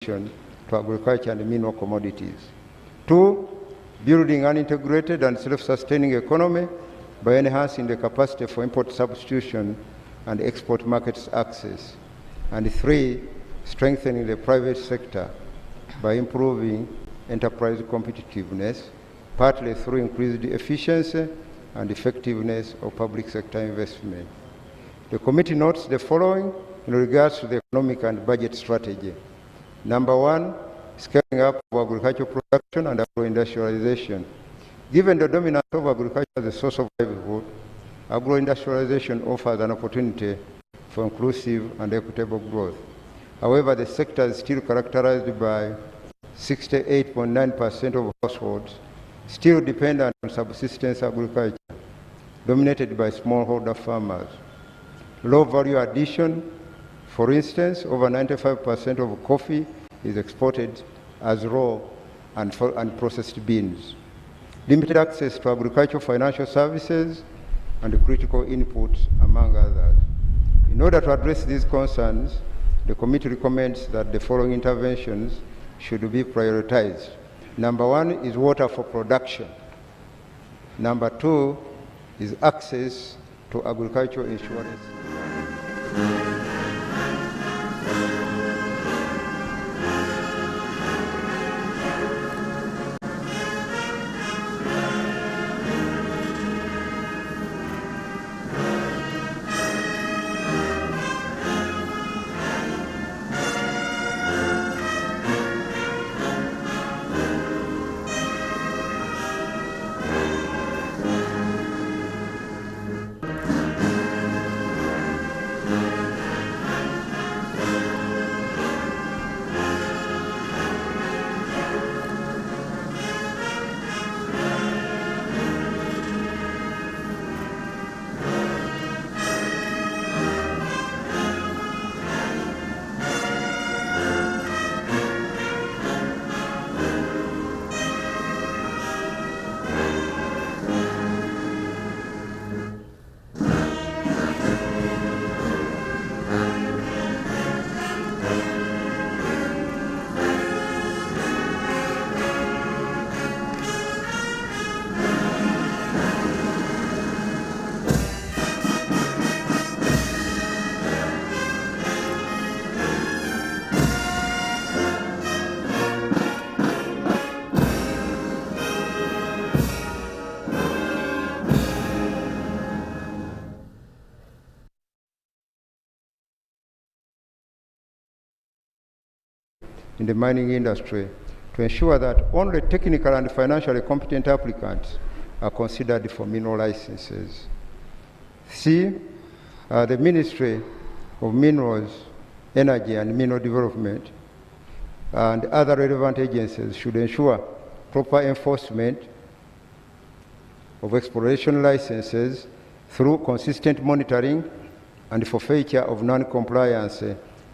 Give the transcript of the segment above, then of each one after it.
to agriculture and mineral commodities. 2, building an integrated and self-sustaining economy by enhancing the capacity for import substitution and export markets access. And 3, strengthening the private sector by improving enterprise competitiveness, partly through increased efficiency and effectiveness of public sector investment. The committee notes the following in regards to the economic and budget strategy. Number 1, scaling up of agricultural production and agro-industrialization. Given the dominance of agriculture as a source of livelihood, agro-industrialization offers an opportunity for inclusive and equitable growth. However, the sector is still characterized by 68.9% of households still dependent on subsistence agriculture, dominated by smallholder farmers. Low value addition, for instance, over 95% of coffee is exported as raw and processed beans. Limited access to agricultural financial services and critical inputs, among others. In order to address these concerns, the committee recommends that the following interventions should be prioritized. Number 1 is water for production. Number 2 is access to agricultural insurance. In the mining industry to ensure that only technical and financially competent applicants are considered for mineral licenses. C, the Ministry of Minerals, Energy and Mineral Development and other relevant agencies should ensure proper enforcement of exploration licenses through consistent monitoring and forfeiture of non-compliance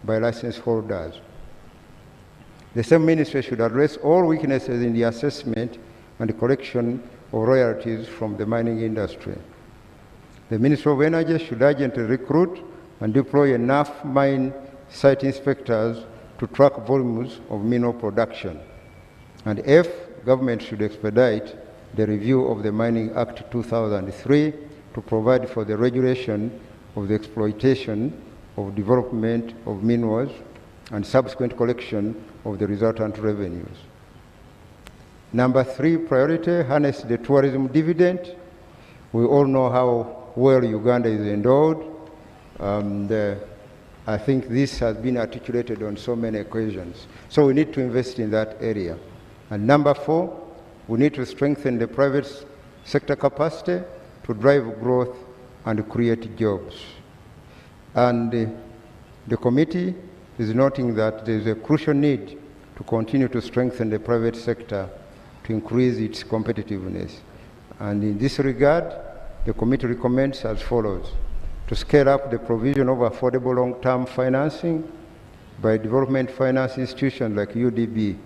by license holders. The same ministry should address all weaknesses in the assessment and collection of royalties from the mining industry. The Ministry of Energy should urgently recruit and deploy enough mine site inspectors to track volumes of mineral production. And F, government should expedite the review of the Mining Act 2003 to provide for the regulation of the exploitation of development of minerals and subsequent collection of the resultant revenues. Number 3 priority, harness the tourism dividend. We all know how well Uganda is endowed. I think this has been articulated on so many occasions. So we need to invest in that area. And number 4, we need to strengthen the private sector capacity to drive growth and create jobs. And the committee is noting that there is a crucial need to continue to strengthen the private sector to increase its competitiveness. And in this regard, the committee recommends as follows: to scale up the provision of affordable long-term financing by development finance institutions like UDB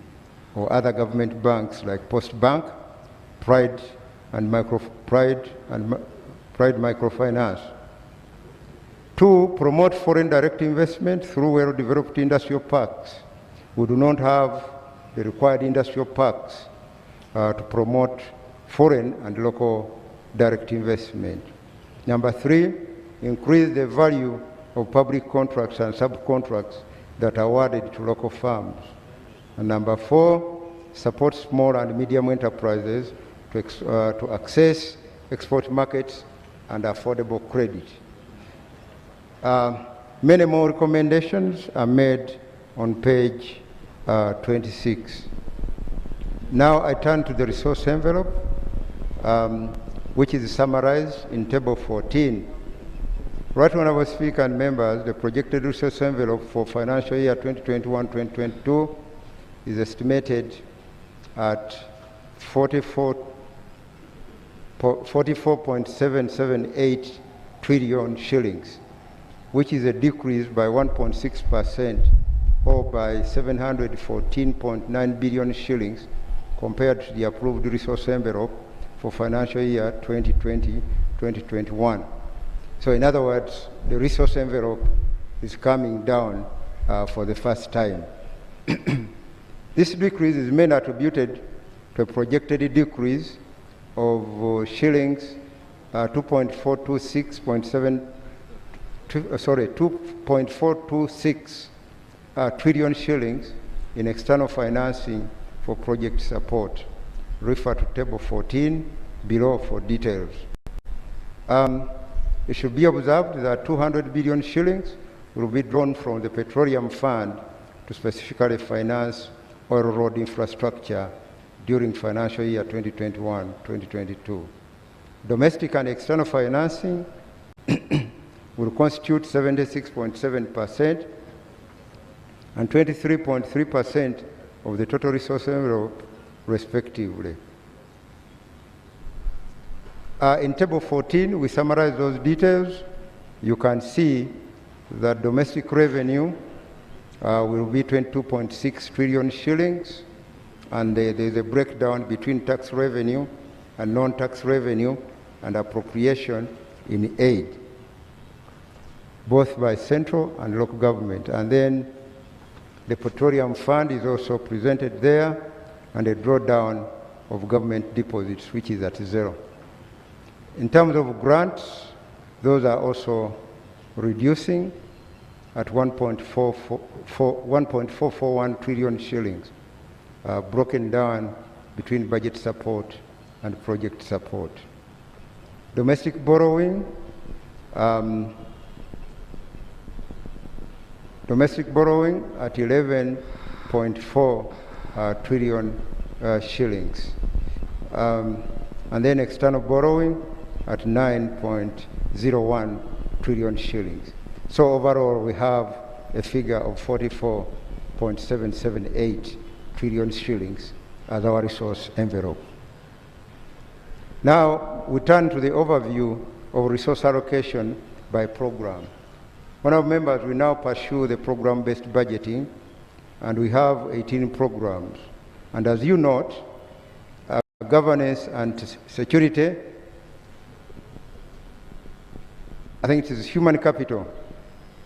or other government banks like Post Bank, Pride Microfinance. 2, promote foreign direct investment through well-developed industrial parks We do not have the required industrial parks to promote foreign and local direct investment. Number 3, increase the value of public contracts and subcontracts that are awarded to local firms. And number 4, support small and medium enterprises to access export markets and affordable credit. Many more recommendations are made on page 26. Now I turn to the resource envelope, which is summarized in table 14. Right, Honorable Speaker and members, the projected resource envelope for financial year 2021-2022 is estimated at 44.778 trillion shillings, which is a decrease by 1.6% or by 714.9 billion shillings compared to the approved resource envelope for financial year 2020-2021. So in other words, the resource envelope is coming down for the first time. This decrease is mainly attributed to a projected decrease of shillings 2.426 trillion shillings in external financing for project support. Refer to table 14 below for details. It should be observed that 200 billion shillings will be drawn from the Petroleum Fund to specifically finance oil road infrastructure during financial year 2021-2022. Domestic and external financing will constitute 76.7% and 23.3% of the total resource envelope, respectively. In table 14, we summarize those details. You can see that domestic revenue will be 22.6 trillion shillings, and there's a breakdown between tax revenue and non-tax revenue and appropriation in aid, both by central and local government. And then the Petroleum Fund is also presented there, and a drawdown of government deposits, which is at 0. In terms of grants, those are also reducing at 1.441 trillion shillings, broken down between budget support and project support. Domestic borrowing, at 11.4 trillion shillings. And then external borrowing at 9.01 trillion shillings. So overall, we have a figure of 44.778 trillion shillings as our resource envelope. Now, we turn to the overview of resource allocation by program. Honourable members, we now pursue the program-based budgeting, and we have 18 programs. And as you note, governance and security, I think it is human capital.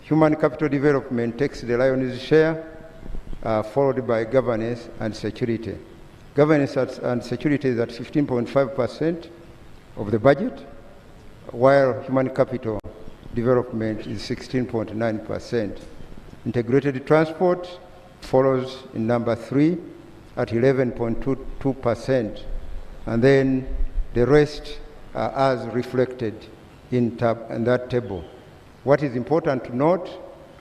Human capital development takes the lion's share, followed by governance and security. Governance and security is at 15.5% of the budget, while human capital development is 16.9%. Integrated transport follows in number 3 at 11.22%, and then the rest are as reflected in that table. What is important to note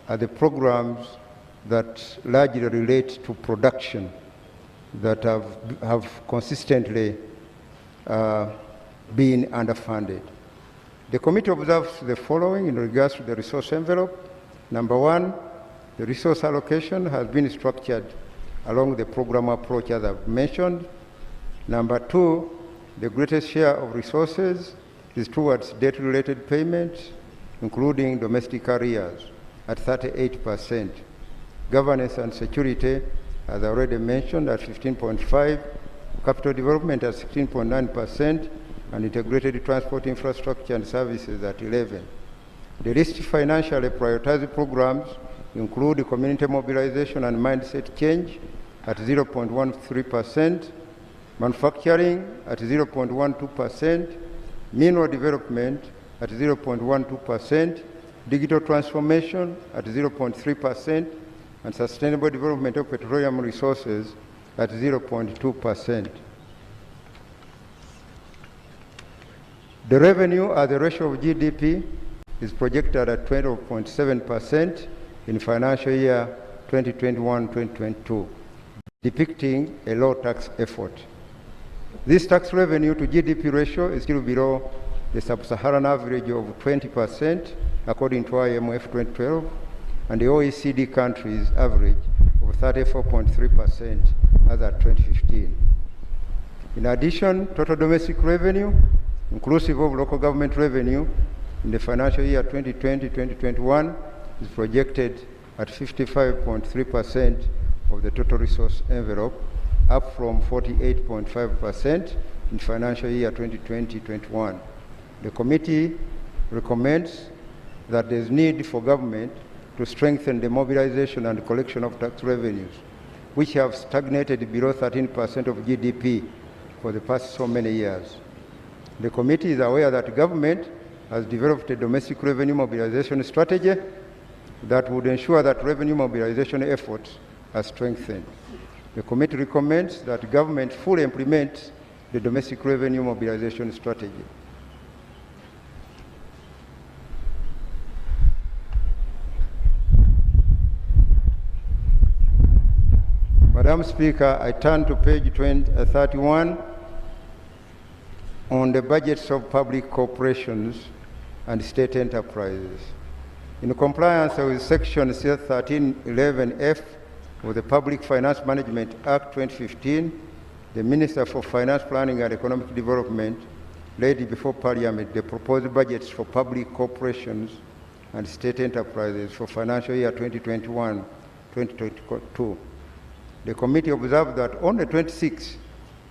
are the programs that largely relate to production that have consistently been underfunded. The committee observes the following in regards to the resource envelope. Number 1, the resource allocation has been structured along the program approach as I've mentioned. Number 2, the greatest share of resources is towards debt-related payments, including domestic arrears, at 38%. Governance and security, as I already mentioned, at 15.5%, capital development at 16.9%, and integrated transport infrastructure and services at 11%. The least financially prioritized programs include community mobilization and mindset change at 0.13%, manufacturing at 0.12%, mineral development at 0.12%, digital transformation at 0.3%, and sustainable development of petroleum resources at 0.2%. The revenue as a ratio of GDP is projected at 12.7% in financial year 2021-2022, depicting a low tax effort. This tax revenue to GDP ratio is still below the sub-Saharan average of 20% according to IMF 2012 and the OECD countries average of 34.3% as at 2015. In addition, total domestic revenue, inclusive of local government revenue, in the financial year 2020-2021 is projected at 55.3% of the total resource envelope, up from 48.5% in financial year 2020-21. The committee recommends that there is need for government to strengthen the mobilization and collection of tax revenues, which have stagnated below 13% of GDP for the past so many years. The committee is aware that government has developed a domestic revenue mobilization strategy that would ensure that revenue mobilization efforts are strengthened. The committee recommends that government fully implement the domestic revenue mobilization strategy. Madam Speaker, I turn to page 31 on the budgets of public corporations and state enterprises. In compliance with Section 1311F of the Public Finance Management Act 2015, the Minister for Finance, Planning and Economic Development laid before Parliament the proposed budgets for public corporations and state enterprises for financial year 2021-2022. The committee observed that only 26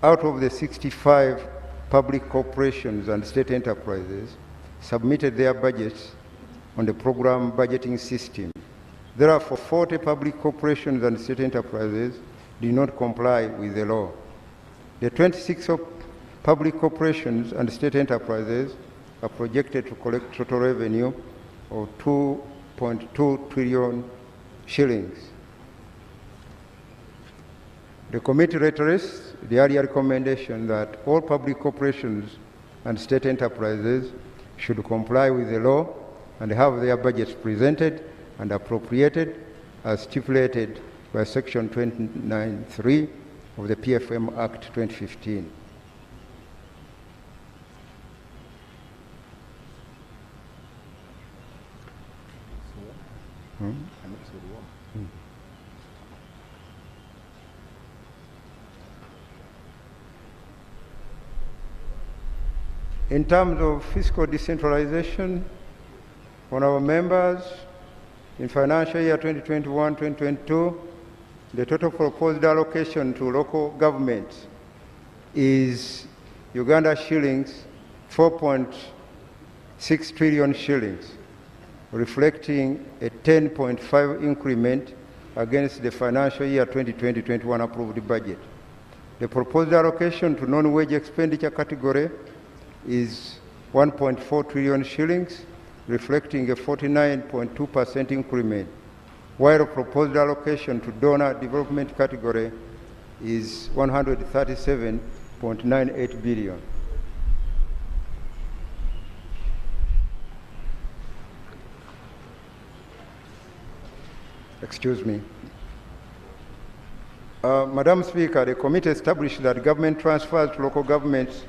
out of the 65 public corporations and state enterprises submitted their budgets on the program budgeting system. Therefore, 40 public corporations and state enterprises did not comply with the law. The 26 public corporations and state enterprises are projected to collect total revenue of 2.2 trillion shillings. The committee reiterates the earlier recommendation that all public corporations and state enterprises should comply with the law and have their budgets presented and appropriated as stipulated by Section 29(3) of the PFM Act 2015. In terms of fiscal decentralization, on our members, in financial year 2021-2022, the total proposed allocation to local governments is Uganda shillings 4.6 trillion shillings, reflecting a 10.5 increment against the financial year 2020-21 approved budget. The proposed allocation to non-wage expenditure category is 1.4 trillion shillings, reflecting a 49.2% increment, while proposed allocation to donor development category is 137.98 billion. Excuse me. Madam Speaker, the committee established that government transfers to local governments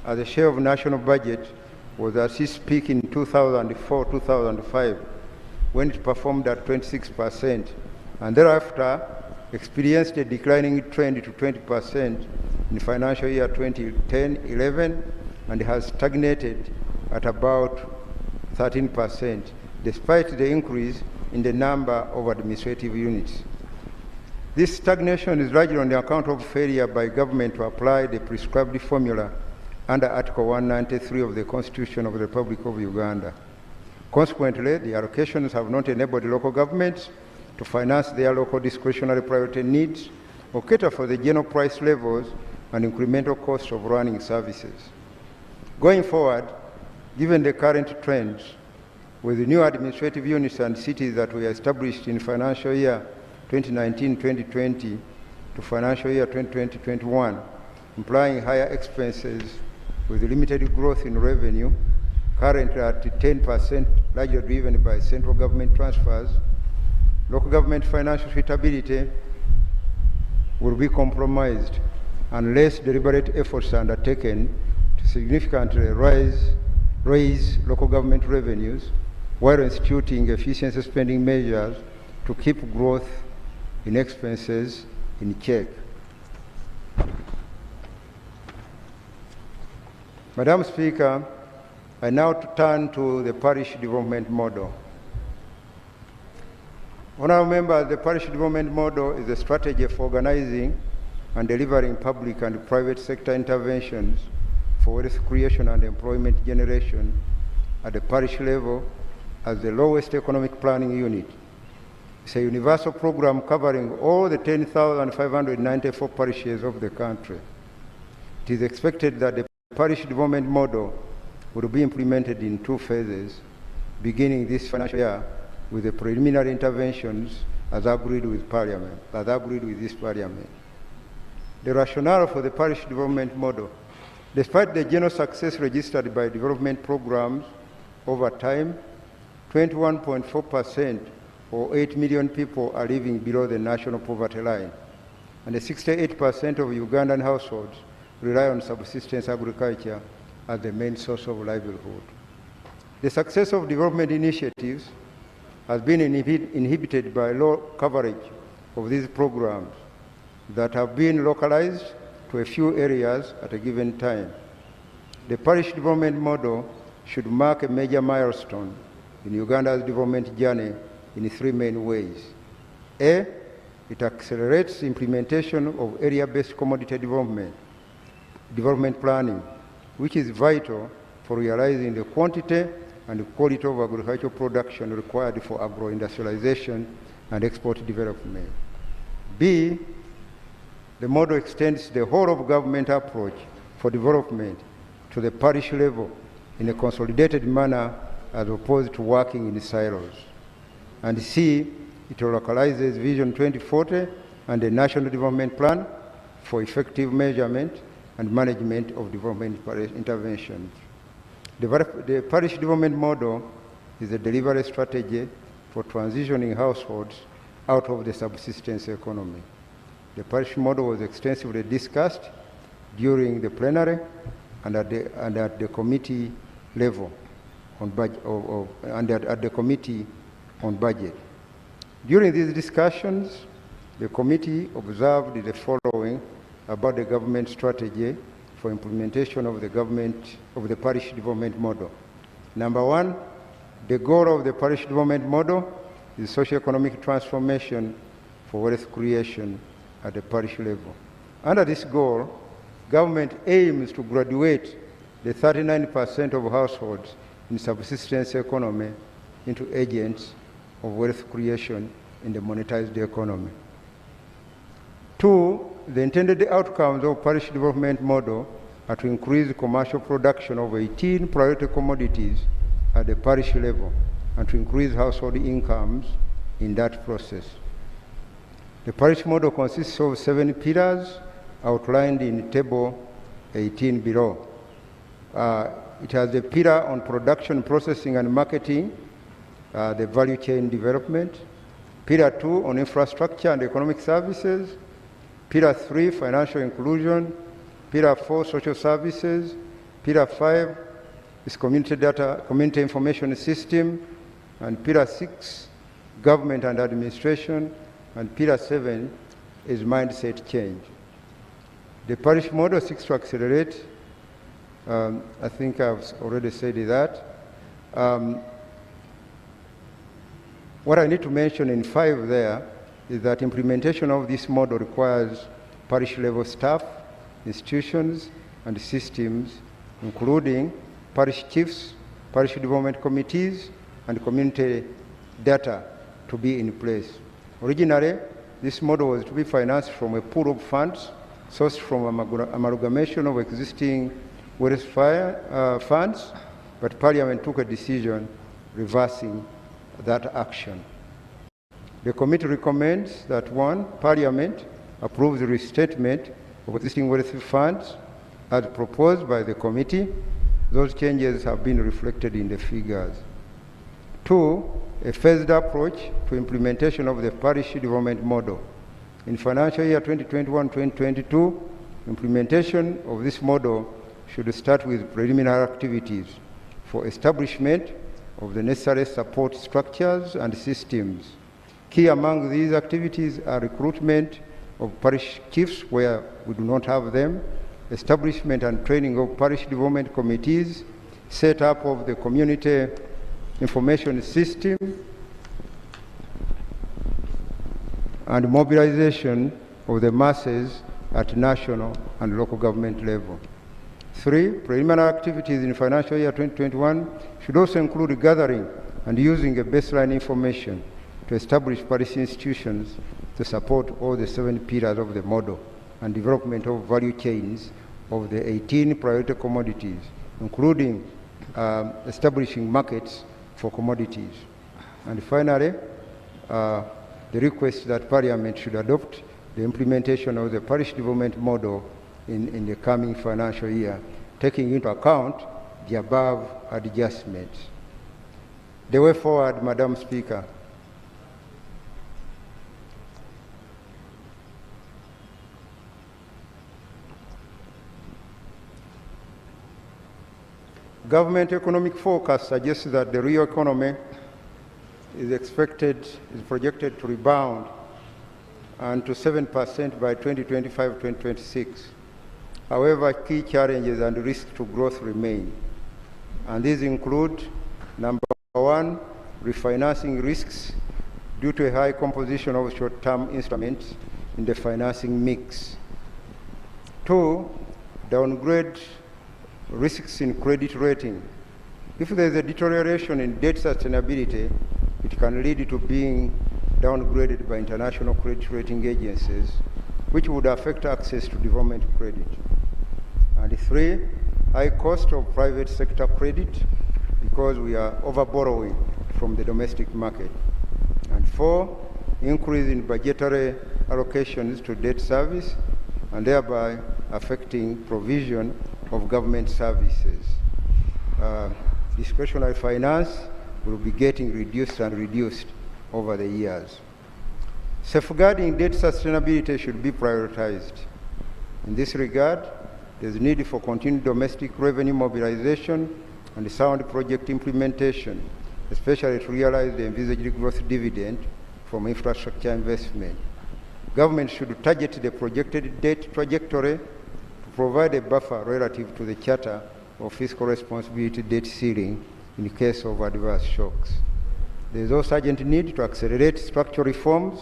as a share of national budget was at its peak in 2004-2005, when it performed at 26%, and thereafter experienced a declining trend to 20% in financial year 2010-11, and has stagnated at about 13%, despite the increase in the number of administrative units. This stagnation is largely on the account of failure by government to apply the prescribed formula under Article 193 of the Constitution of the Republic of Uganda. Consequently, the allocations have not enabled local governments to finance their local discretionary priority needs or cater for the general price levels and incremental costs of running services. Going forward, given the current trends, with the new administrative units and cities that were established in financial year 2019-2020 to financial year 2020-21, implying higher expenses with limited growth in revenue, currently at 10%, largely driven by central government transfers, local government financial suitability will be compromised unless deliberate efforts are undertaken to significantly raise local government revenues while instituting efficiency spending measures to keep growth in expenses in check. Madam Speaker, I now turn to the parish development model. Honourable members, the parish development model is a strategy for organizing and delivering public and private sector interventions for wealth creation and employment generation at the parish level as the lowest economic planning unit. It's a universal program covering all the 10,594 parishes of the country. It is expected that the parish development model will be implemented in 2 phases, beginning this financial year with the preliminary interventions as agreed with this Parliament. The rationale for the parish development model: despite the general success registered by development programs over time, 21.4% or 8 million people are living below the national poverty line, and 68% of Ugandan households rely on subsistence agriculture as the main source of livelihood. The success of development initiatives has been inhibited by low coverage of these programs that have been localized to a few areas at a given time. The parish development model should mark a major milestone in Uganda's development journey in 3 main ways. A, it accelerates implementation of area-based commodity development planning, which is vital for realizing the quantity and the quality of agricultural production required for agro-industrialization and export development. B, the model extends the whole of government approach for development to the parish level in a consolidated manner as opposed to working in silos. And C, it localizes Vision 2040 and the National Development Plan for effective measurement and management of development interventions. The parish development model is a delivery strategy for transitioning households out of the subsistence economy. The parish model was extensively discussed during the plenary and at the committee level on budget, at the committee on budget. During these discussions, the committee observed the following about the government strategy for implementation of the parish development model. Number 1, the goal of the parish development model is socio-economic transformation for wealth creation at the parish level. Under this goal, government aims to graduate the 39% of households in subsistence economy into agents of wealth creation in the monetized economy. 2, the intended outcomes of parish development model are to increase commercial production of 18 priority commodities at the parish level and to increase household incomes in that process. The parish model consists of 7 pillars outlined in Table 18 below. It has a pillar on production, processing and marketing, the value chain development. Pillar 2 on infrastructure and economic services. Pillar 3, financial inclusion. Pillar 4, social services. Pillar 5 is community information system. And Pillar 6, government and administration. And Pillar 7 is mindset change. The parish model seeks to accelerate, I think I've already said that. What I need to mention in 5 there is that implementation of this model requires parish level staff, institutions, and systems, including parish chiefs, parish development committees, and community data to be in place. Originally, this model was to be financed from a pool of funds sourced from amalgamation of existing welfare funds, but Parliament took a decision reversing that action. The committee recommends that 1, Parliament approves the restatement of existing welfare funds as proposed by the committee. Those changes have been reflected in the figures. 2, a phased approach to implementation of the parish development model. In financial year 2021-2022, implementation of this model should start with preliminary activities for establishment of the necessary support structures and systems. Key among these activities are recruitment of parish chiefs where we do not have them, establishment and training of parish development committees, set up of the community information system, and mobilization of the masses at national and local government level. 3, preliminary activities in financial year 2021 should also include gathering and using a baseline information to establish parish institutions to support all the 7 pillars of the model and development of value chains of the 18 priority commodities, including establishing markets for commodities. And finally, the request that Parliament should adopt the implementation of the parish development model in the coming financial year, taking into account the above adjustments. The way forward, Madam Speaker. Government economic forecast suggests that the real economy is projected to rebound and to 7% by 2025-2026. However, key challenges and risks to growth remain. And these include, number 1, refinancing risks due to a high composition of short-term instruments in the financing mix. 2, downgrade risks in credit rating. If there is a deterioration in debt sustainability, it can lead to being downgraded by international credit rating agencies, which would affect access to development credit. And 3, high cost of private sector credit because we are over-borrowing from the domestic market. And 4, increase in budgetary allocations to debt service and thereby affecting provision of government services. Discretionary finance will be getting reduced over the years. Safeguarding debt sustainability should be prioritized. In this regard, there is a need for continued domestic revenue mobilization and sound project implementation, especially to realize the envisaged growth dividend from infrastructure investment. Government should target the projected debt trajectory to provide a buffer relative to the Charter of Fiscal Responsibility debt ceiling in case of adverse shocks. There is also urgent need to accelerate structural reforms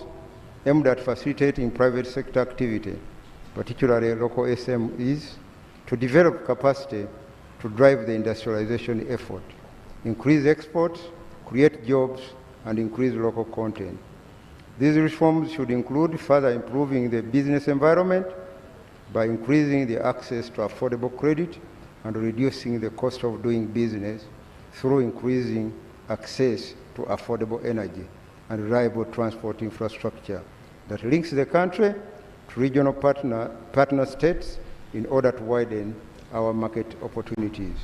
aimed at facilitating private sector activity, particularly local SMEs, to develop capacity to drive the industrialization effort, increase exports, create jobs, and increase local content. These reforms should include further improving the business environment by increasing the access to affordable credit and reducing the cost of doing business through increasing access to affordable energy and reliable transport infrastructure that links the country to regional partner states in order to widen our market opportunities.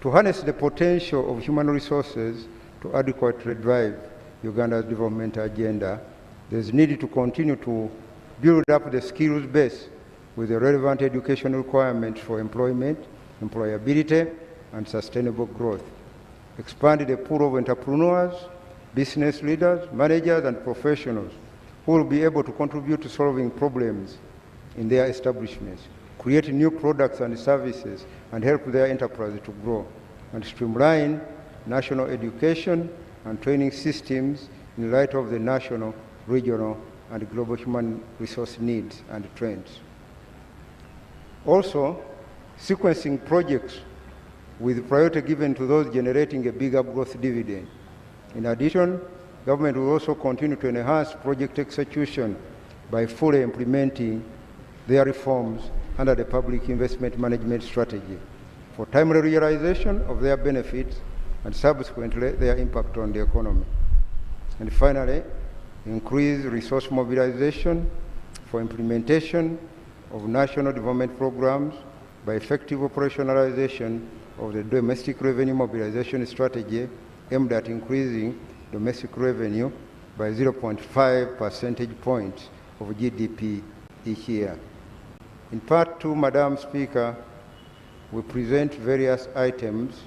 To harness the potential of human resources to adequately drive Uganda's development agenda, there is need to continue to build up the skills base with the relevant education requirements for employment, employability, and sustainable growth. Expand the pool of entrepreneurs, business leaders, managers, and professionals who will be able to contribute to solving problems in their establishments, create new products and services, and help their enterprise to grow, and streamline national education and training systems in light of the national, regional, and global human resource needs and trends. Also, sequencing projects with priority given to those generating a bigger growth dividend. In addition, government will also continue to enhance project execution by fully implementing their reforms under the Public Investment Management Strategy for timely realization of their benefits and subsequently their impact on the economy. And finally, increase resource mobilization for implementation of national development programs by effective operationalization of the domestic revenue mobilization strategy aimed at increasing domestic revenue by 0.5 percentage points of GDP each year. In Part 2, Madam Speaker, we present various items,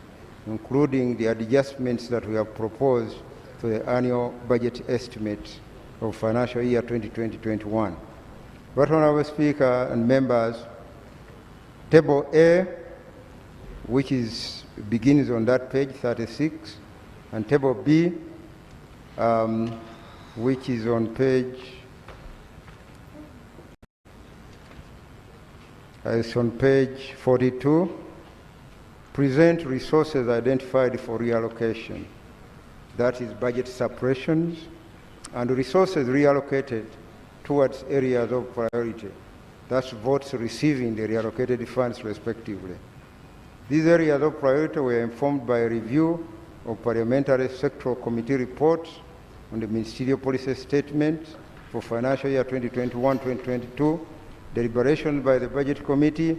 including the adjustments that we have proposed to the annual budget estimate of financial year 2020-21. But, Honorable Speaker and members, Table A, which begins on that page 36, and Table B, which is on page 42, present resources identified for reallocation. That is budget suppressions and resources reallocated towards areas of priority. That's votes receiving the reallocated funds respectively. These areas of priority were informed by a review of parliamentary sectoral committee reports on the ministerial policy statement for financial year 2021-2022, deliberations by the budget committee,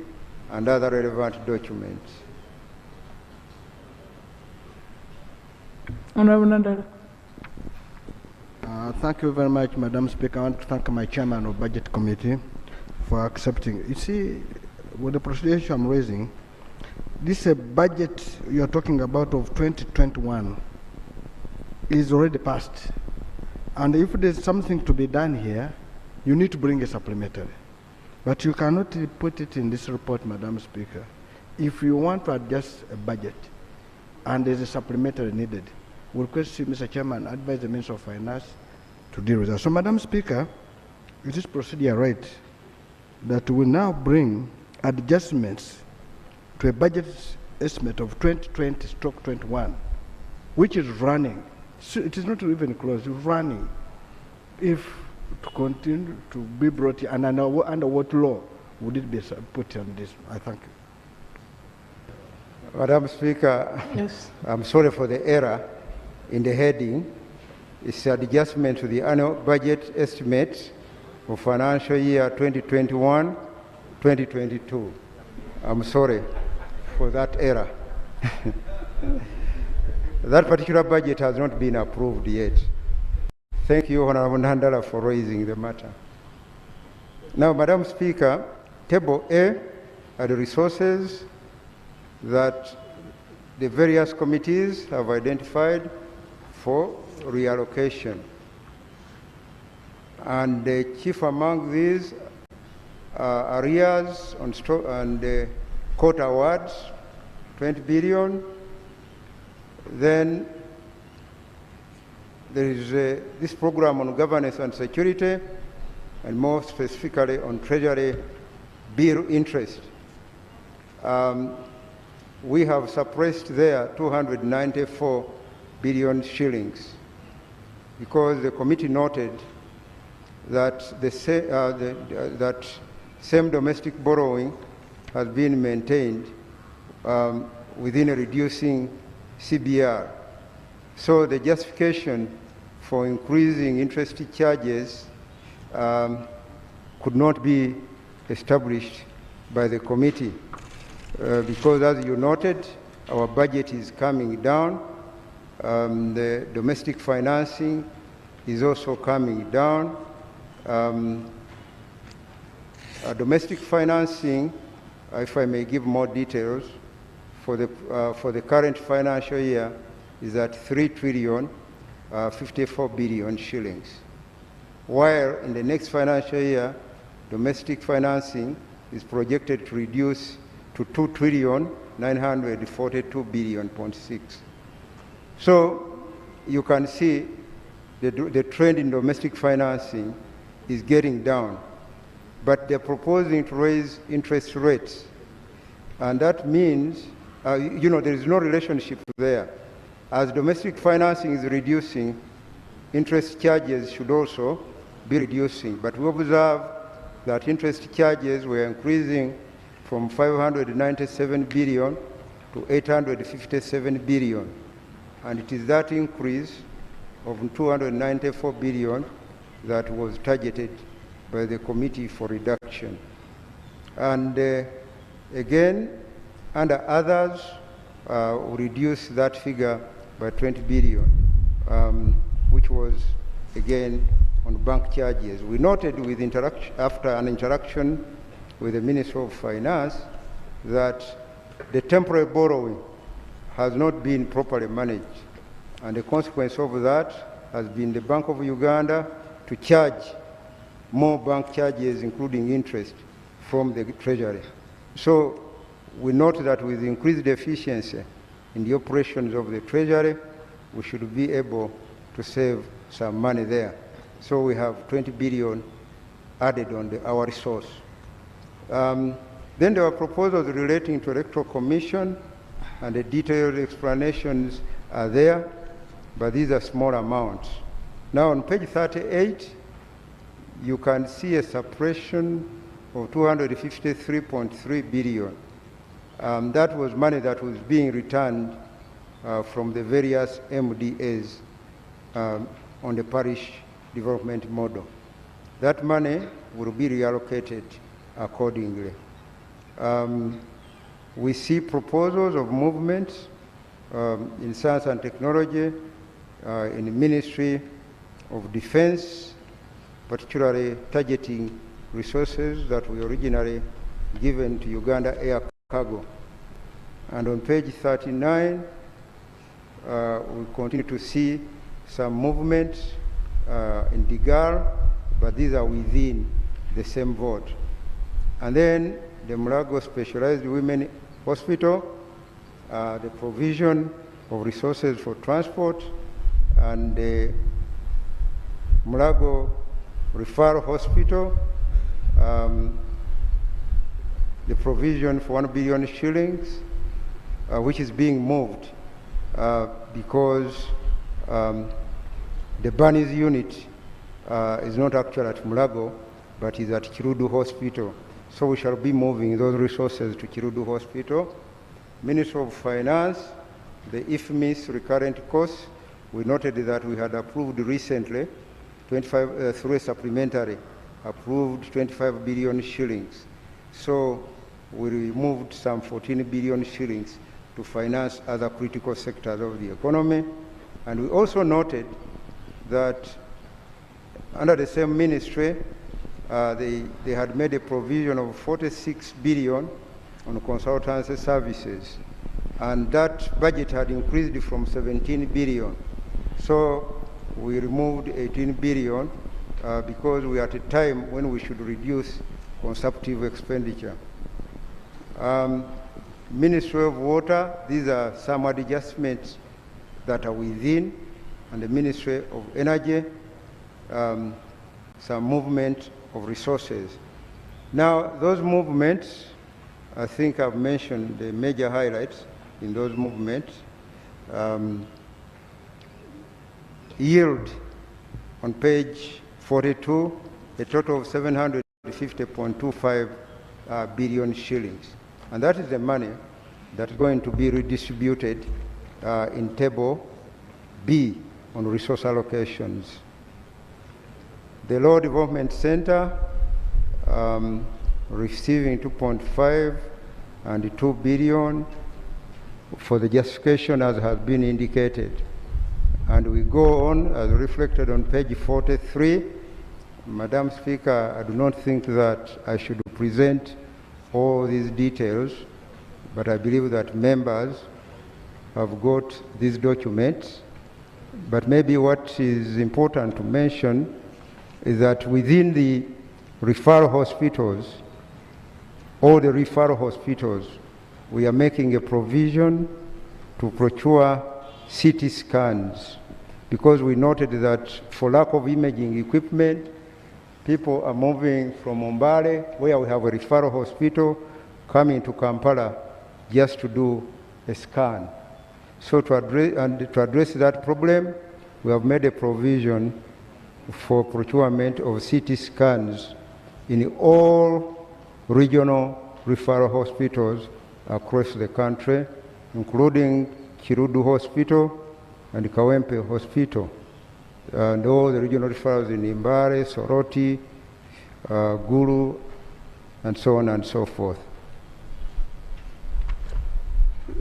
and other relevant documents. Honorable Nandala. Thank you very much, Madam Speaker. I want to thank my chairman of Budget Committee for accepting. You see, with the procedure I'm raising, this budget you're talking about of 2021 is already passed. And if there's something to be done here, you need to bring a supplementary. But you cannot put it in this report, Madam Speaker. If you want to adjust a budget and there's a supplementary needed, we'll request you, Mr. Chairman, advise the Minister of Finance to deal with that. So, Madam Speaker, is this procedure right that will now bring adjustments to a budget estimate of 2020-21, which is running? So it is not even close, it's running. If to continue to be brought here, and under what law would it be put on this? I thank you. Madam Speaker, Yes. I'm sorry for the error in the heading. It's an adjustment to the annual budget estimates for financial year 2021-2022. I'm sorry for that error. That particular budget has not been approved yet. Thank you, Honorable Nandala, for raising the matter. Now, Madam Speaker, Table A are the resources that the various committees have identified for reallocation. And the chief among these are arrears and court awards, 20 billion. Then there is this program on governance and security, and more specifically on treasury bill interest. We have suppressed there 294 billion shillings because the committee noted that that same domestic borrowing has been maintained within a reducing CBR. So the justification for increasing interest charges could not be established by the committee because, as you noted, our budget is coming down. The domestic financing is also coming down. Domestic financing, if I may give more details, for the current financial year is at 3 trillion 54 billion shillings, while in the next financial year, domestic financing is projected to reduce to 2 trillion 942 billion. So you can see the trend in domestic financing is getting down, but they're proposing to raise interest rates, and that means there is no relationship there. As domestic financing is reducing, interest charges should also be reducing. But we observe that interest charges were increasing from 597 billion to 857 billion. And it is that increase of 294 billion that was targeted by the Committee for Reduction. And again, under others, we reduced that figure by 20 billion, which was, again, on bank charges. We noted with after an interaction with the Minister of Finance that the temporary borrowing has not been properly managed. And the consequence of that has been the Bank of Uganda to charge more bank charges, including interest, from the Treasury. So we note that with increased efficiency in the operations of the Treasury, we should be able to save some money there. So we have 20 billion added on our resource. Then there were proposals relating to Electoral Commission, and the detailed explanations are there, but these are small amounts. Now on page 38, you can see a suppression of 253.3 billion. That was money that was being returned from the various MDAs on the parish development model. That money will be reallocated accordingly. We see proposals of movements in science and technology, in the Ministry of Defense, particularly targeting resources that were originally given to Uganda Air Cargo. And on page 39, we continue to see some movement in Digal, but these are within the same vote. And then the Mulago Specialized Women Hospital, the provision of resources for transport, and the Mulago Referral Hospital, the provision for 1 billion shillings, which is being moved because the Banis unit is not actually at Mulago, but is at Kirudu Hospital. So we shall be moving those resources to Kirudu Hospital. Minister of Finance, the IFMIS recurrent costs, we noted that we had approved recently 25 through a supplementary, approved 25 billion shillings. So we removed some 14 billion shillings to finance other critical sectors of the economy. And we also noted that under the same ministry, they had made a provision of 46 billion on consultancy services. And that budget had increased from 17 billion. So we removed 18 billion because we are at a time when we should reduce consumptive expenditure. Ministry of Water, these are some adjustments that are within, and the Ministry of Energy, some movement of resources. Now, those movements, I think I've mentioned the major highlights in those movements. Yield on page 42, a total of 750.25 billion shillings. And that is the money that's going to be redistributed in table B on resource allocations. The Law Development Center receiving 2.5 and 2 billion for the justification as has been indicated. And we go on as reflected on page 43. Madam Speaker, I do not think that I should present all these details, but I believe that members have got these documents. But maybe what is important to mention is that within the referral hospitals, all the referral hospitals, we are making a provision to procure CT scans, because we noted that for lack of imaging equipment, people are moving from Mbale, where we have a referral hospital, coming to Kampala just to do a scan. So to address that problem, we have made a provision for procurement of CT scans in all regional referral hospitals across the country, including Kirudu Hospital and Kawempe Hospital, and all the regional referrals in Imbare, Soroti, Gulu, and so on and so forth.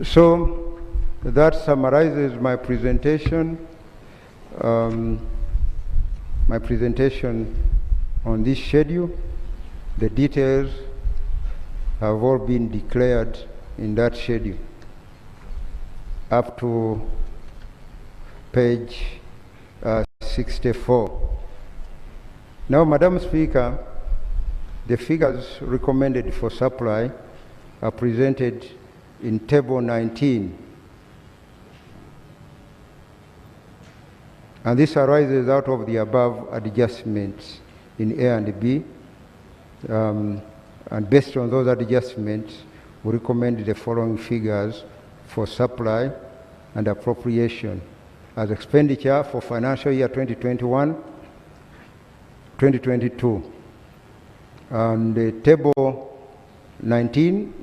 So that summarizes my presentation. My presentation on this schedule. The details have all been declared in that schedule up to page 64. Now, Madam Speaker, the figures recommended for supply are presented in Table 19. And this arises out of the above adjustments in A and B. And based on those adjustments, we recommend the following figures for supply and appropriation as expenditure for financial year 2021-2022. And the Table 19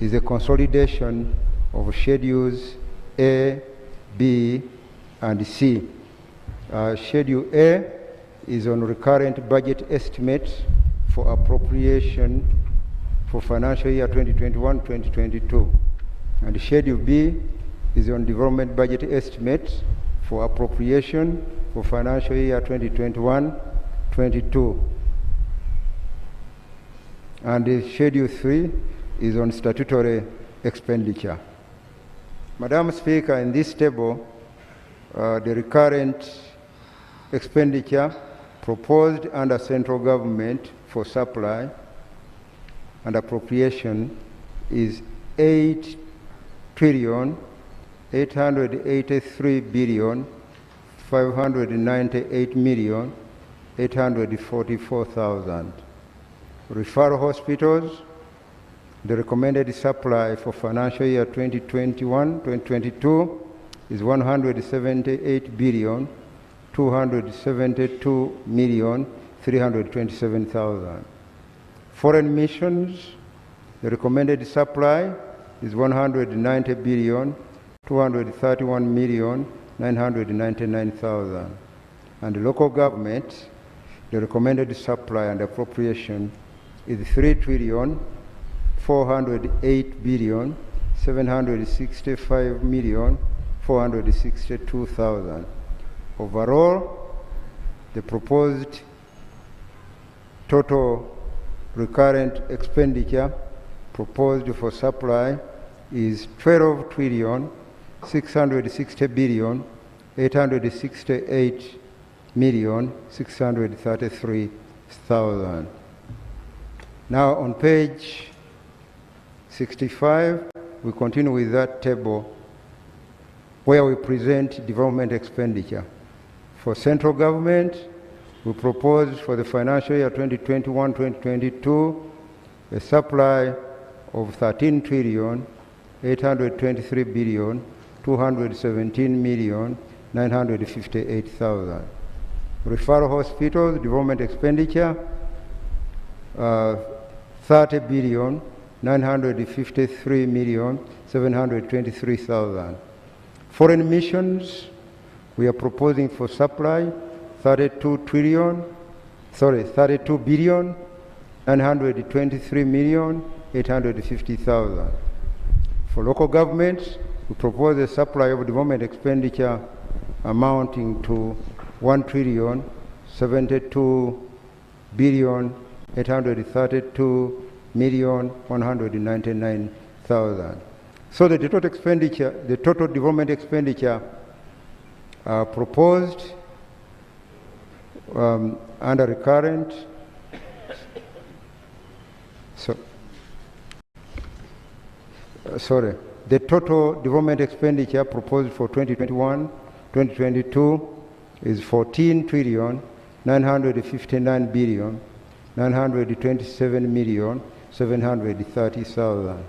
is a consolidation of Schedules A, B, and C. Schedule A is on recurrent budget estimates for appropriation for financial year 2021-2022. And Schedule B is on development budget estimates for appropriation for financial year 2021-22. And Schedule 3 is on statutory expenditure. Madam Speaker, in this table, the recurrent expenditure proposed under central government for supply and appropriation is 8,383,598,844,000. Referral hospitals, the recommended supply for financial year 2021-2022 is 178,272,327,000. Foreign missions, the recommended supply is 190,231,999,000. And local government, the recommended supply and appropriation is 3,408,765,462,000. Overall, the proposed total recurrent expenditure proposed for supply is 12,660,868,633,000. Now on page 65, we continue with that table where we present development expenditure. For central government, we propose for the financial year 2021-2022 a supply of 13,823,217,958,000. Referral hospitals, development expenditure, 30,953,723,000. Foreign missions, we are proposing for supply 32,923,850,000. For local governments, we propose a supply of development expenditure amounting to 1,072,832,199,000. So the total expenditure, the total development expenditure proposed under recurrent, the total development expenditure proposed for 2021-2022 is 14,959,927,730,000.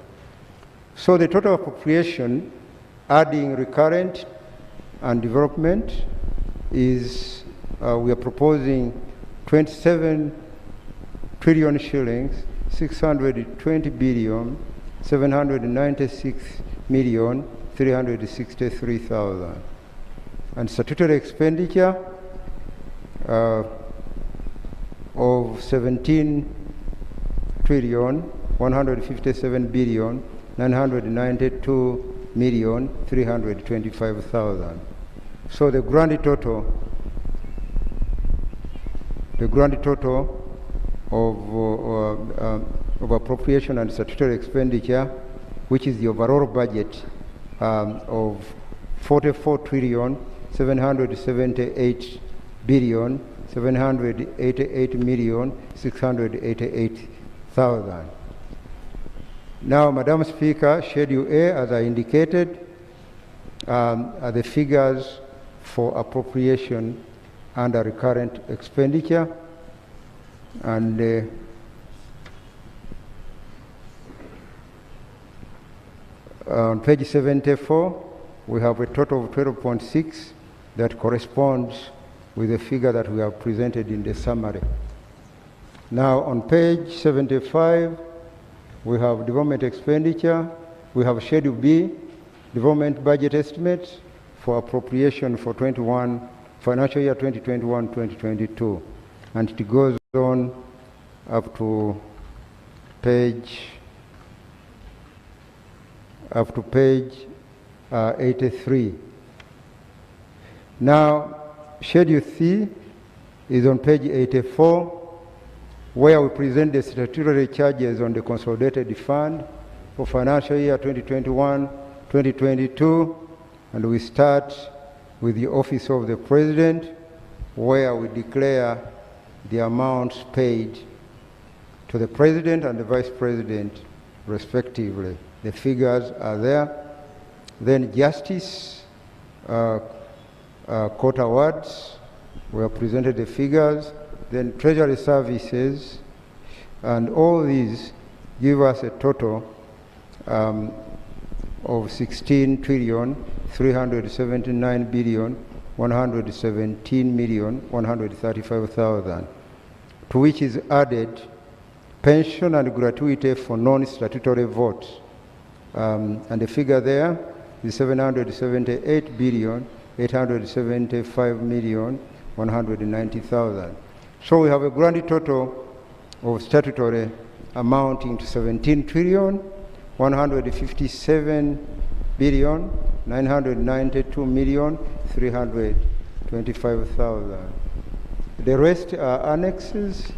So the total appropriation, adding recurrent and Development is we are proposing 27 trillion shillings, 620 billion, 796 million, 363,000. And statutory expenditure of 17 trillion, 157 billion, 992 million, 325,000. So the grand total of appropriation and statutory expenditure, which is the overall budget of 44 trillion, 778 billion, 788 million, 688,000. Now, Madam Speaker, Schedule A, as I indicated, are the figures for appropriation under recurrent expenditure. And on page 74, we have a total of 12.6 that corresponds with the figure that we have presented in the summary. Now, on page 75, we have development expenditure. We have Schedule B, development budget estimates for appropriation for financial year 2021-2022. And it goes on up to page 83. Now, Schedule C is on page 84, where we present the statutory charges on the consolidated fund for financial year 2021-2022, and we start with the Office of the President, where we declare the amounts paid to the President and the Vice President, respectively. The figures are there. Then Justice Court Awards, we have presented the figures. Then Treasury Services, and all these give us a total of 16 trillion, 379 billion, 117 million, 135,000, to which is added pension and gratuity for non-statutory votes. And the figure there is 778 billion, 875 million, 190,000. So we have a grand total of statutory amounting to 17 trillion, 157 billion, 992 million, 325,000. The rest are annexes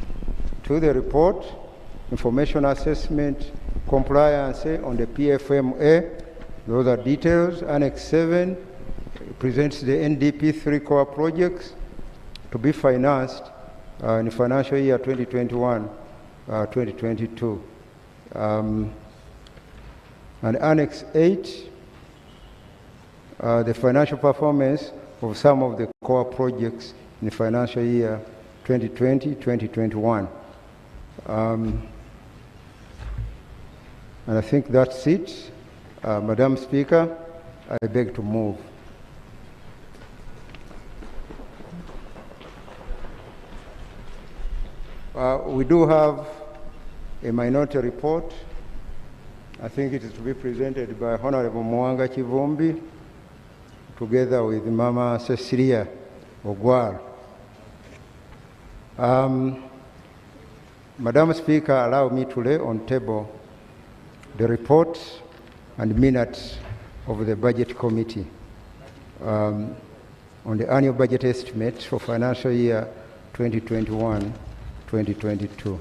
to the report, information assessment, compliance on the PFMA. Those are details. Annex 7 presents the NDP 3 core projects to be financed in the financial year 2021-2022. And Annex 8, the financial performance of some of the core projects in the financial year 2020-2021. And I think that's it. Madam Speaker, I beg to move. We do have a minority report. I think it is to be presented by Honorable Mwanga Kivumbi, together with Mama Cecilia Ogwar. Madam Speaker, allow me to lay on table the report and minutes of the Budget Committee on the annual budget estimates for financial year 2021-2022.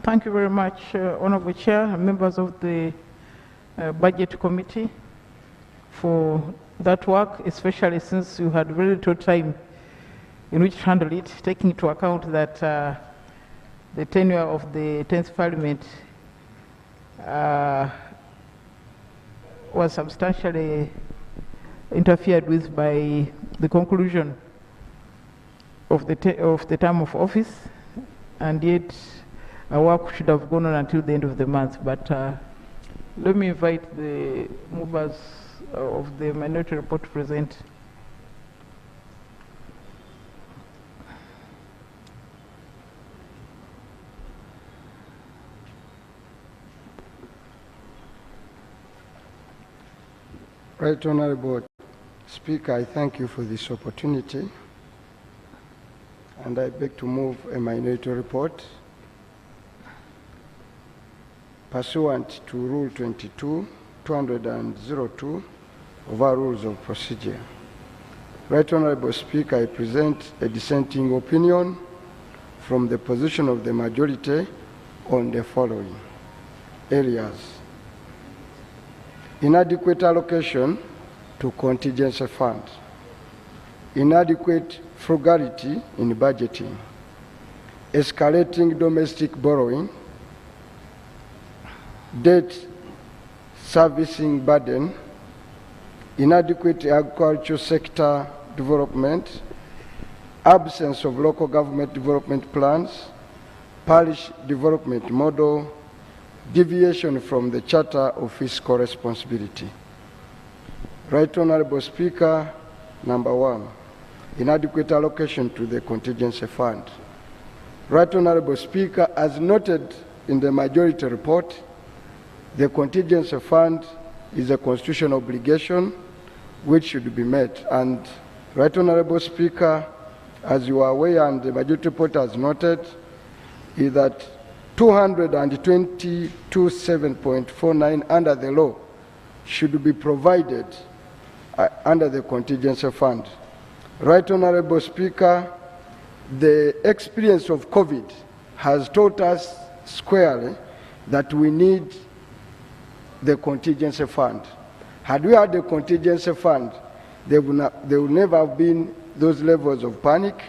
Thank you very much, Honorable Chair and members of the Budget Committee, for that work, especially since you had very little time in which to handle it, taking into account that the tenure of the 10th Parliament was substantially interfered with by the conclusion of the term of office, and yet our work should have gone on until the end of the month. But let me invite the movers of the minority report to present. Right Honorable Speaker, I thank you for this opportunity, and I beg to move a minority report pursuant to Rule 22(202) of our Rules of Procedure. Right Honorable Speaker, I present a dissenting opinion from the position of the majority on the following areas: inadequate allocation to contingency fund, inadequate frugality in budgeting, escalating domestic borrowing, debt servicing burden, inadequate agricultural sector development, absence of local government development plans, parish development model, deviation from the Charter of Fiscal Responsibility. Right Honorable Speaker, number 1, inadequate allocation to the contingency fund. Right Honorable Speaker, as noted in the majority report, the contingency fund is a constitutional obligation which should be met. And Right Honorable Speaker, as you are aware and the majority report has noted, is that 222(7.49) under the law should be provided under the contingency fund. Right Honorable Speaker, the experience of COVID has taught us squarely that we need the contingency fund. Had we had the contingency fund, there would never have been those levels of panic,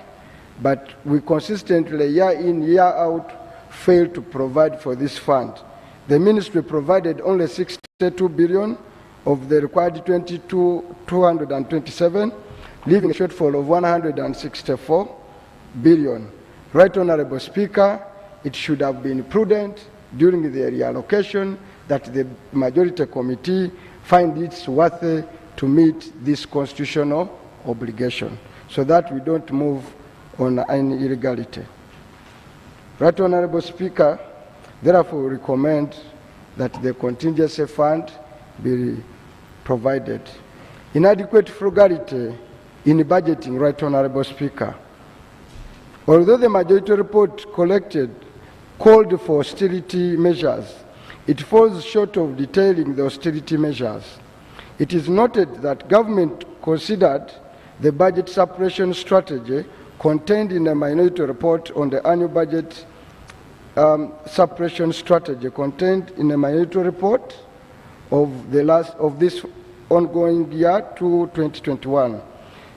but we consistently, year in, year out, failed to provide for this fund. The ministry provided only 62 billion of the required 227, leaving a shortfall of 164 billion. Right Honorable Speaker, it should have been prudent during the reallocation that the majority committee find it worthy to meet this constitutional obligation so that we don't move on any illegality. Right Honorable Speaker, therefore recommend that the contingency fund be provided. Inadequate frugality in budgeting, Right Honorable Speaker. Although the majority report called for austerity measures, it falls short of detailing the austerity measures. It is noted that government considered the budget suppression strategy contained in the minority report on the annual budget suppression strategy contained in the minority report of this ongoing year to 2021.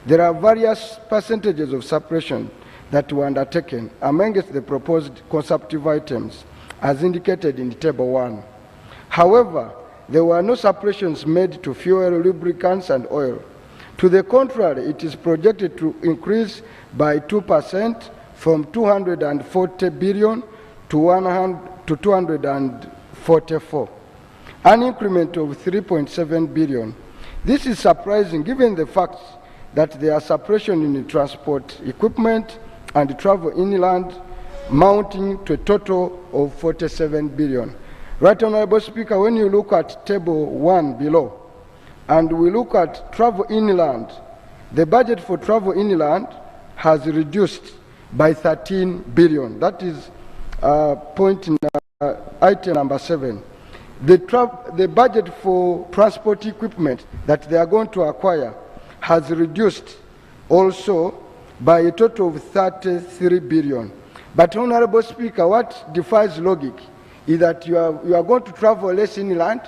There are various percentages of suppression that were undertaken amongst the proposed consumptive items as indicated in Table 1. However, there were no suppressions made to fuel, lubricants, and oil. To the contrary, it is projected to increase by 2% from 240 billion to 244, an increment of 3.7 billion. This is surprising given the fact that there are suppression in transport equipment and travel inland mounting to a total of 47 billion. Right Honorable Speaker, when you look at Table 1 below, and we look at travel inland, the budget for travel inland has reduced by 13 billion. That is item number 7. The budget for transport equipment that they are going to acquire has reduced also by a total of 33 billion. But Honorable Speaker, what defies logic is that you are going to travel less inland,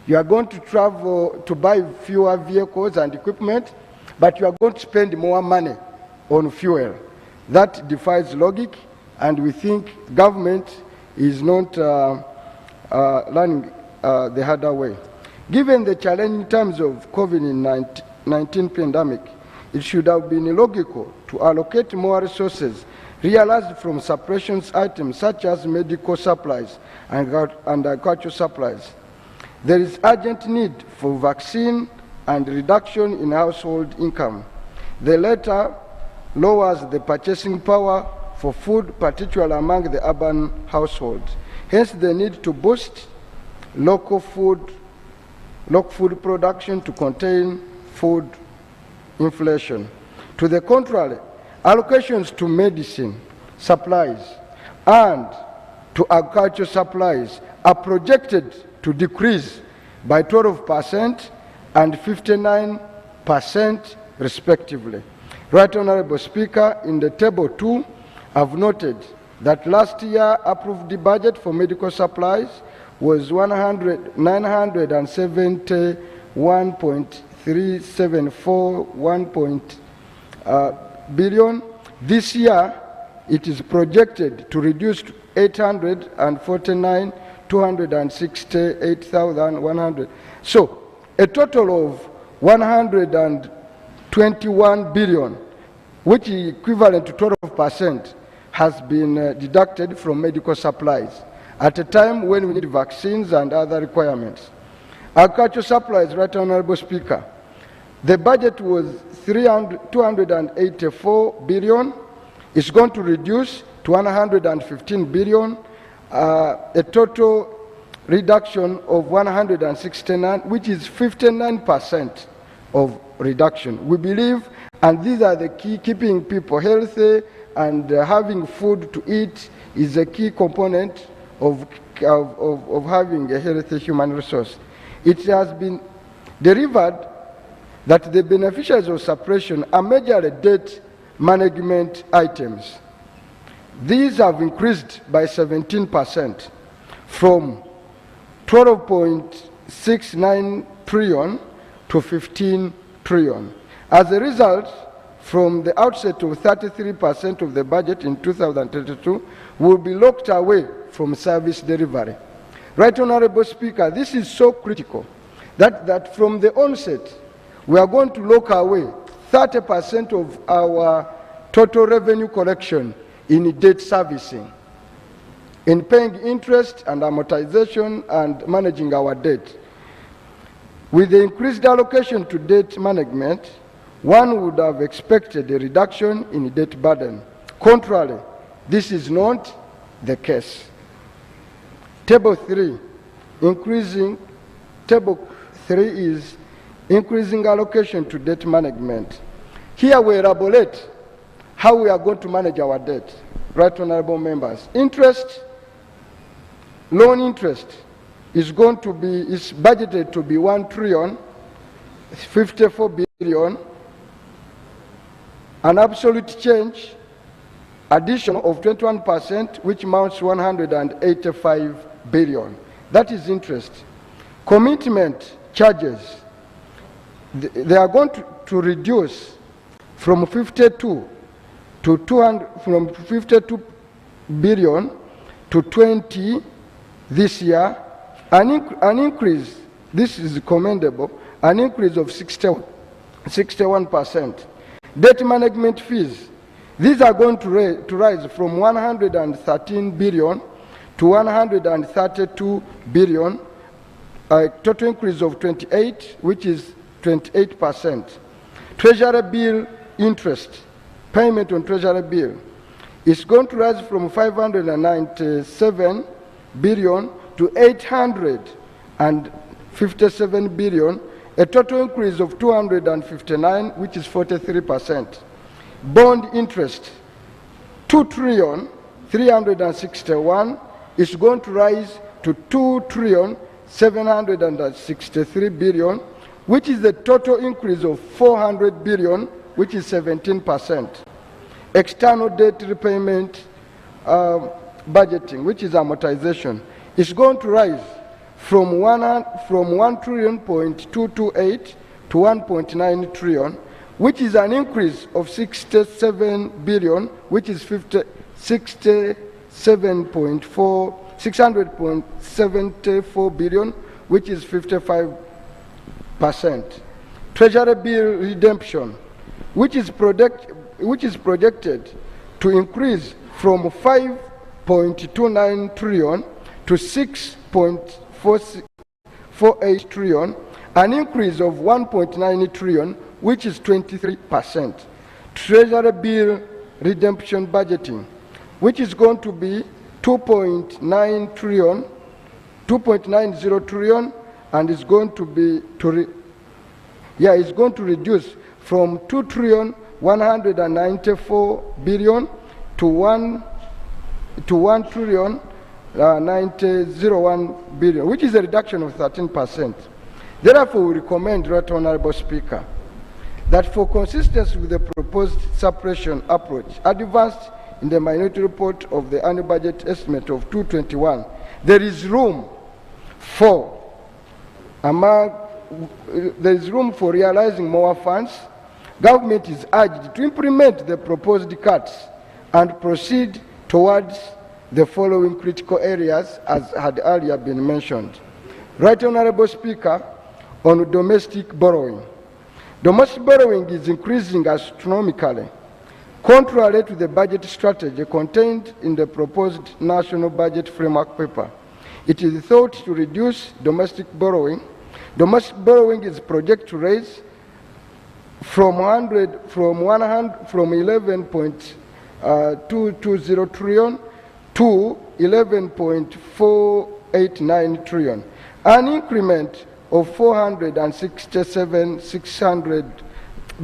you are going to travel to buy fewer vehicles and equipment, but you are going to spend more money on fuel. That defies logic, and we think government is not learning the harder way. Given the challenging times of COVID-19 pandemic, it should have been logical to allocate more resources realized from suppressions items such as medical supplies and agricultural supplies. There is urgent need for vaccine and reduction in household income. The latter lowers the purchasing power for food, particularly among the urban households. Hence, the need to boost local food production to contain food inflation. To the contrary, allocations to medicine supplies and to agricultural supplies are projected to decrease by 12% and 59% respectively. Right Honorable Speaker, in the table 2, I've noted that last year approved budget for medical supplies was 971.374 billion. This year, it is projected to reduce to 849,268,100. So, a total of 121 billion, which is equivalent to 12%, has been deducted from medical supplies at a time when we need vaccines and other requirements. Agricultural supplies, Right Honorable Speaker, the budget was 284 billion. It's going to reduce to 115 billion, a total reduction of 169, which is 59% of reduction. We believe, and these are the key, keeping people healthy and having food to eat is a key component of having a healthy human resource. It has been delivered that the beneficiaries of suppression are majorly debt management items. These have increased by 17% from 12.69 trillion to 15 trillion. As a result, from the outset of 33% of the budget in 2022 will be locked away from service delivery. Right Honorable Speaker, this is so critical that from the onset, we are going to lock away 30% of our total revenue collection in debt servicing, in paying interest and amortization and managing our debt. With the increased allocation to debt management, one would have expected a reduction in debt burden. Contrarily, this is not the case. Table 3 is increasing allocation to debt management. Here we elaborate how we are going to manage our debt. Right Honorable Members, loan interest is budgeted to be 1,054 billion, an absolute change addition of 21%, which amounts to 185 billion. That is interest. Commitment charges, they are going to reduce from 52 billion to 20 this year, an increase, this is commendable, an increase of 61%. Debt management fees, these are going to rise from 113 billion to 132 billion, a total increase of 28, which is 28%. Treasury bill interest, payment on treasury bill, is going to rise from 597 billion to 857 billion, a total increase of 259, which is 43%. Bond interest, 2,361,000,000 is going to rise to 2,763 billion, which is a total increase of 400 billion, which is 17%. External debt repayment budgeting, which is amortization, is going to rise from 1,228,000,000,000 to 1.9 trillion, which is an increase of 67 billion, which is 600.74 billion, which is 55%. Treasury bill redemption, which is projected to increase from 5.29 trillion to 6.48 trillion, an increase of 1.9 trillion, which is 23%. Treasury bill redemption budgeting, which is going to be 2.90 trillion, and is going to be it's going to reduce from 2.194 trillion to 1.901 trillion, which is a reduction of 13%. Therefore, we recommend, Right Honorable Speaker, that for consistency with the proposed suppression approach advanced in the minority report of the annual budget estimate of 221, there is room for realizing more funds. Government is urged to implement the proposed cuts and proceed towards the following critical areas as had earlier been mentioned. Right Honorable Speaker, on domestic borrowing. Domestic borrowing is increasing astronomically. Contrary to the budget strategy contained in the proposed National Budget Framework Paper, it is thought to reduce domestic borrowing. Domestic borrowing is projected to raise from 11.220 trillion to 11.489 trillion, an increment of 467,600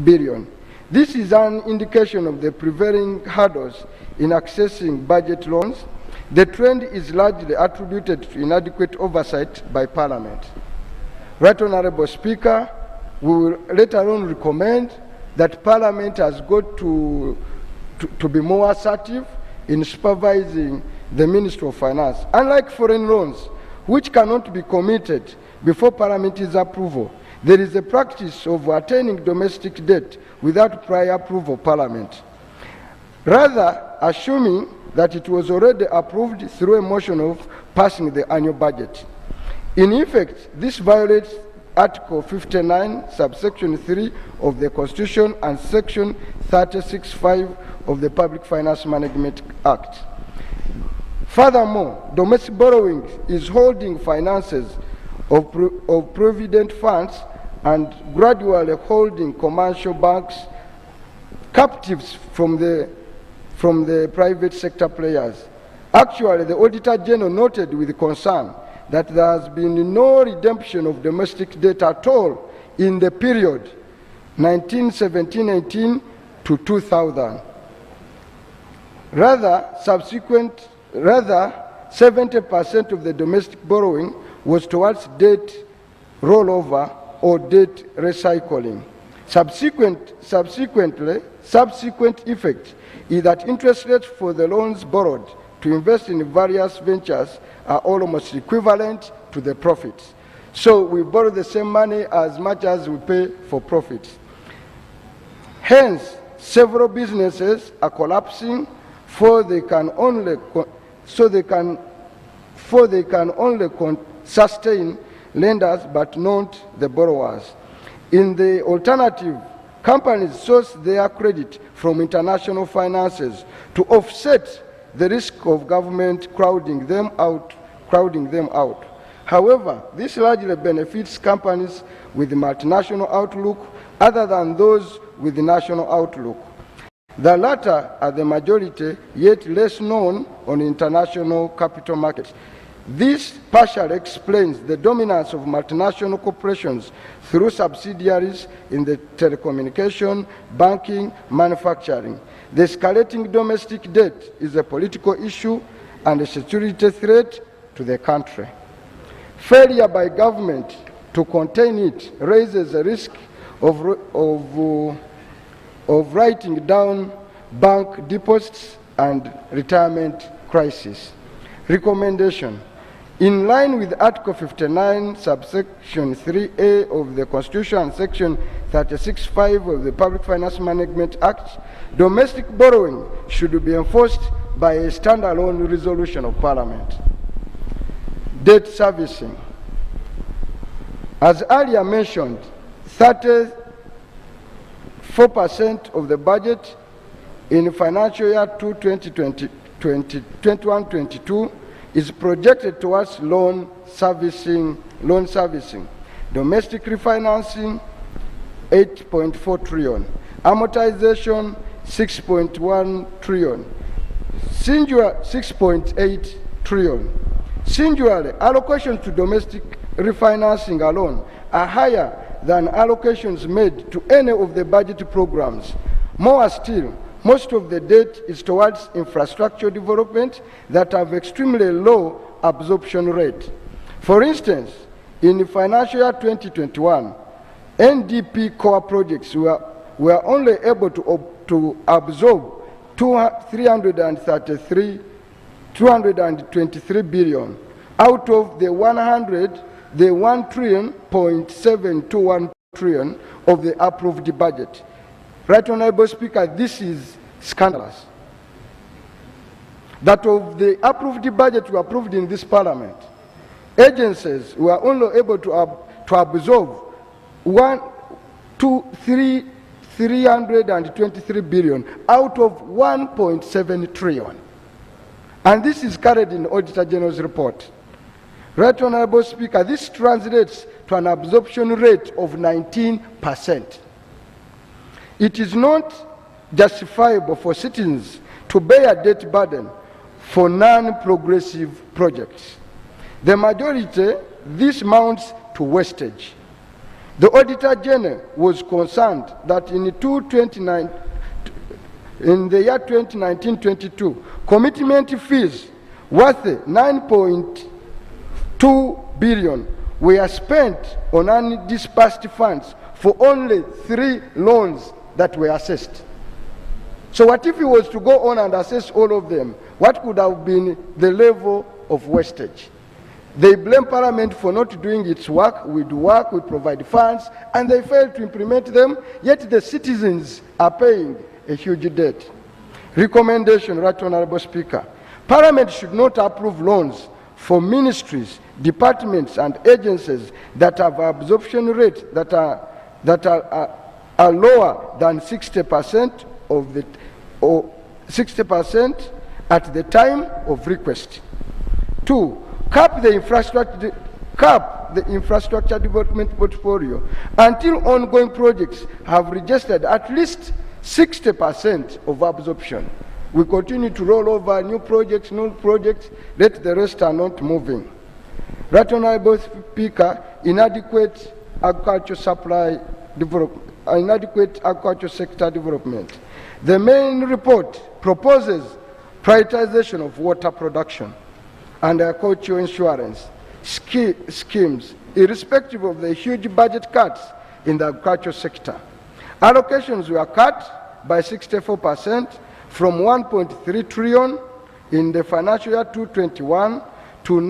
billion. This is an indication of the prevailing hurdles in accessing budget loans. The trend is largely attributed to inadequate oversight by Parliament. Right Honorable Speaker, we will later on recommend that Parliament has got to be more assertive in supervising the Ministry of Finance. Unlike foreign loans, which cannot be committed before Parliament's approval, there is a practice of attaining domestic debt without prior approval of Parliament, rather assuming that it was already approved through a motion of passing the annual budget. In effect, this violates Article 59, subsection 3 of the Constitution and Section 36(5) of the Public Finance Management Act. Furthermore, domestic borrowing is holding finances of provident funds and gradually holding commercial banks captives from the private sector players. Actually, the Auditor General noted with concern that there has been no redemption of domestic debt at all in the period 1917-18 to 2000. Rather, 70% of the domestic borrowing was towards debt rollover or debt recycling. Subsequent effect is that interest rates for the loans borrowed to invest in various ventures are almost equivalent to the profits. So we borrow the same money as much as we pay for profits. Hence, several businesses are collapsing, for they can only sustain lenders but not the borrowers. In the alternative, companies source their credit from international finances to offset the risk of government crowding them out. However, this largely benefits companies with multinational outlook other than those with national outlook. The latter are the majority, yet less known on international capital markets. This partially explains the dominance of multinational corporations through subsidiaries in the telecommunication, banking, manufacturing. The escalating domestic debt is a political issue and a security threat to the country. Failure by government to contain it raises a risk of writing down bank deposits and retirement crisis. Recommendation. In line with Article 59, subsection 3A of the Constitution and Section 36(5) of the Public Finance Management Act, domestic borrowing should be enforced by a standalone resolution of Parliament. Debt servicing. As earlier mentioned, 4% of the budget in financial year 2021-22 is projected towards loan servicing, domestic refinancing 8.4 trillion, amortization 6.1 trillion, singular 6.8 trillion. Singularly, allocations to domestic refinancing alone are higher than allocations made to any of the budget programs. More still, most of the debt is towards infrastructure development that have extremely low absorption rate. For instance, in financial year 2021, NDP core projects were only able to absorb 223 billion out of the 1.721 trillion of the approved budget. Right Honorable Speaker, this is scandalous. That of the approved budget we approved in this parliament, agencies were only able to absorb 323 billion out of 1.7 trillion. And this is carried in Auditor General's report. Right Honorable Speaker, this translates to an absorption rate of 19%. It is not justifiable for citizens to bear a debt burden for non-progressive projects. The majority, this amounts to wastage. The Auditor General was concerned that in the year 2019-22, commitment fees worth 9.2 billion were spent on undisbursed funds for only 3 loans that were assessed. So what if he was to go on and assess all of them? What could have been the level of wastage? They blame Parliament for not doing its work. We do work, we provide funds, and they fail to implement them, yet the citizens are paying a huge debt. Recommendation, Right Honorable Speaker. Parliament should not approve loans for ministries, departments, and agencies that have absorption rates that are lower than 60% of the 60% at the time of request. 2, cap the infrastructure development portfolio until ongoing projects have registered at least 60% of absorption. We continue to roll over new projects, let the rest are not moving. Right Honorable Speaker, inadequate agricultural sector development. The main report proposes prioritization of water production and agricultural insurance schemes, irrespective of the huge budget cuts in the agricultural sector. Allocations were cut by 64% from 1.3 trillion in the financial year 2021 to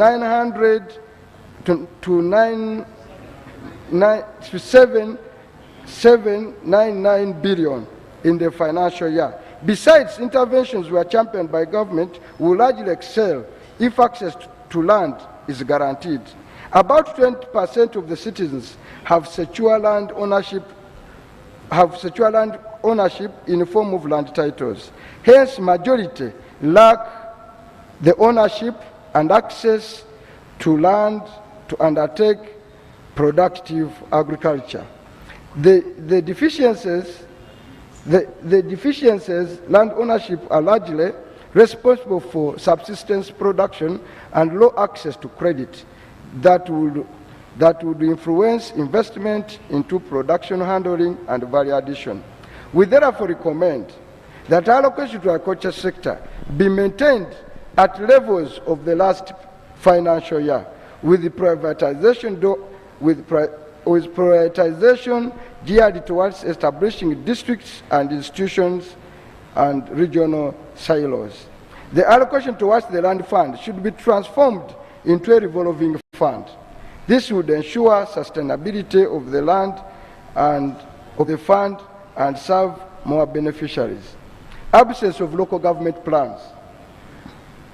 799 billion in the financial year. Besides, interventions were championed by government will largely excel if access to land is guaranteed. About 20% of the citizens have secure land ownership in the form of land titles. Hence, majority lack the ownership and access to land to undertake productive agriculture. The deficiencies, land ownership are largely responsible for subsistence production and low access to credit that would influence investment into production handling and value addition. We therefore recommend that allocation to agriculture sector be maintained at levels of the last financial year, with the privatization geared towards establishing districts and institutions and regional silos. The allocation towards the land fund should be transformed into a revolving fund. This would ensure sustainability of the land and of the fund and serve more beneficiaries. Absence of local government plans.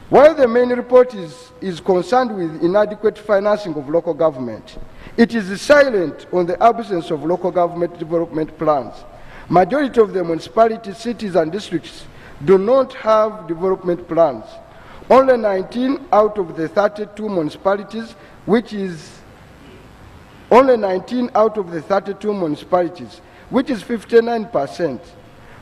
While the main report is concerned with inadequate financing of local government, it is silent on the absence of local government development plans. Majority of the municipalities, cities, and districts do not have development plans. Only 19 out of the 32 municipalities, which is 59%,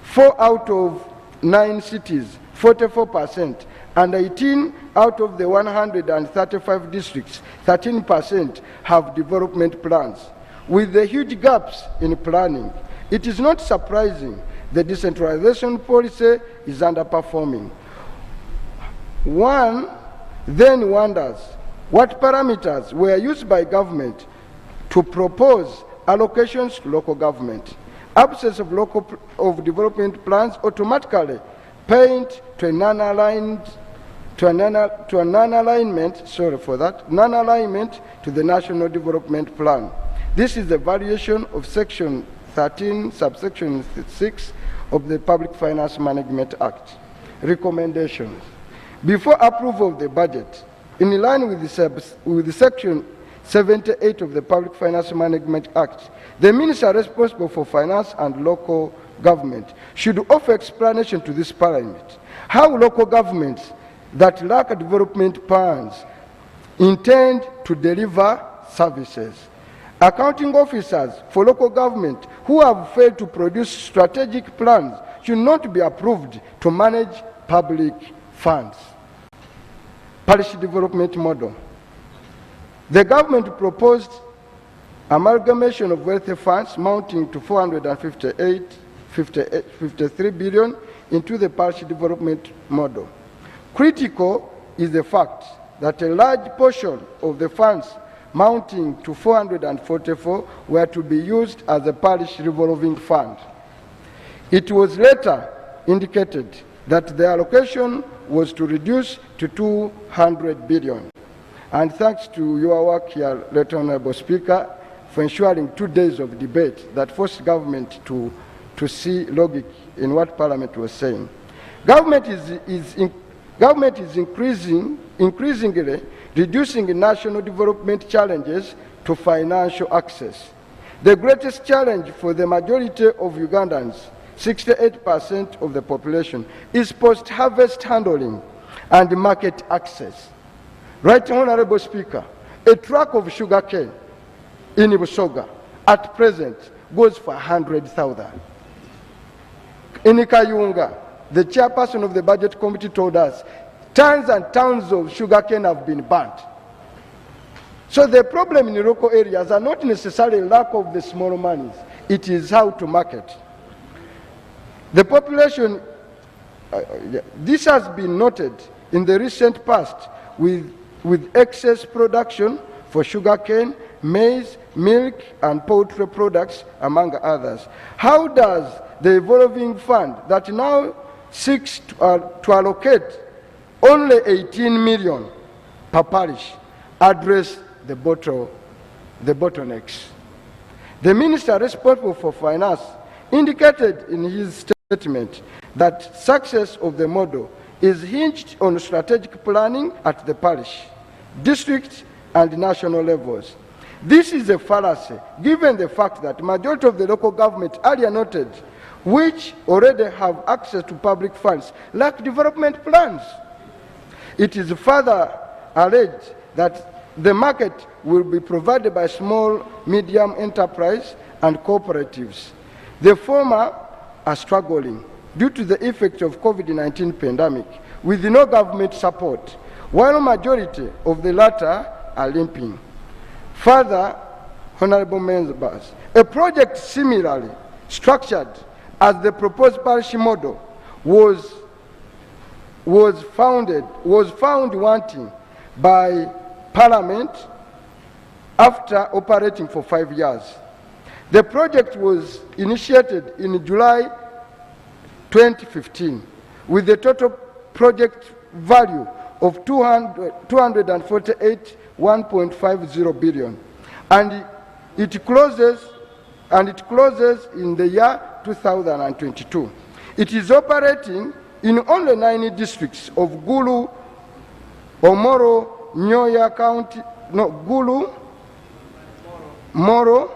4 out of 9 cities, 44%, and 18 out of the 135 districts, 13% have development plans. With the huge gaps in planning, it is not surprising the decentralization policy is underperforming. One then wonders what parameters were used by government to propose allocations to local government. Absence of development plans automatically paint to a non-alignment to the National Development Plan. This is a variation of Section 13, subsection 6 of the Public Finance Management Act. Recommendations. Before approval of the budget, in line with the Section 78 of the Public Finance Management Act, the minister responsible for finance and local government should offer explanation to this parliament how local governments that lack development plans intend to deliver services. Accounting officers for local government who have failed to produce strategic plans should not be approved to manage public funds. Parish development model. The government proposed amalgamation of wealthy funds mounting to 453 billion into the parish development model. Critical is the fact that a large portion of the funds mounting to 444 were to be used as a parish revolving fund. It was later indicated that the allocation was to reduce to 200 billion. And thanks to your work here, Right Honourable Speaker, for ensuring 2 days of debate that forced government to see logic in what Parliament was saying. Government is increasingly reducing national development challenges to financial access. The greatest challenge for the majority of Ugandans, 68% of the population, is post-harvest handling and market access. Right Honourable Speaker, a truck of sugar cane in Busoga at present goes for 100,000. In Kayunga, the chairperson of the budget committee told us tons and tons of sugar cane have been burnt. So the problem in the local areas are not necessarily lack of the small monies, it is how to market. The population, this has been noted in the recent past with excess production for sugarcane, maize, milk, and poultry products, among others. How does the evolving fund that now seeks to allocate only 18 million per parish address the bottlenecks? The minister responsible for finance indicated in his statement that success of the model is hinged on strategic planning at the parish, district, and national levels. This is a fallacy, given the fact that majority of the local government earlier noted, which already have access to public funds, lack development plans. It is further alleged that the market will be provided by small, medium enterprise and cooperatives. The former are struggling due to the effect of COVID-19 pandemic with no government support, while majority of the latter are limping. Further, Honourable members, a project similarly structured as the proposed parish model was found wanting by Parliament after operating for 5 years. The project was initiated in July 2015 with a total project value of 248.150 billion, and it closes in the year 2022. It is operating in only 9 districts of Gulu, Omoro, Nyoya County, Gulu, Moro,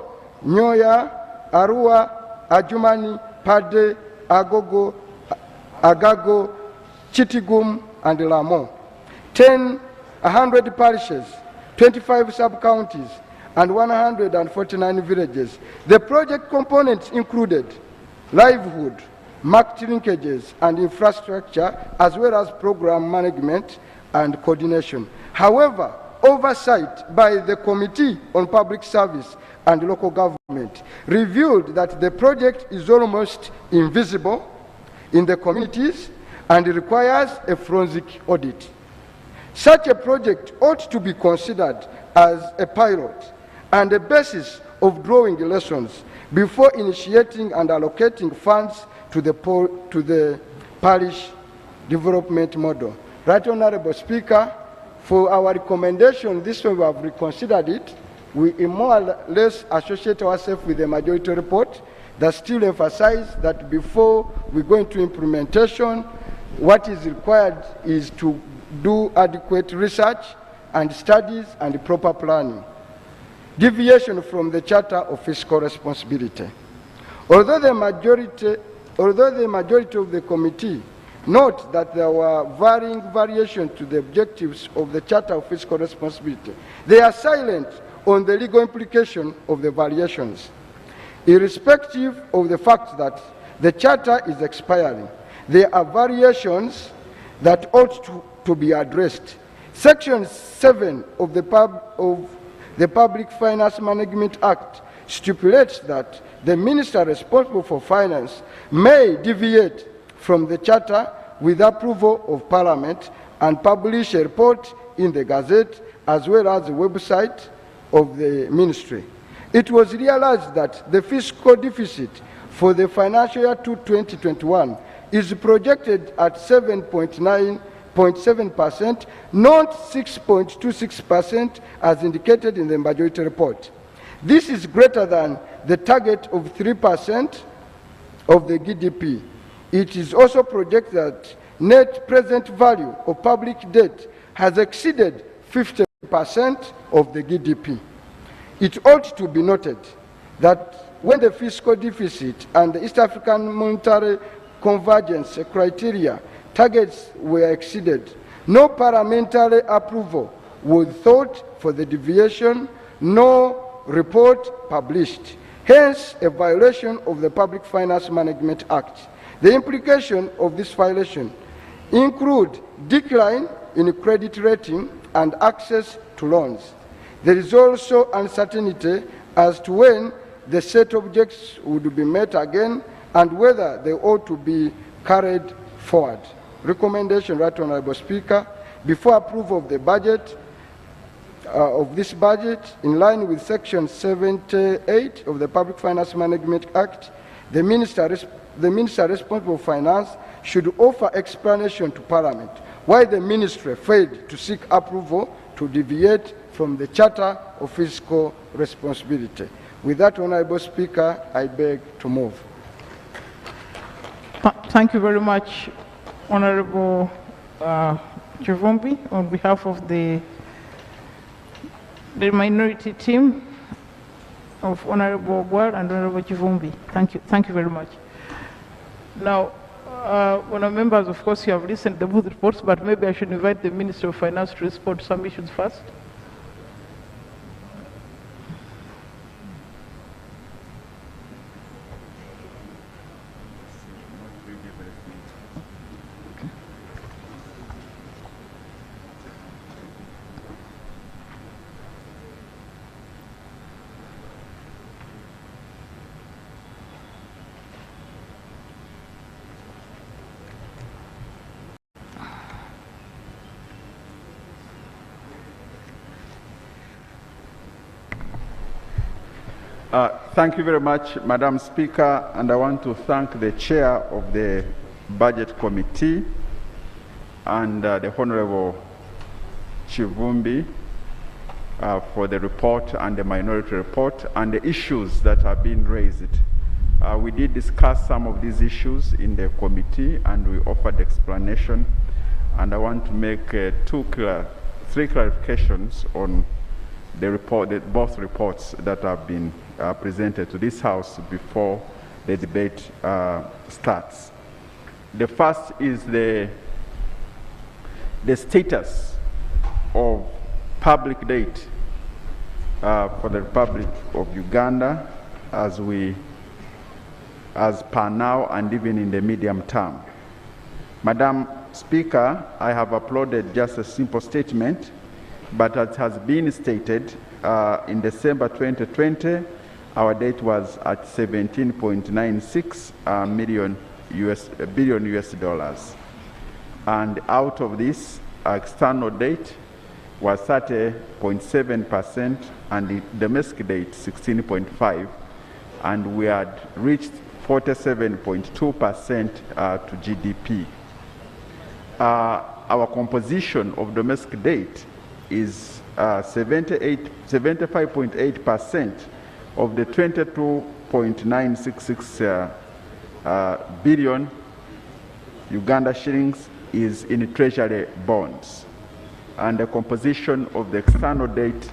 Nyoya, Arua, Adjumani, Pade, Agogo, Agago, Chitigum, and Lamo. 100 parishes, 25 sub-counties, and 149 villages. The project components included livelihood, market linkages, and infrastructure, as well as program management and coordination. However, oversight by the Committee on Public Service and Local Government revealed that the project is almost invisible in the communities and requires a forensic audit. Such a project ought to be considered as a pilot and a basis of drawing lessons before initiating and allocating funds to the parish development model. Right Honorable Speaker, for our recommendation, this way we have reconsidered it. We more or less associate ourselves with the majority report that still emphasize that before we go into implementation, what is required is to do adequate research and studies and proper planning. Deviation from the Charter of Fiscal Responsibility. Although the majority of the committee note that there were varying variations to the objectives of the Charter of Fiscal Responsibility, they are silent on the legal implication of the variations. Irrespective of the fact that the Charter is expiring, there are variations that ought to be addressed. Section 7 of the Public Finance Management Act stipulates that the minister responsible for finance may deviate from the Charter with approval of Parliament and publish a report in the Gazette as well as the website of the ministry. It was realized that the fiscal deficit for the financial year 2021 is projected at 7.7%, not 6.26% as indicated in the majority report. This is greater than the target of 3% of the GDP. It is also projected that net present value of public debt has exceeded 50% of the GDP. It ought to be noted that when the fiscal deficit and the East African monetary convergence criteria targets were exceeded, no parliamentary approval was sought for the deviation, no report published. Hence, a violation of the Public Finance Management Act. The implication of this violation include decline in credit rating and access to loans. There is also uncertainty as to when the set objects would be met again and whether they ought to be carried forward. Recommendation, Right Honorable Speaker, before approval of the budget, of this budget, in line with Section 78 of the Public Finance Management Act, the Minister responsible for finance should offer explanation to Parliament why the Ministry failed to seek approval to deviate from the Charter of Fiscal Responsibility. With that, Honorable Speaker, I beg to move. Thank you very much, Honorable Chivumbi, on behalf of the minority team of Honorable Ogwal and Honorable Chivumbi. Thank you very much. Now, honourable members, of course, you have listened to both reports, but maybe I should invite the Minister of Finance to respond to some issues first. Thank you very much, Madam Speaker, and I want to thank the Chair of the Budget Committee and the Honorable Chivumbi for the report and the minority report and the issues that have been raised. We did discuss some of these issues in the committee and we offered explanation, and I want to make three clarifications on the report, both reports that have been presented to this House before the debate starts. The first is the status of public debt for the Republic of Uganda as per now and even in the medium term. Madam Speaker, I have uploaded just a simple statement, but as has been stated, in December 2020, our debt was at 17.96 billion US dollars. And out of this, external debt was 30.7% and the domestic debt 16.5%, and we had reached 47.2% to GDP. Our composition of domestic debt is 75.8% of the 22.966 billion Uganda shillings is in treasury bonds. And the composition of the external debt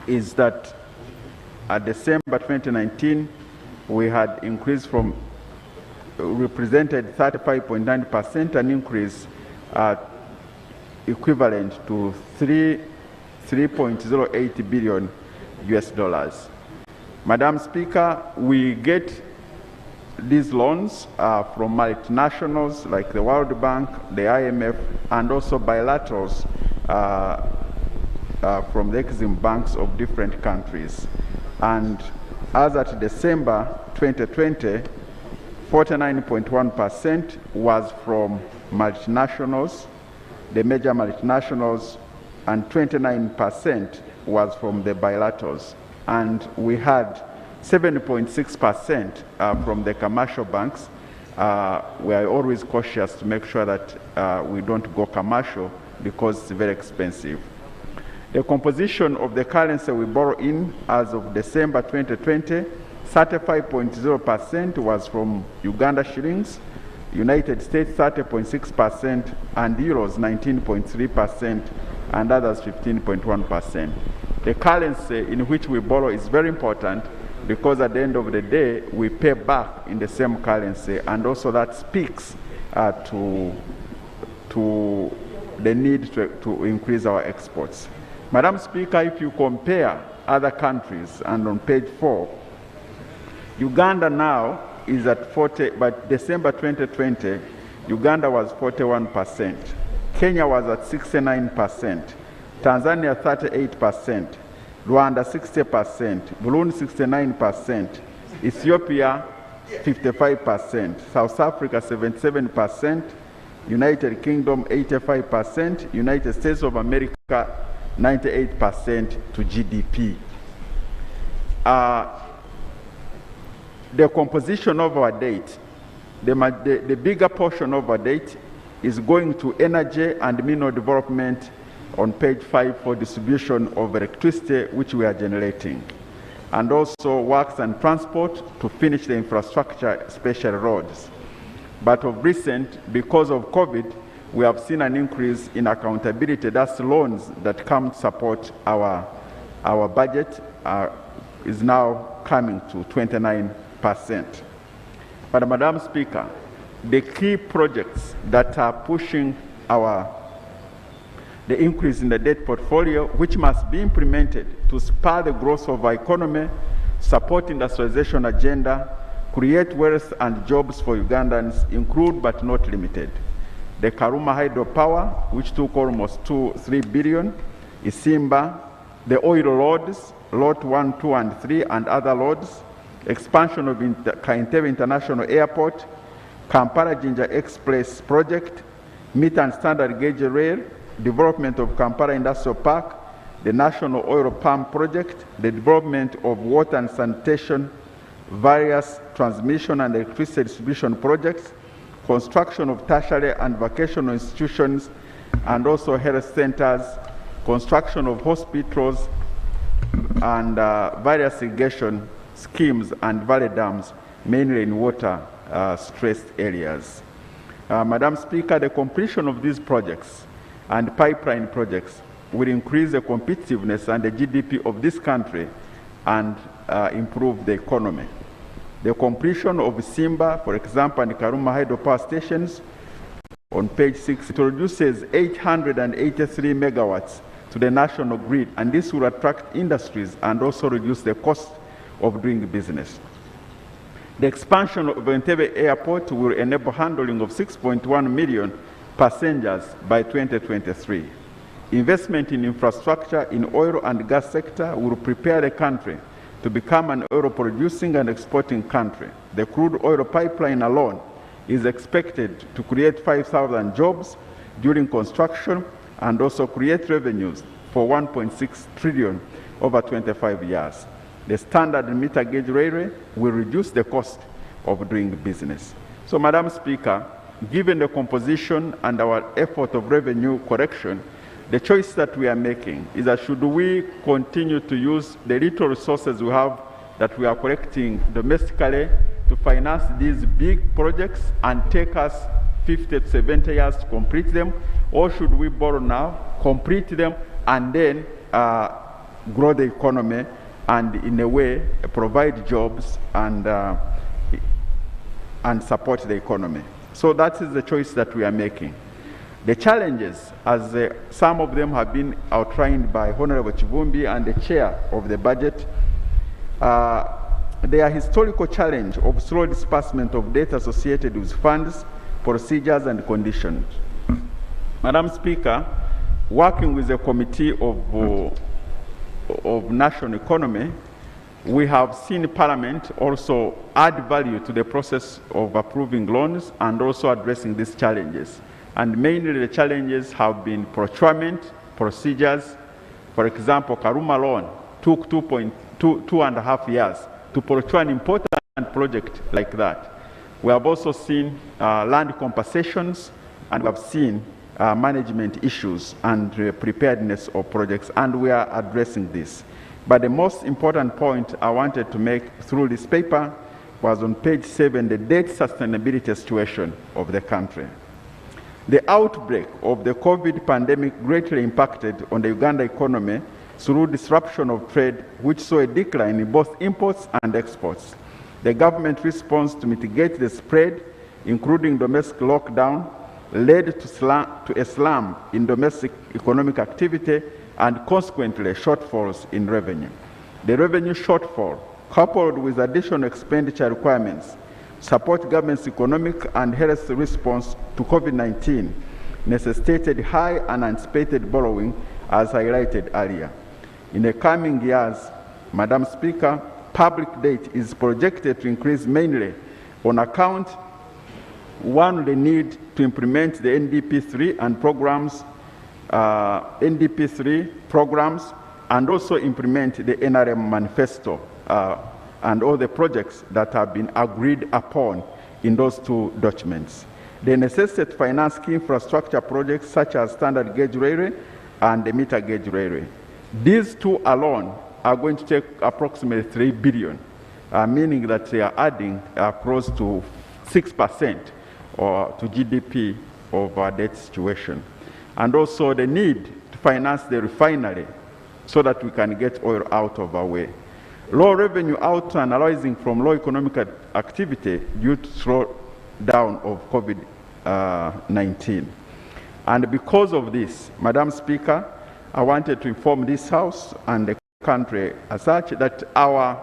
is that at December 2019, we had increased from, represented 35.9%, an increase equivalent to 3.08 billion US dollars. Madam Speaker, we get these loans from multinationals like the World Bank, the IMF, and also bilaterals from the Exim banks of different countries. And as at December 2020, 49.1% was from multinationals, the major multinationals, and 29% was from the bilaterals. And we had 7.6% from the commercial banks. We are always cautious to make sure that we don't go commercial because it's very expensive. The composition of the currency we borrow in as of December 2020, 35.0% was from Uganda shillings, United States 30.6%, and euros 19.3%, and others 15.1%. The currency in which we borrow is very important because at the end of the day, we pay back in the same currency, and also that speaks to the need to increase our exports. Madam Speaker, if you compare other countries, and on page 4, Uganda now is at 40, but December 2020, Uganda was 41%, Kenya was at 69%, Tanzania 38%, Rwanda 60%, Burundi 69%, Ethiopia 55%, South Africa 77%, United Kingdom 85%, United States of America 98% to GDP. The composition of our debt, the bigger portion of our debt is going to energy and mineral development on page 5 for distribution of electricity which we are generating, and also works and transport to finish the infrastructure, especially roads. But of recent, because of COVID, we have seen an increase in accountability. That's loans that come to support our budget is now coming to 29%. But Madam Speaker, the key projects that are pushing the increase in the debt portfolio, which must be implemented to spur the growth of our economy, support industrialization agenda, create wealth and jobs for Ugandans, include but not limited the Karuma hydropower, which took almost 3 billion, Isimba, the oil roads, Lot 1, 2, and 3, and other roads, expansion of Kaintewe International Airport, Kampala-Jinja Express project, meet and standard gauge rail, development of Kampala Industrial Park, the National Oil Palm Project, the development of water and sanitation, various transmission and electricity distribution projects, construction of tertiary and vocational institutions, and also health centers, construction of hospitals, and various irrigation schemes and valley dams, mainly in water-stressed areas. Madam Speaker, the completion of these projects and pipeline projects will increase the competitiveness and the GDP of this country and improve the economy. The completion of Simba, for example, and Karuma hydropower stations on page 6, it produces 883 megawatts to the national grid, and this will attract industries and also reduce the cost of doing business. The expansion of Entebbe Airport will enable handling of 6.1 million passengers by 2023. Investment in infrastructure in oil and gas sector will prepare the country to become an oil-producing and exporting country. The crude oil pipeline alone is expected to create 5,000 jobs during construction and also create revenues for 1.6 trillion over 25 years. The standard meter gauge railway will reduce the cost of doing business. So, Madam Speaker, given the composition and our effort of revenue correction, the choice that we are making is that should we continue to use the little resources we have that we are collecting domestically to finance these big projects and take us 50 to 70 years to complete them, or should we borrow now, complete them, and then grow the economy and in a way provide jobs and support the economy? So that is the choice that we are making. The challenges, as some of them have been outlined by Honorable Chivumbi and the chair of the budget, they are historical challenge of slow disbursement of debt associated with funds, procedures, and conditions. Madam Speaker, working with the Committee of National Economy, we have seen Parliament also add value to the process of approving loans and also addressing these challenges. And mainly the challenges have been procurement, procedures. For example, Karuma loan took 2.5 years to procure an important project like that. We have also seen land compensations, and we have seen management issues and preparedness of projects, and we are addressing this. But the most important point I wanted to make through this paper was on page 7, the debt sustainability situation of the country. The outbreak of the COVID pandemic greatly impacted on the Uganda economy through disruption of trade, which saw a decline in both imports and exports. The government response to mitigate the spread, including domestic lockdown, led to a slump in domestic economic activity and consequently shortfalls in revenue. The revenue shortfall, coupled with additional expenditure requirements, support government's economic and health response to COVID-19 necessitated high and anticipated borrowing, as highlighted earlier. In the coming years, Madam Speaker, public debt is projected to increase mainly on account, one, the need to implement the NDP3 and programs, and also implement the NRM manifesto and all the projects that have been agreed upon in those two documents. They necessitate finance key infrastructure projects such as standard gauge railway and the meter gauge railway. These two alone are going to take approximately 3 billion, meaning that they are adding close to 6% or to GDP of our debt situation. And also the need to finance the refinery so that we can get oil out of our way. Low revenue outturn arising from low economic activity due to slowdown of COVID-19. And because of this, Madam Speaker, I wanted to inform this House and the country as such that our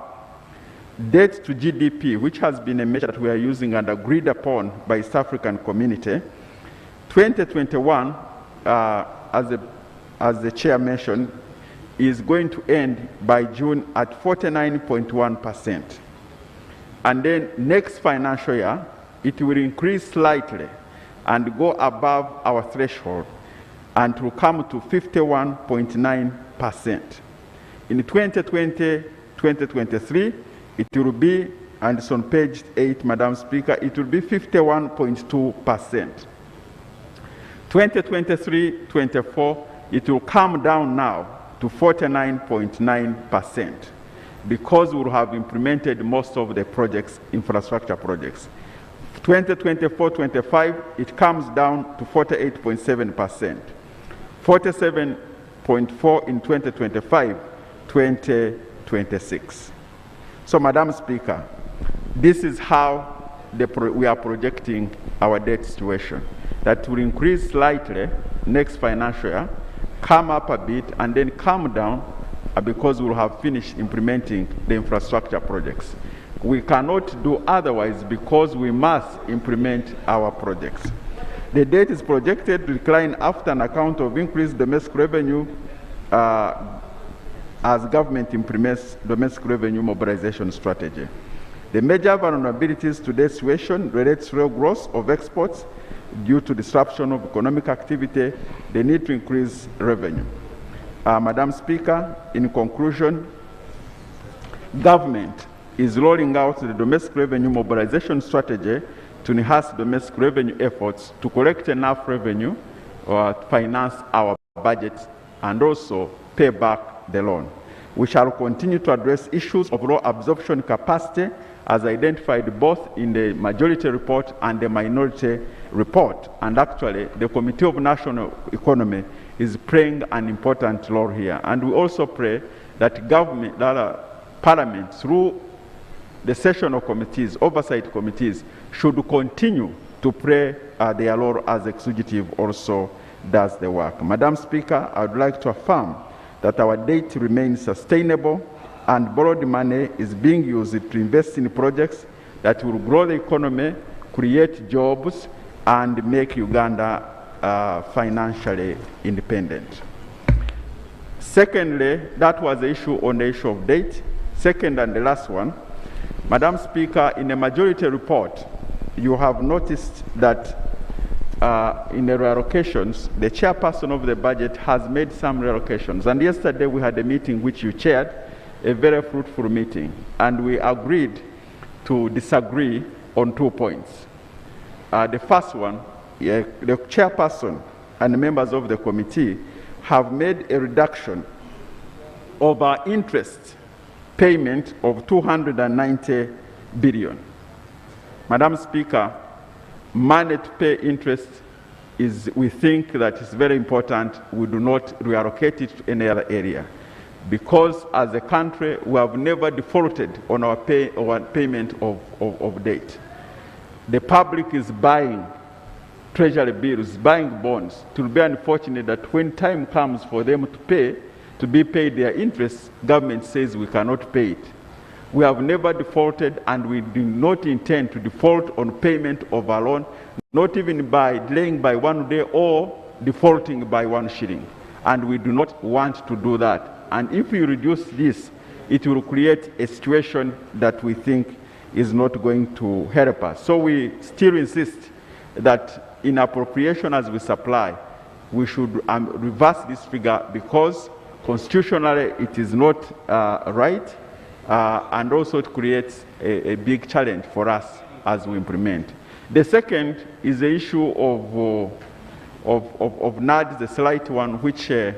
debt to GDP, which has been a measure that we are using and agreed upon by East African community, 2021, as the chair mentioned, is going to end by June at 49.1%. And then next financial year, it will increase slightly and go above our threshold and will come to 51.9%. In 2020-2023, it will be, and it's on page 8, Madam Speaker, it will be 51.2%. 2023-24, it will come down now to 49.9% because we will have implemented most of the projects, infrastructure projects. 2024-25, it comes down to 48.7%, 47.4% in 2025-26, 2026. So, Madam Speaker, this is how we are projecting our debt situation. That will increase slightly next financial year, come up a bit, and then come down because we'll have finished implementing the infrastructure projects. We cannot do otherwise because we must implement our projects. The debt is projected to decline after an account of increased domestic revenue as government implements domestic revenue mobilization strategy. The major vulnerabilities to this situation relate to real growth of exports due to disruption of economic activity, the need to increase revenue. Madam Speaker, in conclusion, government is rolling out the domestic revenue mobilization strategy to enhance domestic revenue efforts to collect enough revenue to finance our budget and also pay back the loan. We shall continue to address issues of low absorption capacity as identified both in the majority report and the minority report. And actually, the Committee of National Economy is playing an important role here. And we also pray that Parliament, through the sessional committees, oversight committees, should continue to play their role as executive also does the work. Madam Speaker, I would like to affirm that our debt remains sustainable and borrowed money is being used to invest in projects that will grow the economy, create jobs, and make Uganda financially independent. Secondly, that was the issue on the issue of debt. Second and the last one, Madam Speaker, in a majority report, you have noticed that in the reallocations, the chairperson of the budget has made some reallocations. And yesterday we had a meeting which you chaired, a very fruitful meeting, and we agreed to disagree on 2 points. The first one, the chairperson and the members of the committee have made a reduction of our interest payment of 290 billion. Madam Speaker, money to pay interest is, we think that it's very important we do not reallocate it to any other area. Because as a country, we have never defaulted on our payment of debt. The public is buying treasury bills, buying bonds. It will be unfortunate that when time comes for them to be paid their interest, government says we cannot pay it. We have never defaulted, and we do not intend to default on payment of our loan, not even by delaying by 1 day or defaulting by 1 shilling. And we do not want to do that. And if we reduce this, it will create a situation that we think is not going to help us. So we still insist that in appropriation as we supply, we should reverse this figure because constitutionally it is not right, and also it creates a big challenge for us as we implement. The second is the issue of NAD, the slight one, which the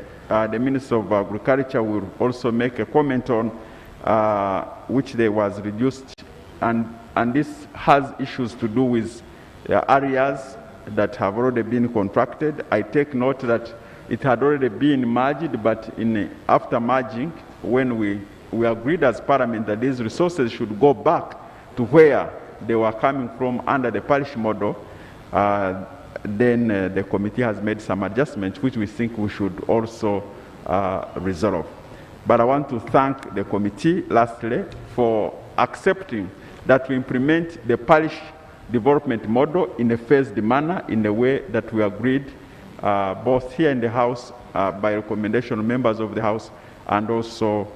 Minister of Agriculture will also make a comment on, which there was reduced, and this has issues to do with areas that have already been contracted. I take note that it had already been merged, but after merging, when we agreed as Parliament that these resources should go back to where they were coming from under the parish model, then the committee has made some adjustments which we think we should also resolve. But I want to thank the committee, lastly, for accepting that we implement the parish development model in a phased manner, in the way that we agreed both here in the House by recommendation of members of the House and also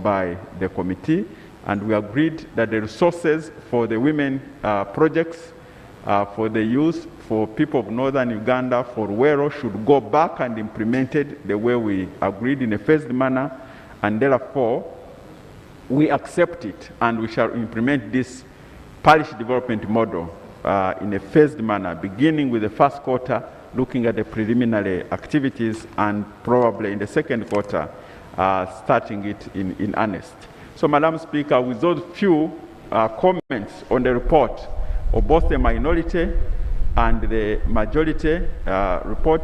by the committee. And we agreed that the resources for the women projects, for the youth, for people of northern Uganda, for Wero, should go back and implemented the way we agreed in a phased manner, and therefore we accept it and we shall implement this parish development model in a phased manner, beginning with the first quarter, looking at the preliminary activities, and probably in the second quarter, starting it in earnest. So, Madam Speaker, with those few comments on the report of both the minority and the majority report,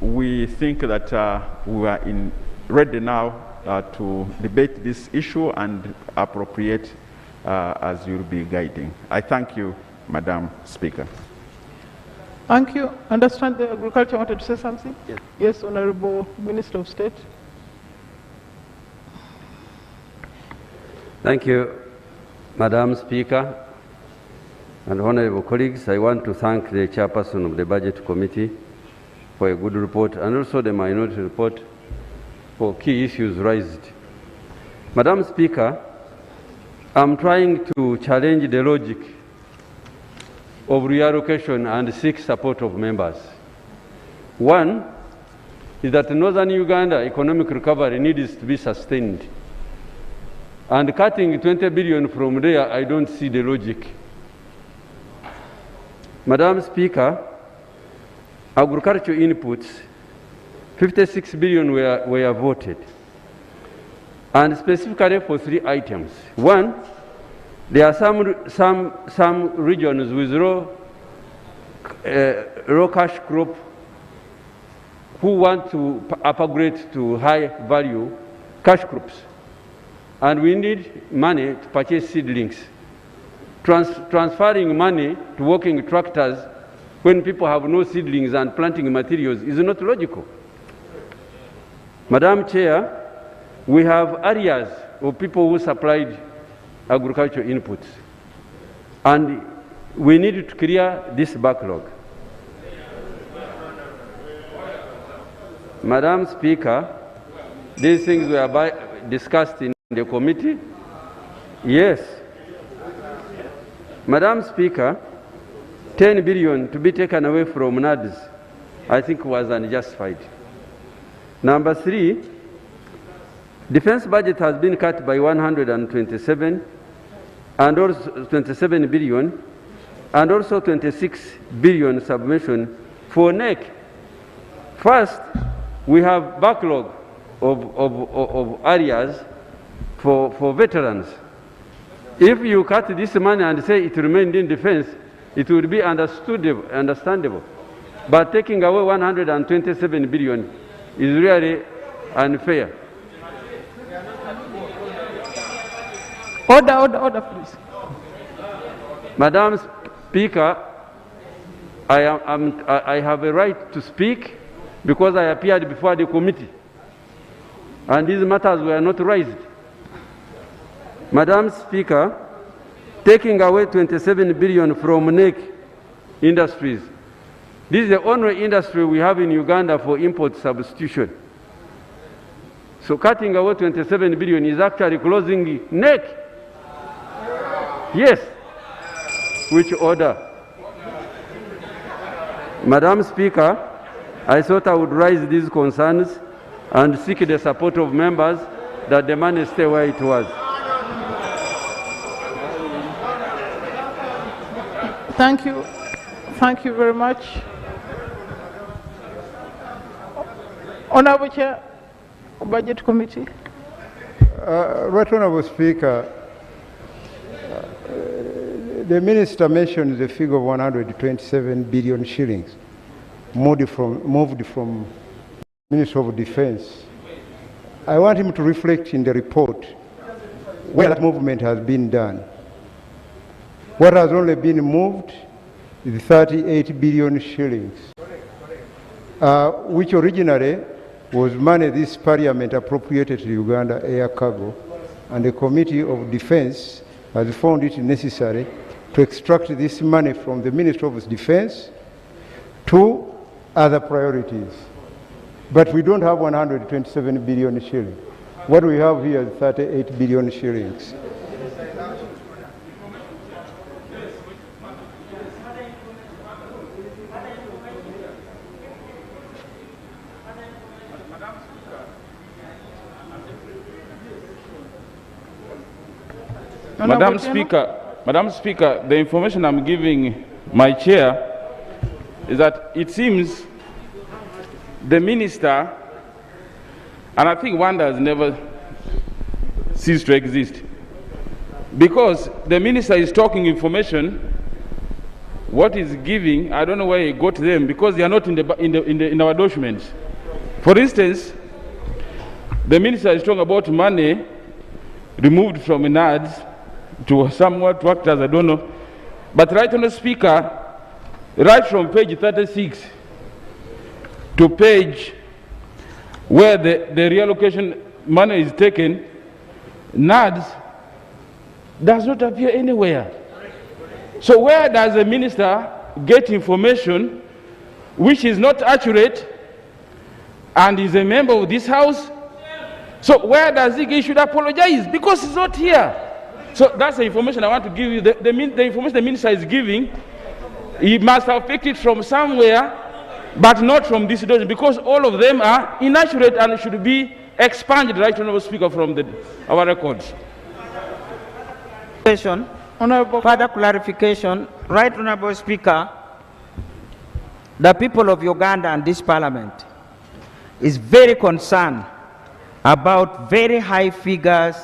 we think that we are ready now to debate this issue and appropriate as you'll be guiding. I thank you, Madam Speaker. Thank you. Understand the Agriculture wanted to say something? Yes. Yes, Honorable Minister of State. Thank you, Madam Speaker and honorable colleagues. I want to thank the chairperson of the Budget Committee for a good report and also the Minority Report for key issues raised. Madam Speaker, I'm trying to challenge the logic of reallocation and seek support of members. One is that Northern Uganda economic recovery needs to be sustained. And cutting 20 billion from there, I don't see the logic. Madam Speaker, agricultural inputs, 56 billion were voted, and specifically for 3 items. One, there are some regions with low cash crop who want to upgrade to high value cash crops. And we need money to purchase seedlings. Transferring money to working tractors when people have no seedlings and planting materials is not logical. Madam Chair, we have areas of people who supplied agricultural inputs, and we need to clear this backlog. Madam Speaker, these things were discussed in the committee. Yes. Madam Speaker, 10 billion to be taken away from NADS, I think was unjustified. Number 3, defense budget has been cut by 127 and also 27 billion and also 26 billion submission for NEC. First, we have backlog of areas for veterans. If you cut this money and say it remained in defense, it would be understandable. But taking away 127 billion is really unfair. Order, please. Madam Speaker, I have a right to speak because I appeared before the committee, and these matters were not raised. Madam Speaker, taking away 27 billion from NEC industries, this is the only industry we have in Uganda for import substitution. So cutting away 27 billion is actually closing NEC. Yes. Which order? Madam Speaker, I thought I would raise these concerns and seek the support of members that the money stay where it was. Thank you. Thank you very much. Honorable Chair, Budget Committee. Right Honorable Speaker, the Minister mentioned the figure of 127 billion shillings moved from Ministry of Defense. I want him to reflect in the report where that movement has been done. What has only been moved is 38 billion shillings, which originally was money this Parliament appropriated to Uganda Air Cargo, and the Committee of Defense has found it necessary to extract this money from the Ministry of Defense to other priorities. But we don't have 127 billion shillings. What we have here is 38 billion shillings. Madam Speaker, the information I'm giving my chair is that it seems the minister, and I think wonder has never ceased to exist, because the minister is talking information, what he's giving, I don't know where he got them, because they are not in our documents. For instance, the minister is talking about money removed from NADS to somewhat to act as, I don't know. But right on the Speaker, right from page 36 to page where the reallocation money is taken, NADS does not appear anywhere. So where does the minister get information which is not accurate and is a member of this house? So where does he should apologize? Because it's not here. So that's the information I want to give you. The information the minister is giving, he must have picked it from somewhere, but not from this document, because all of them are inaccurate and should be expunged, right, Honourable Speaker, from our records. Further clarification, right, Honourable Speaker, the people of Uganda and this Parliament is very concerned about very high figures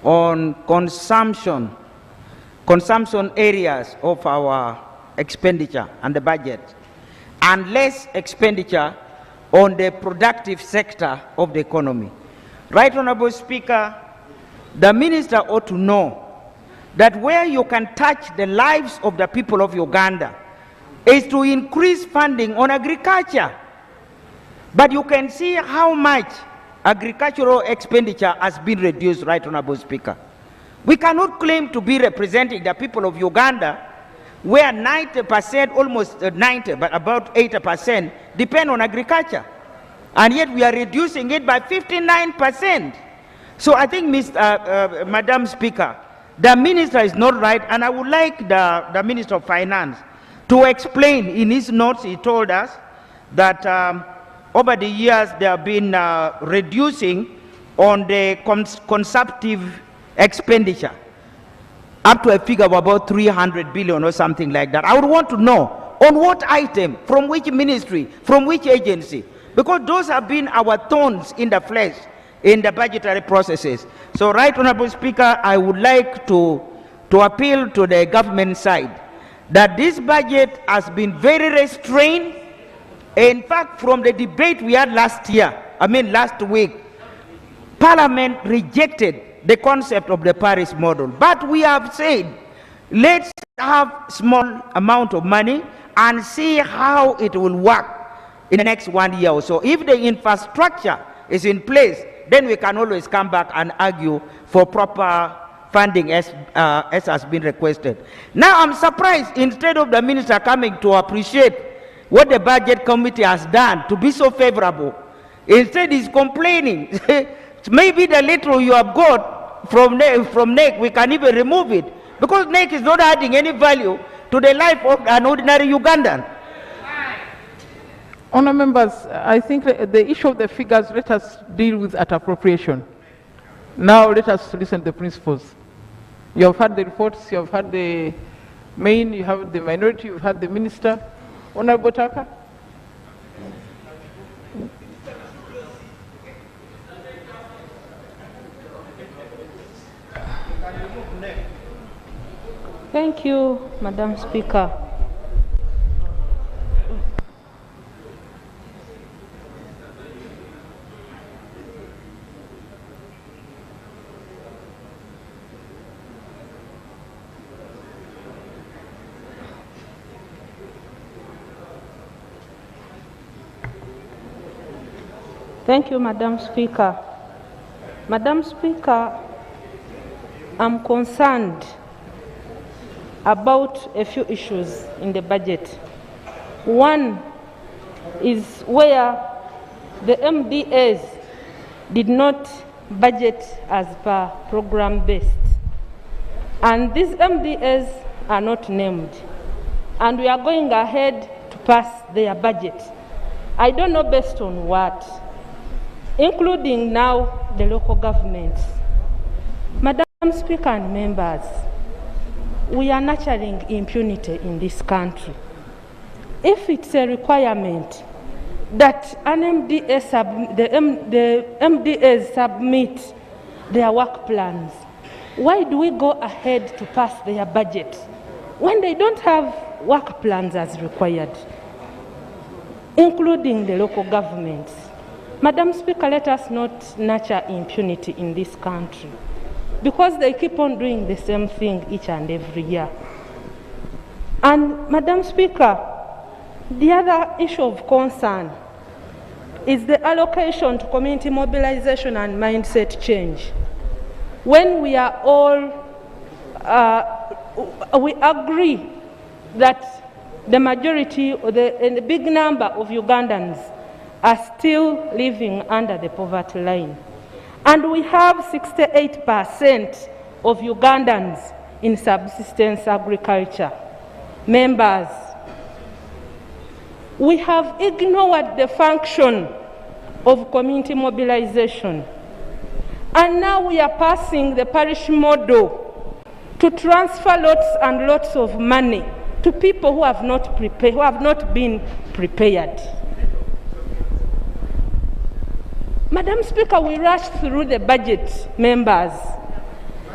on consumption areas of our expenditure and the budget, and less expenditure on the productive sector of the economy. Right, Honourable Speaker, the minister ought to know that where you can touch the lives of the people of Uganda is to increase funding on agriculture. But you can see how much agricultural expenditure has been reduced, right, Honourable Speaker. We cannot claim to be representing the people of Uganda where 90%, almost 90, but about 80% depend on agriculture. And yet we are reducing it by 59%. So I think, Madam Speaker, the minister is not right, and I would like the Minister of Finance to explain. In his notes, he told us that over the years they have been reducing on the consumptive expenditure up to a figure of about 300 billion or something like that. I would want to know on what item, from which ministry, from which agency, because those have been our thorns in the flesh in the budgetary processes. So, right, Honourable Speaker, I would like to appeal to the government side that this budget has been very restrained. In fact, from the debate we had last week, Parliament rejected the concept of the Paris model. But we have said, let's have small amount of money and see how it will work in the next 1 year or so. If the infrastructure is in place, then we can always come back and argue for proper funding as has been requested. Now I'm surprised, instead of the minister coming to appreciate what the budget committee has done to be so favorable, instead he's complaining. Maybe the little you have got from NEC, we can even remove it, because NEC is not adding any value to the life of an ordinary Ugandan. Honourable members, I think the issue of the figures, let us deal with at appropriation. Now let us listen to the principles. You have heard the reports, you have heard the main, you have the minority, you have heard the minister. Honourable Taka. Thank you, Madam Speaker. Thank you, Madam Speaker. Madam Speaker, I'm concerned about a few issues in the budget. One is where the MDAs did not budget as per program based. And these MDAs are not named. And we are going ahead to pass their budget. I don't know based on what, including now the local governments. Madam Speaker and members, we are nurturing impunity in this country. If it's a requirement that an the MDAs submit their work plans, why do we go ahead to pass their budget when they don't have work plans as required, including the local governments? Madam Speaker, let us not nurture impunity in this country, because they keep on doing the same thing each and every year. And Madam Speaker, the other issue of concern is the allocation to community mobilization and mindset change. When we are all, we agree that the majority or the big number of Ugandans are still living under the poverty line. And we have 68% of Ugandans in subsistence agriculture. Members, we have ignored the function of community mobilization. And now we are passing the parish model to transfer lots and lots of money to people who have not been prepared. Madam Speaker, we rush through the budget, members,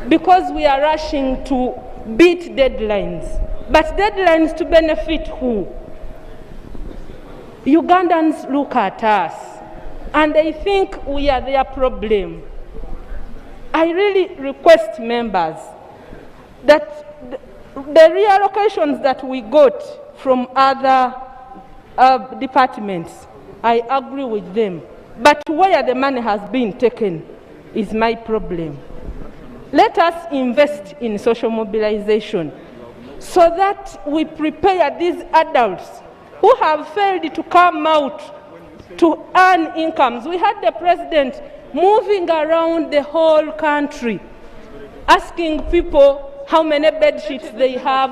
because we are rushing to beat deadlines. But deadlines to benefit who? Ugandans look at us and they think we are their problem. I really request members that the reallocations that we got from other departments, I agree with them. But where the money has been taken is my problem. Let us invest in social mobilization so that we prepare these adults who have failed to come out to earn incomes. We had the president moving around the whole country, asking people how many bed sheets they have,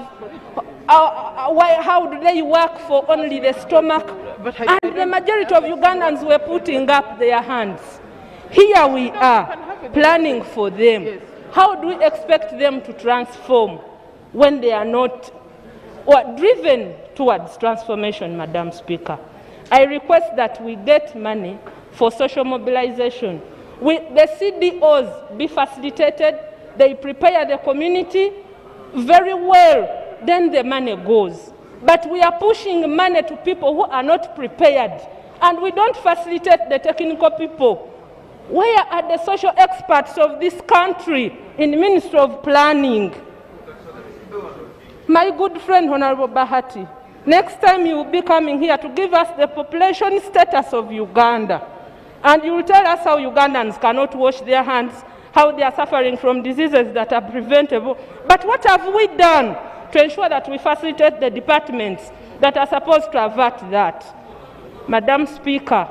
how do they work for only the stomach, and the majority of Ugandans were putting up their hands. Here we are, planning for them. How do we expect them to transform when they are not driven towards transformation, Madam Speaker? I request that we get money for social mobilization. The CDOs be facilitated, they prepare the community very well, then the money goes. But we are pushing money to people who are not prepared, and we don't facilitate the technical people. Where are the social experts of this country in the Ministry of Planning? My good friend, Honorable Bahati, next time you will be coming here to give us the population status of Uganda, and you will tell us how Ugandans cannot wash their hands, how they are suffering from diseases that are preventable. But what have we done to ensure that we facilitate the departments that are supposed to avert that? Madam Speaker,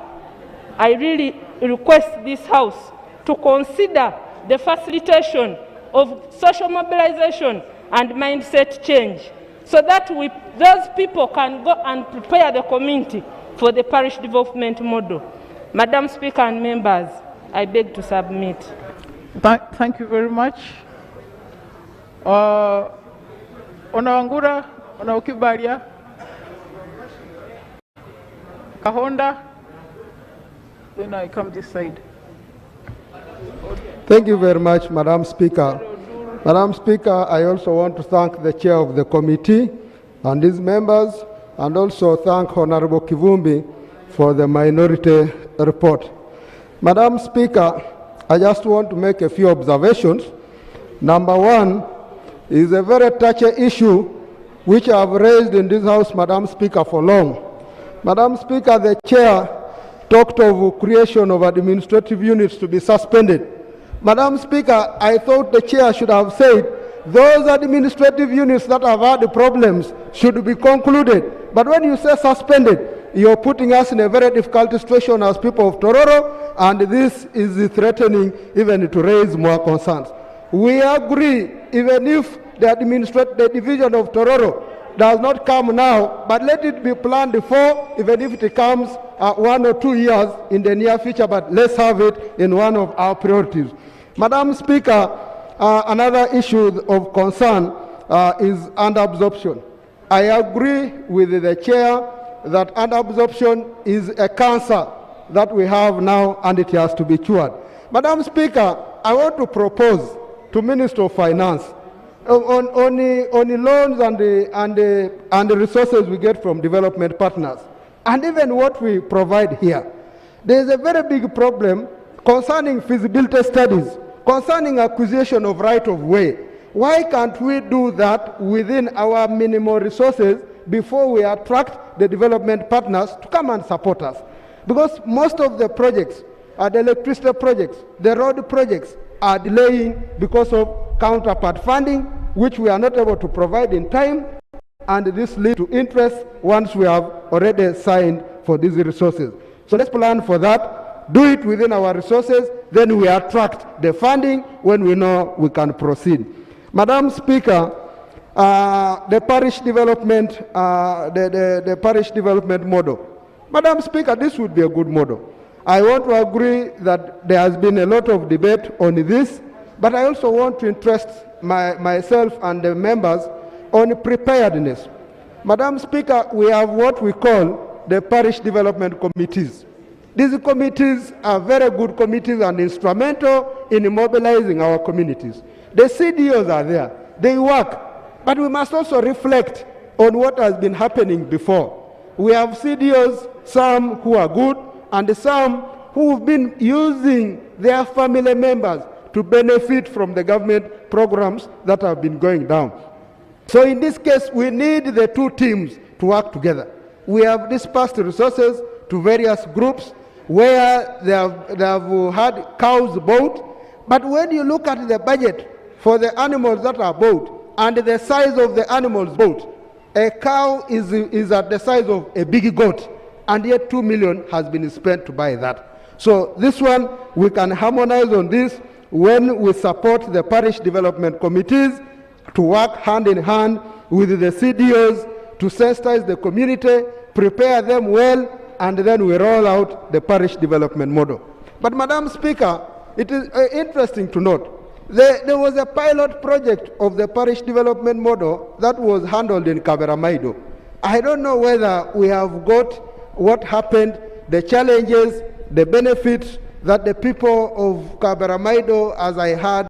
I really request this House to consider the facilitation of social mobilization and mindset change so that those people can go and prepare the community for the parish development model. Madam Speaker and members, I beg to submit. Thank you very much. Ona Wangura, Ona Ukibalia, Kahonda, then I come this side. Thank you very much, Madam Speaker. Madam Speaker, I also want to thank the chair of the committee and his members, and also thank Honorable Kivumbi for the minority report. Madam Speaker, I just want to make a few observations. Number one is a very touchy issue which I have raised in this House, Madam Speaker, for long. Madam Speaker, the chair talked of creation of administrative units to be suspended. Madam Speaker, I thought the chair should have said those administrative units that have had the problems should be concluded. But when you say suspended, you're putting us in a very difficult situation as people of Tororo, and this is threatening even to raise more concerns. We agree, even if the division of Tororo does not come now, but let it be planned for, even if it comes 1 or 2 years in the near future, but let's have it in one of our priorities. Madam Speaker, another issue of concern is underabsorption. I agree with the chair that underabsorption is a cancer that we have now and it has to be cured. Madam Speaker, I want to propose to Minister of Finance on the loans and the resources we get from development partners, and even what we provide here. There is a very big problem concerning feasibility studies, concerning acquisition of right-of-way. Why can't we do that within our minimal resources before we attract the development partners to come and support us? Because most of the projects, the electricity projects, the road projects, are delaying because of counterpart funding, which we are not able to provide in time, and this leads to interest once we have already signed for these resources. So let's plan for that, do it within our resources, then we attract the funding when we know we can proceed. Madam Speaker, the parish development, the parish development model. Madam Speaker, this would be a good model. I want to agree that there has been a lot of debate on this, but I also want to interest myself and the members on preparedness. Madam Speaker, we have what we call the parish development committees. These committees are very good committees and instrumental in mobilizing our communities. The CDOs are there, they work, but we must also reflect on what has been happening before. We have CDOs, some who are good, and some who have been using their family members to benefit from the government programs that have been going down. So in this case, we need the two teams to work together. We have dispersed resources to various groups where they have had cows bought, but when you look at the budget for the animals that are bought and the size of the animals bought, a cow is at the size of a big goat, and yet 2 million has been spent to buy that. So this one, we can harmonize on this when we support the parish development committees to work hand in hand with the CDOs to sensitize the community, prepare them well, and then we roll out the parish development model. But Madam Speaker, it is interesting to note, there was a pilot project of the parish development model that was handled in Kaberamaido. I don't know whether we have got what happened, the challenges, the benefits that the people of Kaberamaido, as I heard,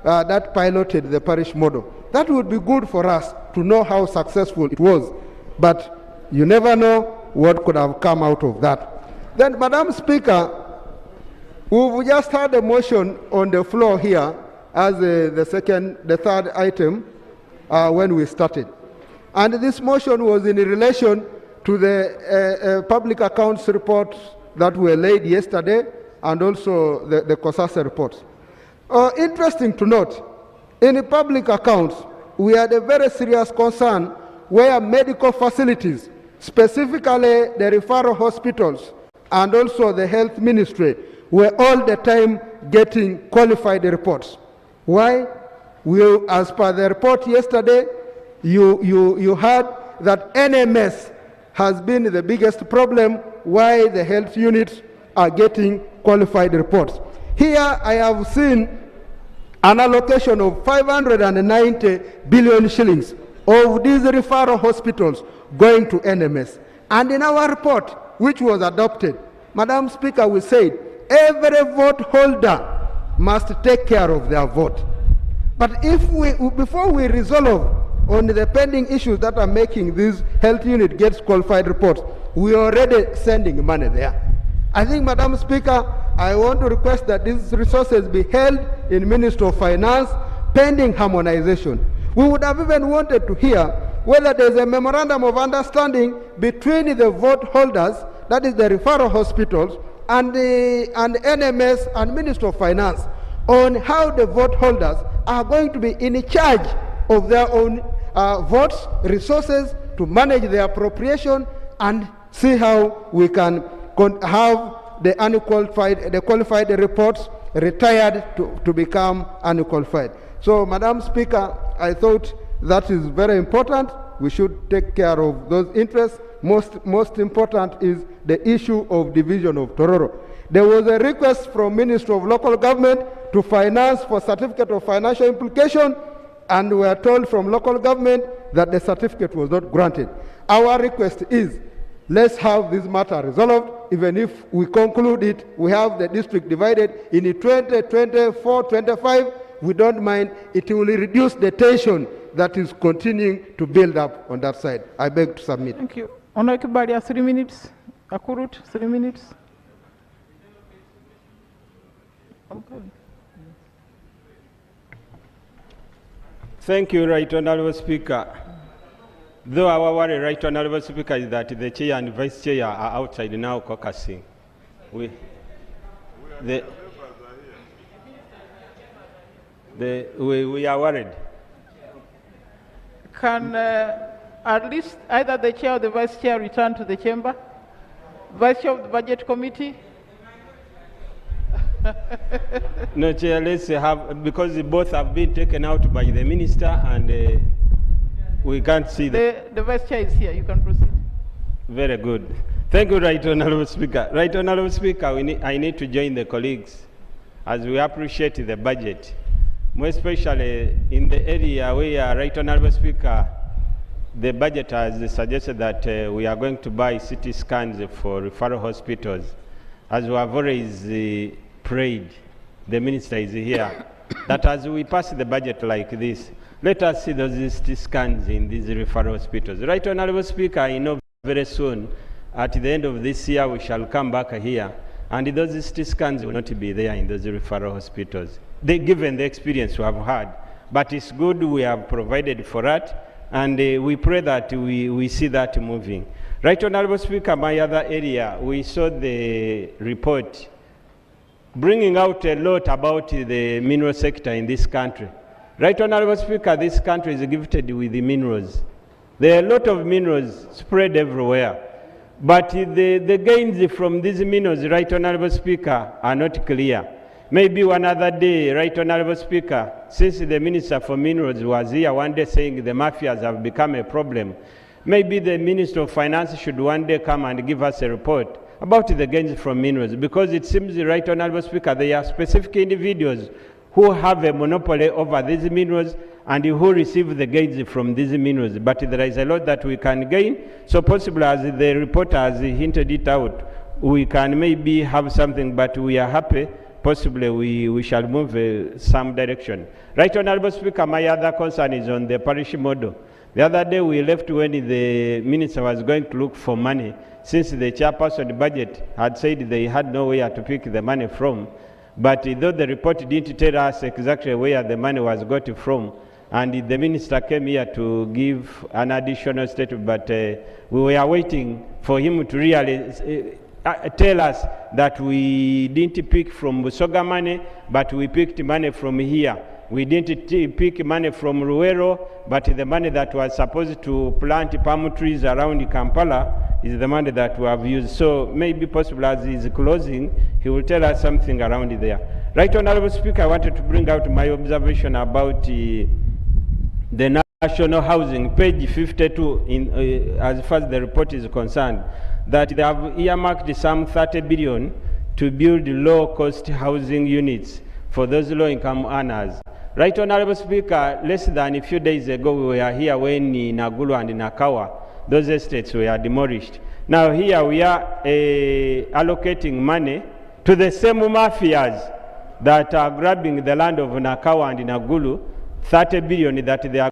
that piloted the parish model. That would be good for us to know how successful it was. But you never know what could have come out of that. Then, Madam Speaker, we've just had a motion on the floor here as the third item when we started. And this motion was in relation to the public accounts reports that were laid yesterday and also the COSASA reports. Interesting to note, in the public accounts, we had a very serious concern where medical facilities, specifically the referral hospitals and also the health ministry, were all the time getting qualified reports. Why? As per the report yesterday, you heard that NMS has been the biggest problem why the health units are getting qualified reports. Here I have seen an allocation of 590 billion shillings of these referral hospitals going to NMS. And in our report, which was adopted, Madam Speaker, we said every vote holder must take care of their vote. But before we resolve on the pending issues that are making this health unit gets qualified reports, we are already sending money there. I think, Madam Speaker, I want to request that these resources be held in Ministry of Finance pending harmonization. We would have even wanted to hear whether there is a memorandum of understanding between the vote holders, that is the referral hospitals, and NMS and Ministry of Finance on how the vote holders are going to be in charge of their own votes, resources, to manage their appropriation and see how we can have the qualified reports retired to become unqualified. So, Madam Speaker, I thought that is very important. We should take care of those interests. Most important is the issue of division of Tororo. There was a request from Ministry of Local Government to finance for certificate of financial implication, and we are told from local government that the certificate was not granted. Our request is, let's have this matter resolved. Even if we conclude it, we have the district divided in 20, 24, 25, we don't mind. It will reduce the tension that is continuing to build up on that side. I beg to submit. Thank you. Honorable Kibaria, 3 minutes. Akurut, 3 minutes. I'm going. Thank you, Right Honorable Speaker. Though our worry, Right Honorable Speaker, is that the Chair and Vice Chair are outside now caucusing. We are worried. Can at least either the chair or the vice chair return to the chamber? Vice chair of the budget committee? No, Chair, let's have, because both have been taken out by the minister and we can't see the vice chair is here, you can proceed. Very good. Thank you, Right Honorable Speaker. Right Honorable Speaker, I need to join the colleagues as we appreciate the budget, more especially in the area where, Right Honorable Speaker, the budget has suggested that we are going to buy CT scans for referral hospitals. As we have always prayed, the minister is here, that as we pass the budget like this, let us see those CT scans in these referral hospitals. Right Honorable Speaker, I know very soon, at the end of this year, we shall come back here, and those CT scans will not be there in those referral hospitals, given the experience we have had. But it's good we have provided for that, and we pray that we see that moving. Right Honorable Speaker, my other area, we saw the report bringing out a lot about the mineral sector in this country. Right Honorable Speaker, this country is gifted with the minerals. There are a lot of minerals spread everywhere. But the gains from these minerals, Right Honorable Speaker, are not clear. Maybe one other day, Right Honorable Speaker, since the Minister for Minerals was here one day saying the mafias have become a problem, maybe the Minister of Finance should one day come and give us a report about the gains from minerals, because it seems, Right Honorable Speaker, there are specific individuals who have a monopoly over these minerals and who receive the gains from these minerals. But there is a lot that we can gain. So possibly, as the reporter has hinted it out, we can maybe have something, but we are happy. Possibly we shall move some direction. Right Honorable Speaker, my other concern is on the parish model. The other day we left when the minister was going to look for money, since the chairperson budget had said they had nowhere to pick the money from. But though the report didn't tell us exactly where the money was got from, and the minister came here to give an additional statement, but we were waiting for him to really tell us that we didn't pick from Busoga money, but we picked money from here. We didn't pick money from Ruero, but the money that was supposed to plant palm trees around Kampala is the money that we have used. So maybe possible as he is closing, he will tell us something around there. Right Honorable Speaker, I wanted to bring out my observation about the national housing, page 52, as far as the report is concerned, that they have earmarked some 30 billion to build low-cost housing units for those low-income earners. Right Honorable Speaker, less than a few days ago we were here when Nagulu and Nakawa, those estates were demolished. Now here we are allocating money to the same mafias that are grabbing the land of Nakawa and Nagulu, 30 billion that they are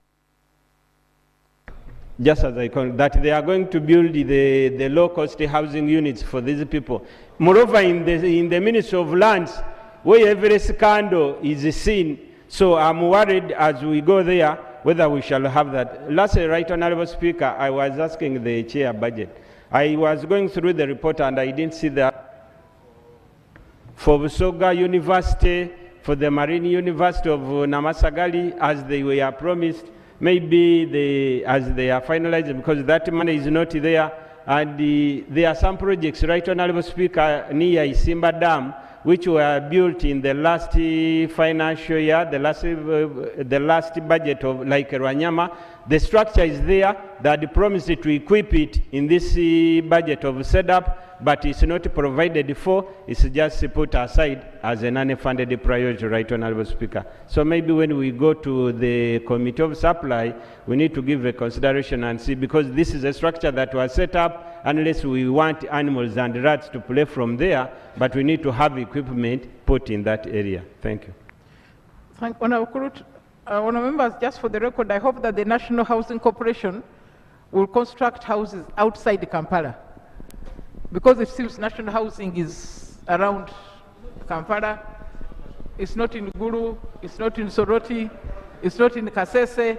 just as I call it, that they are going to build the low-cost housing units for these people. Moreover, in the Ministry of Lands, where every scandal is seen, so I'm worried as we go there whether we shall have that. Lastly, Right Honorable Speaker, I was asking the chair budget. I was going through the report and I didn't see that for Busoga University, for the Marine University of Namasagali, as they were promised. Maybe as they are finalized, because that money is not there, and there are some projects, Right Honorable Speaker, near Isimba Dam, which were built in the last financial year, the last budget of like Rwanyama. The structure is there. They had promised to equip it in this budget of setup, but it's not provided for. It's just put aside as an unfunded priority, Right Honorable Speaker. So maybe when we go to the Committee of Supply, we need to give a consideration and see, because this is a structure that was set up unless we want animals and rats to play from there, but we need to have equipment put in that area. Thank you. Thank you, Honorable Kurut. Honourable members, just for the record, I hope that the National Housing Corporation will construct houses outside Kampala, because it seems national housing is around Kampala. it's not in Gulu, it's not in Soroti, it's not in Kasese.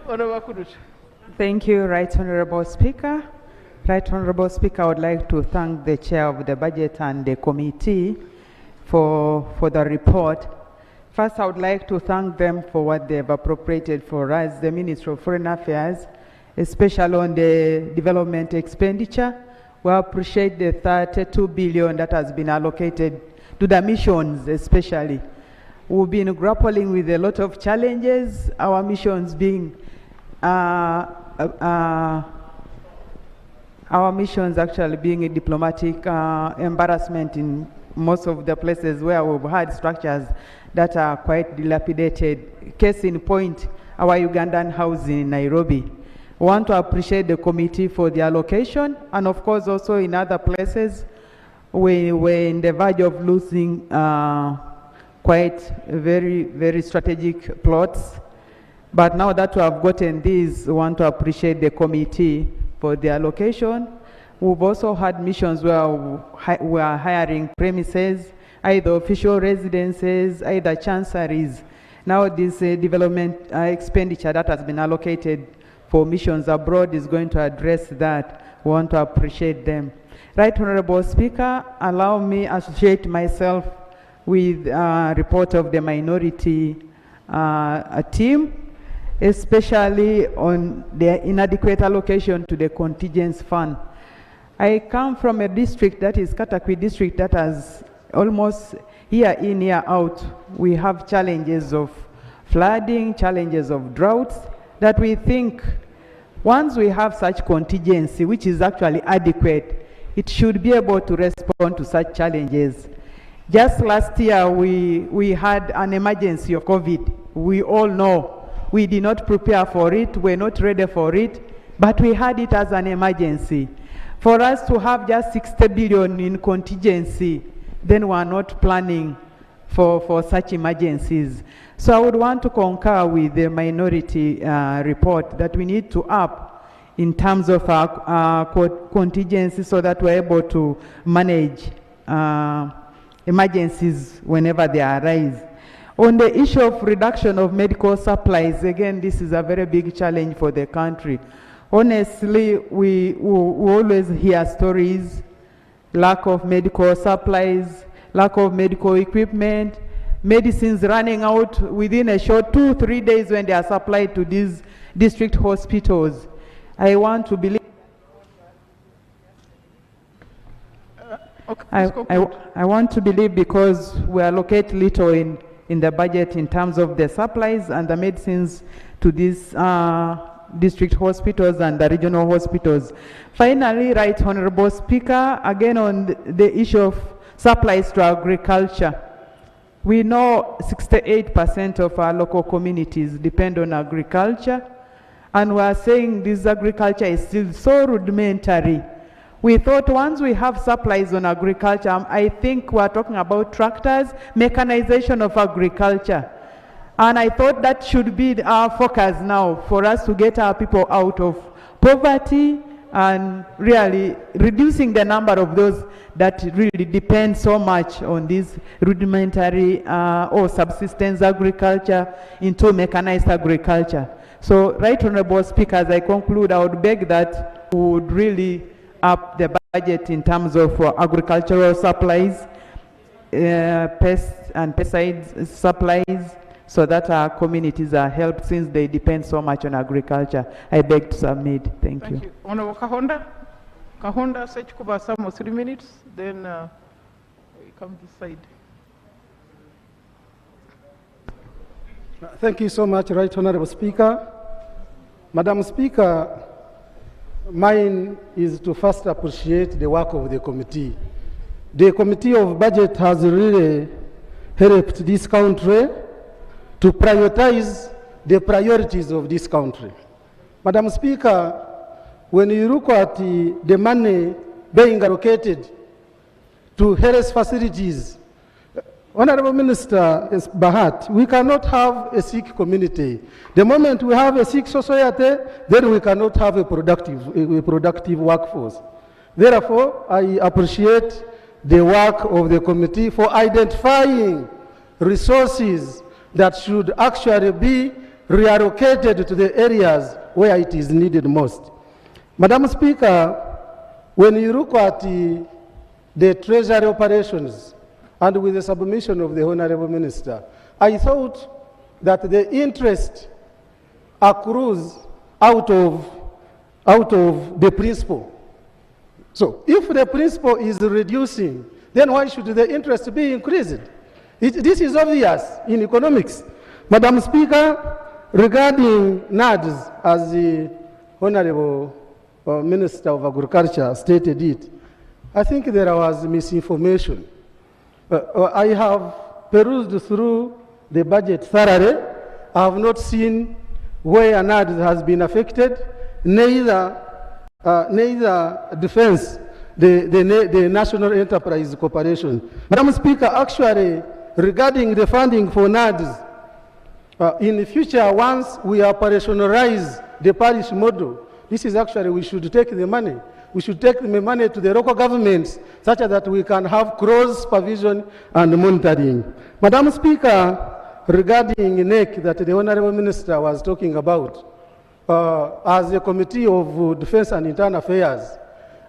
Honorable Kudut. Thank you, Right Honorable Speaker. Right Honorable Speaker, I would like to thank the Chair of the Budget and the committee for the report. First, I would like to thank them for what they have appropriated for us, the Ministry of Foreign Affairs, especially on the development expenditure. We appreciate the 32 billion that has been allocated to the missions especially. We've been grappling with a lot of challenges, our missions being our missions actually being a diplomatic embarrassment in most of the places where we've had structures that are quite dilapidated. Case in point, our Ugandan house in Nairobi. We want to appreciate the committee for the allocation, and of course also in other places we were in the verge of losing quite very, very strategic plots. But now that we have gotten these, we want to appreciate the committee for the allocation. We've also had missions where we are hiring premises, either official residences, either chanceries. Now this development expenditure that has been allocated for missions abroad is going to address that. We want to appreciate them. Right Honorable Speaker, allow me to associate myself with a report of the minority team, especially on the inadequate allocation to the contingents fund. I come from a district that is Katakwi district that has almost year in, year out, we have challenges of flooding, challenges of droughts, that we think once we have such contingency, which is actually adequate, it should be able to respond to such challenges. Just last year, we had an emergency of COVID. We all know we did not prepare for it, we're not ready for it, but we had it as an emergency. For us to have just 60 billion in contingency, then we are not planning for such emergencies. So I would want to concur with the minority report that we need to up in terms of our contingency so that we're able to manage emergencies whenever they arise. On the issue of reduction of medical supplies, again, this is a very big challenge for the country. Honestly, we always hear stories, lack of medical supplies, lack of medical equipment, medicines running out within a short 2-3 days when they are supplied to these district hospitals. I want to believe I want to believe because we allocate little in the budget in terms of the supplies and the medicines to these district hospitals and the regional hospitals. Finally, Right Honorable Speaker, again on the issue of supplies to agriculture. We know 68% of our local communities depend on agriculture, and we are saying this agriculture is still so rudimentary. We thought once we have supplies on agriculture, I think we're talking about tractors, mechanization of agriculture. And I thought that should be our focus now for us to get our people out of poverty and really reducing the number of those that really depend so much on this rudimentary or subsistence agriculture into mechanized agriculture. So, Right Honorable Speaker, as I conclude, I would beg that we would really up the budget in terms of agricultural supplies, pests and pesticides supplies, so that our communities are helped since they depend so much on agriculture. I beg to submit. Thank you. Honorable Kahonda. Kahonda, Sechkuba, some 3 minutes, then we come this side. Thank you so much, Right Honorable Speaker. Madam Speaker, mine is to first appreciate the work of the committee. The Committee of Budget has really helped this country to prioritize the priorities of this country. Madam Speaker, when you look at the money being allocated to health facilities, Honorable Minister Bahat, we cannot have a sick community. The moment we have a sick society, then we cannot have a productive workforce. Therefore, I appreciate the work of the committee for identifying resources that should actually be reallocated to the areas where it is needed most. Madam Speaker, when you look at the treasury operations and with the submission of the Honorable Minister, I thought that the interest accrues out of the principal. So if the principal is reducing, then why should the interest be increased? This is obvious in economics. Madam Speaker, regarding NADS, as the Honorable Minister of Agriculture stated it, I think there was misinformation. I have perused through the budget thoroughly. I have not seen where NADS has been affected, neither defense, the National Enterprise Corporation. Madam Speaker, actually, regarding the funding for NADS, in the future, once we operationalize the parish model, this is actually, we should take the money. We should take the money to the local governments such that we can have cross supervision and monitoring. Madam Speaker, regarding NEC that the Honorable Minister was talking about, as a Committee of Defense and Internal Affairs,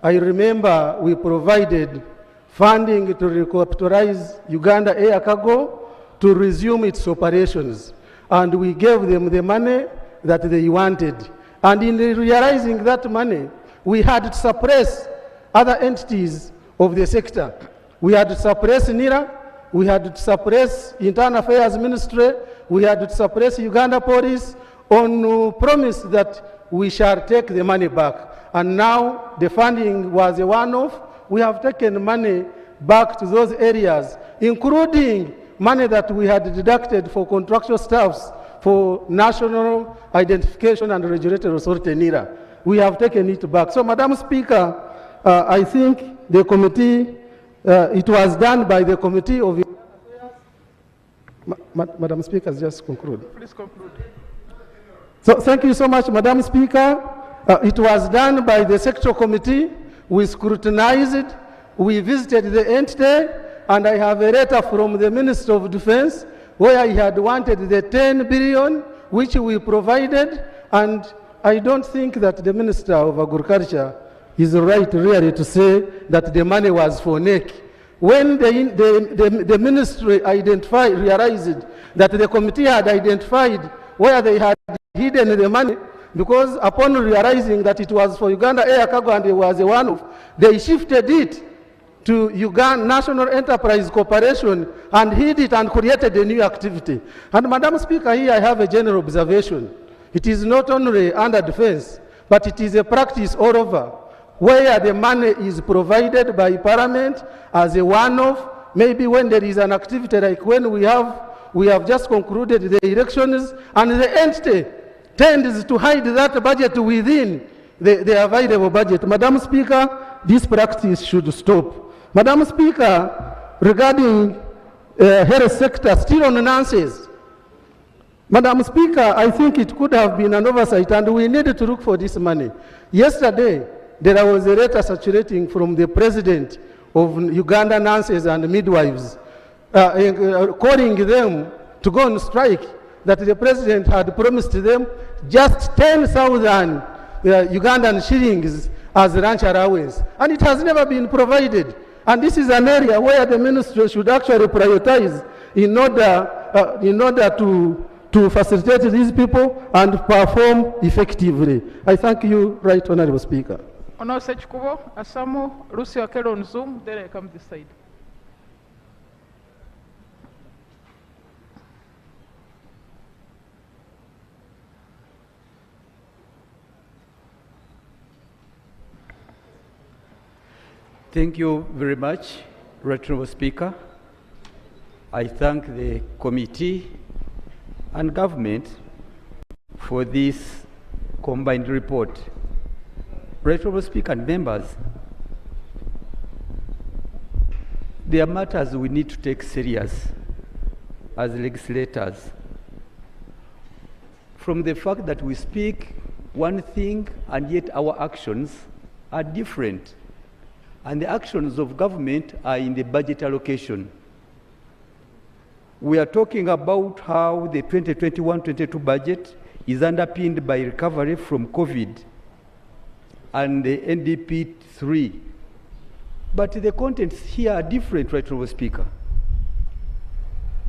I remember we provided funding to recapitalize Uganda Air Cargo to resume its operations. And we gave them the money that they wanted. And in realizing that money, we had to suppress other entities of the sector. We had to suppress NIRA, we had to suppress Internal Affairs Ministry, we had to suppress Uganda Police on promise that we shall take the money back. And now the funding was a one-off. We have taken money back to those areas, including money that we had deducted for contractual staffs for National Identification and Regulatory Authority, NIRA. We have taken it back. So, Madam Speaker, I think the committee, it was done by the Committee of... Madam Speaker, just conclude. Please conclude. So, thank you so much, Madam Speaker. It was done by the sector committee. We scrutinized it. We visited the entity, and I have a letter from the Minister of Defense where he had wanted the 10 billion, which we provided, and I don't think that the Minister of Agriculture is right really to say that the money was for NEC. When the ministry realized that the committee had identified where they had hidden the money, because upon realizing that it was for Uganda Air Cargo and it was a one-off, they shifted it to Uganda National Enterprise Corporation and hid it and created a new activity. And Madam Speaker, here I have a general observation. It is not only under defense, but it is a practice all over, where the money is provided by Parliament as a one-off, maybe when there is an activity like when we have just concluded the elections, and the entity tends to hide that budget within the available budget. Madam Speaker, this practice should stop. Madam Speaker, regarding health sector, still on nonsense. Madam Speaker, I think it could have been an oversight, and we needed to look for this money. Yesterday, there was a letter circulating from the president of Uganda nurses and midwives, calling them to go on strike, that the president had promised them just 10,000 Ugandan shillings as lunch allowance, and it has never been provided. And this is an area where the ministry should actually prioritize in order to facilitate these people and perform effectively. I thank you, Right Honorable Speaker. Honorable Sechikubo, Asamu, Lucy Wakelo on Zoom, then I come this side. Thank you very much, Right Honorable Speaker. I thank the committee and government for this combined report. Right Honorable Speaker and members, there are matters we need to take serious as legislators. From the fact that we speak one thing and yet our actions are different. and the actions of government are in the budget allocation. We are talking about how the 2021-22 budget is underpinned by recovery from COVID and the NDP 3. But the contents here are different, Right Honourable Speaker.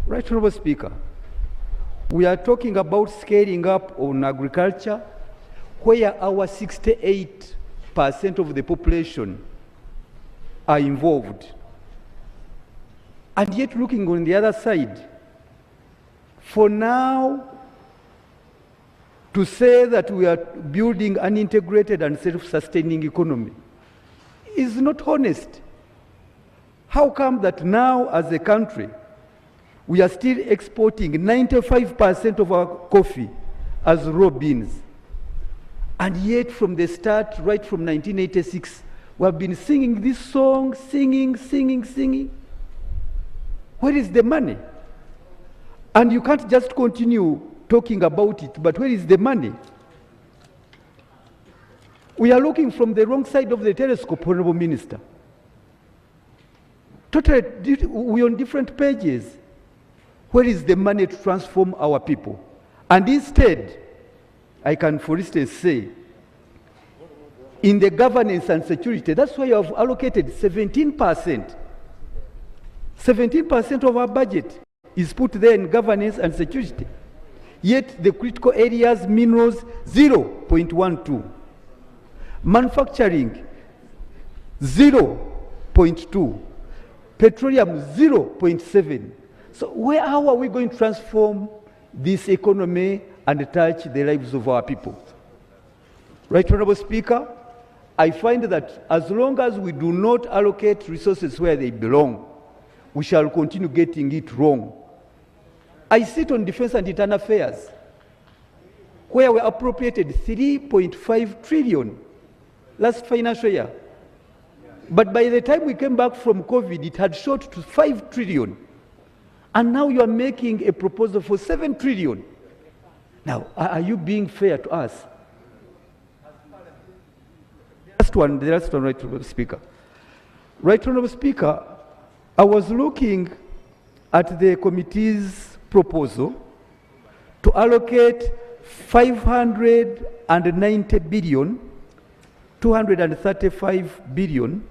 Right Honourable Speaker, we are talking about scaling up on agriculture, where our 68% of the population are involved. And yet looking on the other side, for now, to say that we are building an integrated and self-sustaining economy is not honest. How come that now as a country, we are still exporting 95% of our coffee as raw beans? And yet from the start, right from 1986, we have been singing this song, singing. Where is the money? And you can't just continue talking about it, but where is the money? We are looking from the wrong side of the telescope, Honourable Minister. Totally, we're on different pages. Where is the money to transform our people? And instead, I can, for instance, say, in the governance and security, that's why you have allocated 17%. 17% of our budget is put there in governance and security. Yet the critical areas, minerals, 0.12. Manufacturing, 0.2. Petroleum, 0.7. So how are we going to transform this economy and touch the lives of our people? Right Honourable Speaker, I find that as long as we do not allocate resources where they belong, we shall continue getting it wrong. I sit on Defence and Internal Affairs, where we appropriated 3.5 trillion last financial year. But by the time we came back from COVID, it had shot to 5 trillion. And now you are making a proposal for 7 trillion. Now, are you being fair to us? The last one, Right Honourable Speaker. Right Honourable Speaker, I was looking at the committee's proposal to allocate 590 billion, 235 billion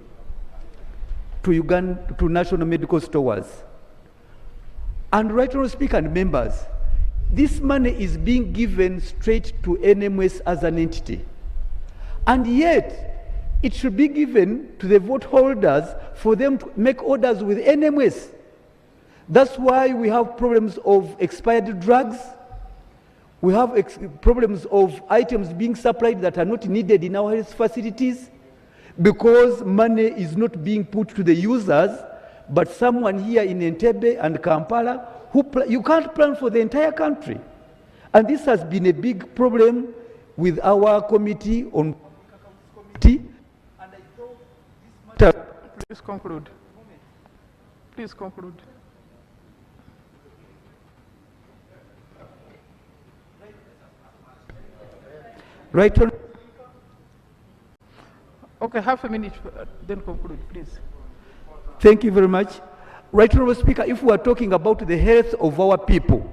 to Uganda, to national medical stores. And Right Honourable Speaker and members, this money is being given straight to NMS as an entity. And yet, it should be given to the vote holders for them to make orders with NMS. That's why we have problems of expired drugs. We have problems of items being supplied that are not needed in our health facilities, because money is not being put to the users, but someone here in Entebbe and Kampala you can't plan for the entire country. And this has been a big problem with our committee on committee. And I thought this matter. Please conclude. Please conclude. Right on. Okay, half a minute, then conclude, please. Thank you very much. Right Honourable Speaker, if we are talking about the health of our people,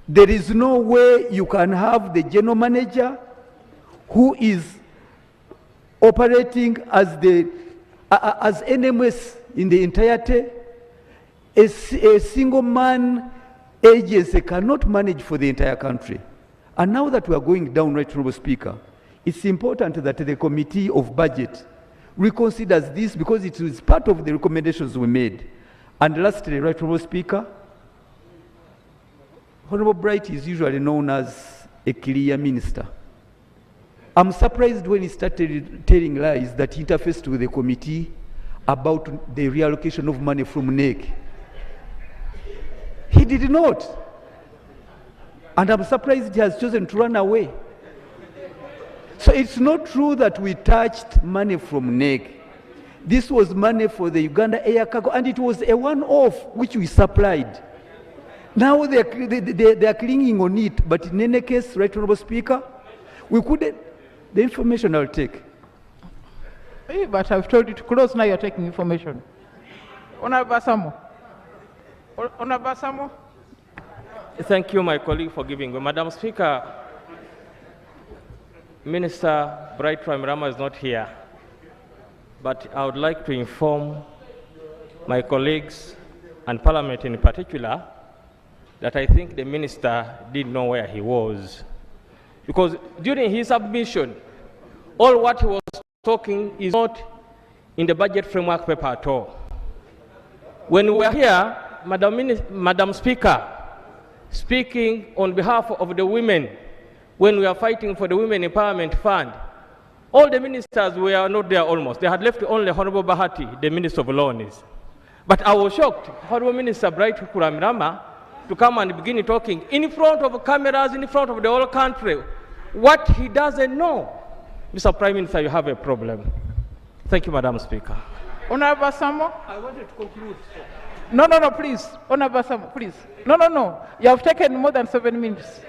there is no way you can have the general manager who is operating as NMS in the entirety. A single man agency cannot manage for the entire country. And now that we are going down, Right Honourable Speaker, it's important that the Committee of Budget reconsiders this, because it is part of the recommendations we made. And lastly, Right Honourable Speaker, Honourable Bright is usually known as a clear minister. I'm surprised when he started telling lies that he interfaced with the committee about the reallocation of money from NEC. He did not. And I'm surprised he has chosen to run away. So it's not true that we touched money from NEC. This was money for the Uganda Air Cargo, and it was a one-off which we supplied. Now they are clinging on it, but in any case, Right Honourable Speaker, we couldn't. The information I'll take. But I've told you to close, now you're taking information. Honorable Basamo. Honorable Basamo. Thank you, my colleague, for giving me. Madam Speaker, Minister Bright Rama is not here, but I would like to inform my colleagues and Parliament in particular that I think the minister didn't know where he was. Because during his submission, all what he was talking is not in the budget framework paper at all. When we were here, Madam Speaker, speaking on behalf of the women, when we are fighting for the Women Empowerment Fund, all the ministers were not there almost. They had left only Honorable Bahati, the Minister of Loans. But I was shocked, Honorable Minister Bright Kuramirama, to come and begin talking in front of cameras, in front of the whole country, what he doesn't know. Mr. Prime Minister, you have a problem. Thank you, Madam Speaker. Honorable Basamo. I wanted to conclude. No, please. Honorable Basamo, please. No. You have taken more than 7 minutes.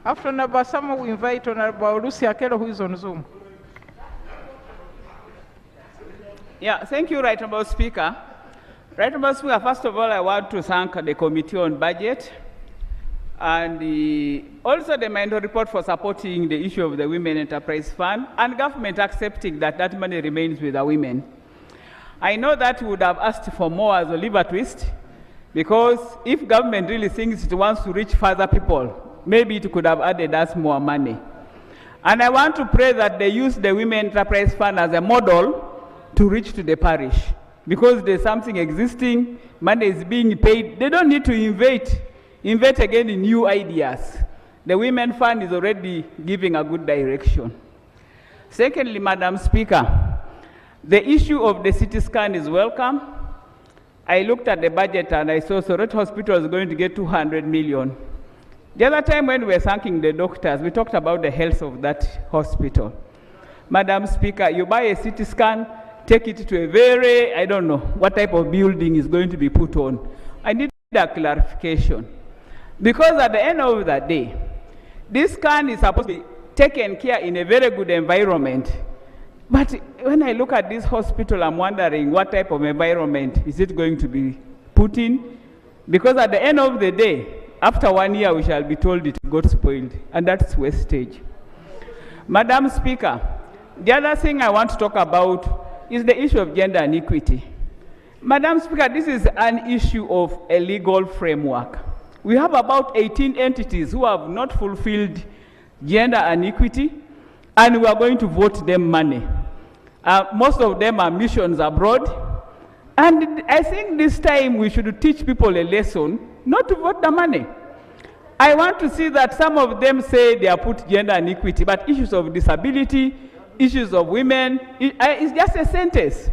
After Honorable Basamo, we invite Honorable Lucy Akelo, who is on Zoom. Yeah, thank you, Right Honourable Speaker. Right Honourable Speaker, first of all, I want to thank the Committee on Budget and also the Minority Report for supporting the issue of the Women Enterprise Fund and government accepting that that money remains with the women. I know that we would have asked for more as a liver twist, because if government really thinks it wants to reach further people, maybe it could have added us more money. And I want to pray that they use the Women Enterprise Fund as a model to reach to the parish, because there's something existing, money is being paid. They don't need to invent again in new ideas. The Women Fund is already giving a good direction. Secondly, Madam Speaker, the issue of the CT scan is welcome. I looked at the budget and I saw Soret Hospital is going to get 200 million. The other time when we were thanking the doctors, we talked about the health of that hospital. Madam Speaker, you buy a CT scan, take it to a very, I don't know what type of building is going to be put on. I need a clarification. Because at the end of the day, this scan is supposed to be taken care in a very good environment. But when I look at this hospital, I'm wondering what type of environment is it going to be put in? Because at the end of the day, after 1 year, we shall be told it got spoiled, and that's wastage. Madam Speaker, the other thing I want to talk about is the issue of gender inequity. Madam Speaker, this is an issue of a legal framework. We have about 18 entities who have not fulfilled gender inequity, and we are going to vote them money. Most of them are missions abroad. And I think this time we should teach people a lesson not to vote the money. I want to see that some of them say they are put gender inequity, but issues of disability, issues of women, it's just a sentence.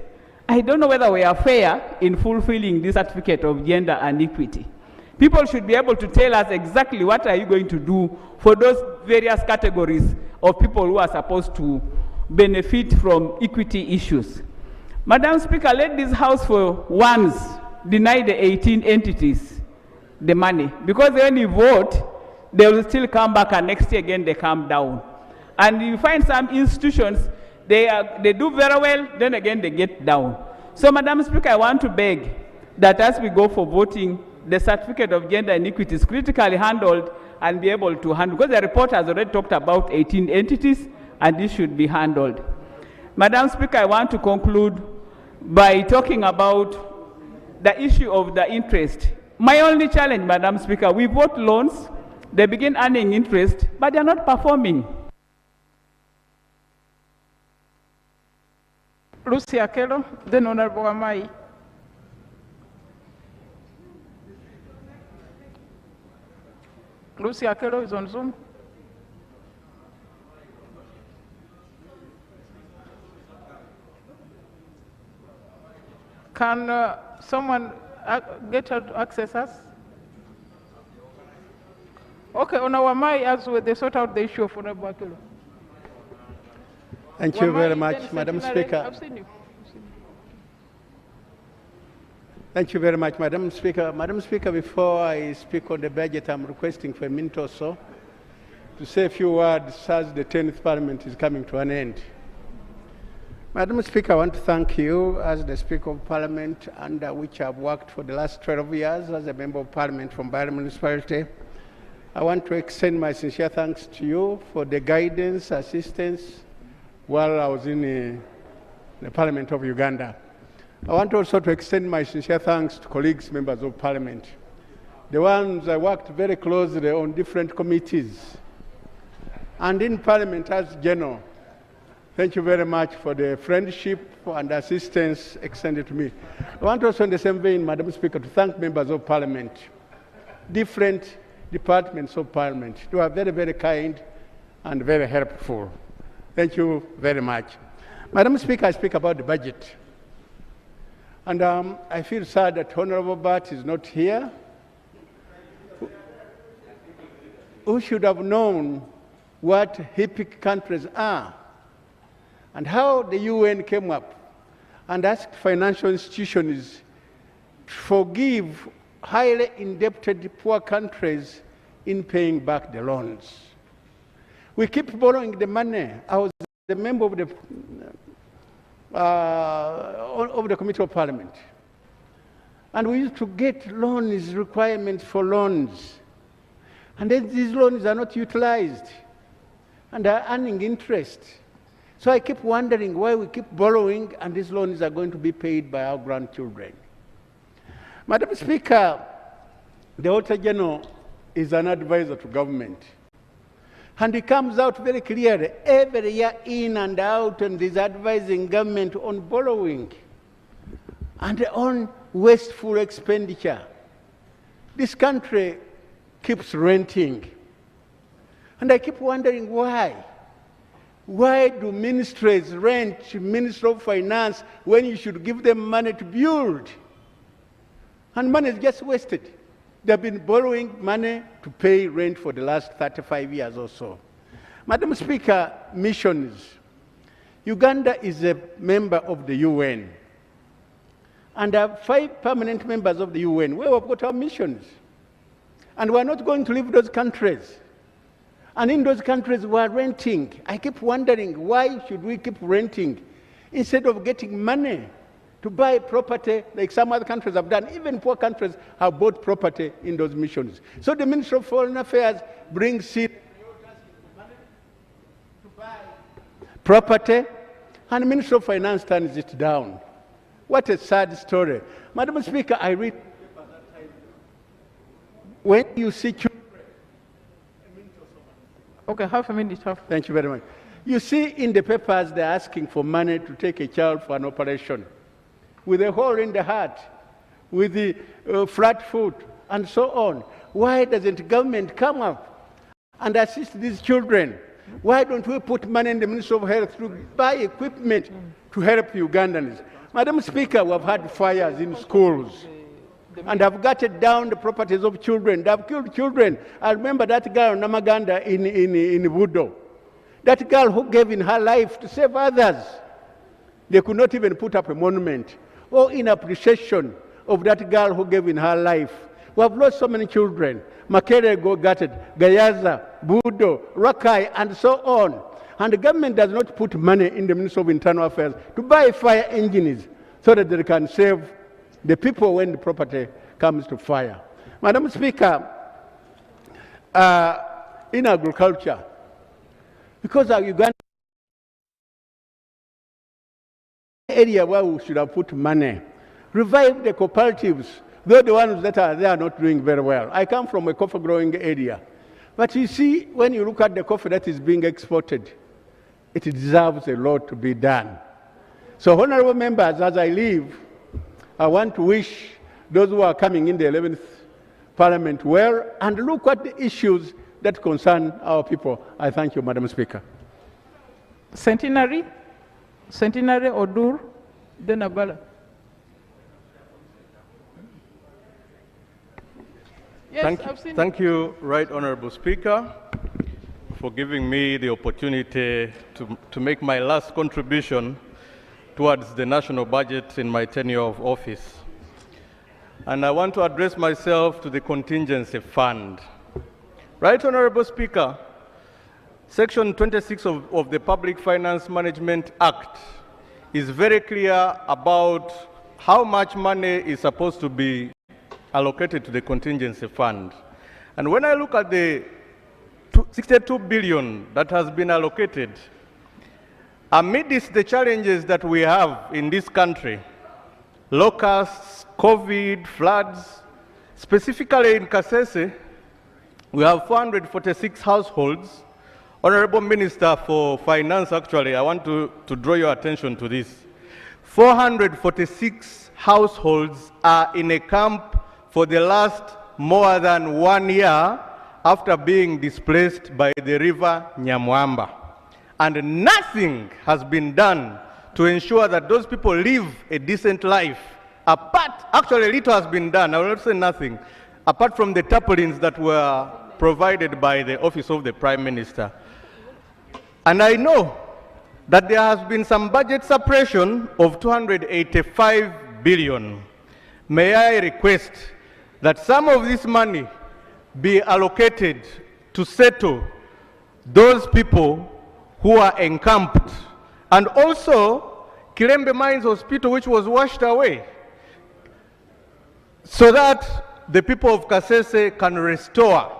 I don't know whether we are fair in fulfilling this certificate of gender inequity. People should be able to tell us exactly what are you going to do for those various categories of people who are supposed to benefit from equity issues. Madam Speaker, let this House for once deny the 18 entities the money, because when you vote, they will still come back and next year again they come down. And you find some institutions, they do very well, then again they get down. So Madam Speaker, I want to beg that as we go for voting, the certificate of gender inequity is critically handled and be able to handle, because the report has already talked about 18 entities and this should be handled. Madam Speaker, I want to conclude by talking about the issue of the interest. My only challenge, Madam Speaker, we vote loans, they begin earning interest, but they are not performing. Lucy Akelo, then Honorable Amai. Lucy Akelo is on Zoom. Can someone get her to access us? Okay, Honorable Amai, as they sort out the issue of Honorable Akelo. Thank you very much, Madam Speaker. I've seen you. Thank you very much, Madam Speaker. Madam Speaker, before I speak on the budget, I'm requesting for a minute or so. to say a few words as the 10th Parliament is coming to an end. Madam Speaker, I want to thank you as the Speaker of Parliament, under which I've worked for the last 12 years as a Member of Parliament from Bari Municipality. I want to extend my sincere thanks to you for the guidance, assistance while I was in the Parliament of Uganda. I want also to extend my sincere thanks to colleagues, members of Parliament, the ones I worked very closely on different committees, and in Parliament as general. Thank you very much for the friendship and assistance extended to me. I want also in the same vein, Madam Speaker, to thank members of Parliament, different departments of Parliament. They are very, very kind and very helpful. Thank you very much. Madam Speaker, I speak about the budget. And I feel sad that Honorable Bart is not here, who should have known what HIPC countries are and how the UN came up and asked financial institutions to forgive highly indebted poor countries in paying back the loans. We keep borrowing the money. I was the member of the Committee of Parliament. And we used to get loans, requirements for loans. And then these loans are not utilized and are earning interest. So I keep wondering why we keep borrowing and these loans are going to be paid by our grandchildren. Madam Speaker, the Auditor General is an advisor to government. And he comes out very clearly every year in and out and is advising government on borrowing and on wasteful expenditure. This country keeps renting. And I keep wondering why. Why do ministries rent Minister of Finance when you should give them money to build? And money is just wasted. They've been borrowing money to pay rent for the last 35 years or so. Madam Speaker, missions. Uganda is a member of the UN. And there are 5 permanent members of the UN where we've got our missions. And we're not going to leave those countries. And in those countries, we're renting. I keep wondering, why should we keep renting instead of getting money to buy property like some other countries have done? Even poor countries have bought property in those missions. So the Minister of Foreign Affairs brings in to buy property, and the Minister of Finance turns it down. What a sad story. Madam Speaker, I read when you see children. Okay, half a minute. Thank you very much. You see in the papers they're asking for money to take a child for an operation with a hole in the heart, with the flat foot, and so on. Why doesn't government come up and assist these children? Why don't we put money in the Ministry of Health to buy equipment to help Ugandans? Madam Speaker, we've had fires in schools. And have gutted down the properties of children. They have killed children. I remember that girl, Namaganda, in Budo. That girl who gave in her life to save others. They could not even put up a monument. Or in appreciation of that girl who gave in her life. We have lost so many children. Makere go gutted, Gayaza, Budo, Rakai, and so on. And the government does not put money in the Ministry of Internal Affairs to buy fire engines so that they can save the people when the property comes to fire. Madam Speaker, in agriculture, because of Uganda area where we should have put money, revive the cooperatives. They're the ones that are there not doing very well. I come from a coffee growing area. But you see, when you look at the coffee that is being exported, it deserves a lot to be done. So, honorable members, as I leave, I want to wish those who are coming in the 11th Parliament well and look at the issues that concern our people. I thank you, Madam Speaker. Centenary Odur, then Abala. Yes, thank you, Right Honorable Speaker, for giving me the opportunity to make my last contribution towards the national budget in my tenure of office. And I want to address myself to the contingency fund. Right Honorable Speaker, Section 26 of the Public Finance Management Act is very clear about how much money is supposed to be allocated to the contingency fund. And when I look at the 62 billion that has been allocated, amidst the challenges that we have in this country, locusts, COVID, floods, specifically in Kasese, we have 446 households. Honorable Minister for Finance, actually, I want to draw your attention to this. 446 households are in a camp for the last more than 1 year after being displaced by the river Nyamwamba. And nothing has been done to ensure that those people live a decent life. Actually, little has been done, I will not say nothing, apart from the tarpaulins that were provided by the Office of the Prime Minister. And I know that there has been some budget suppression of 285 billion. May I request that some of this money be allocated to settle those people who are encamped, and also Kilembe Mines Hospital, which was washed away, so that the people of Kasese can restore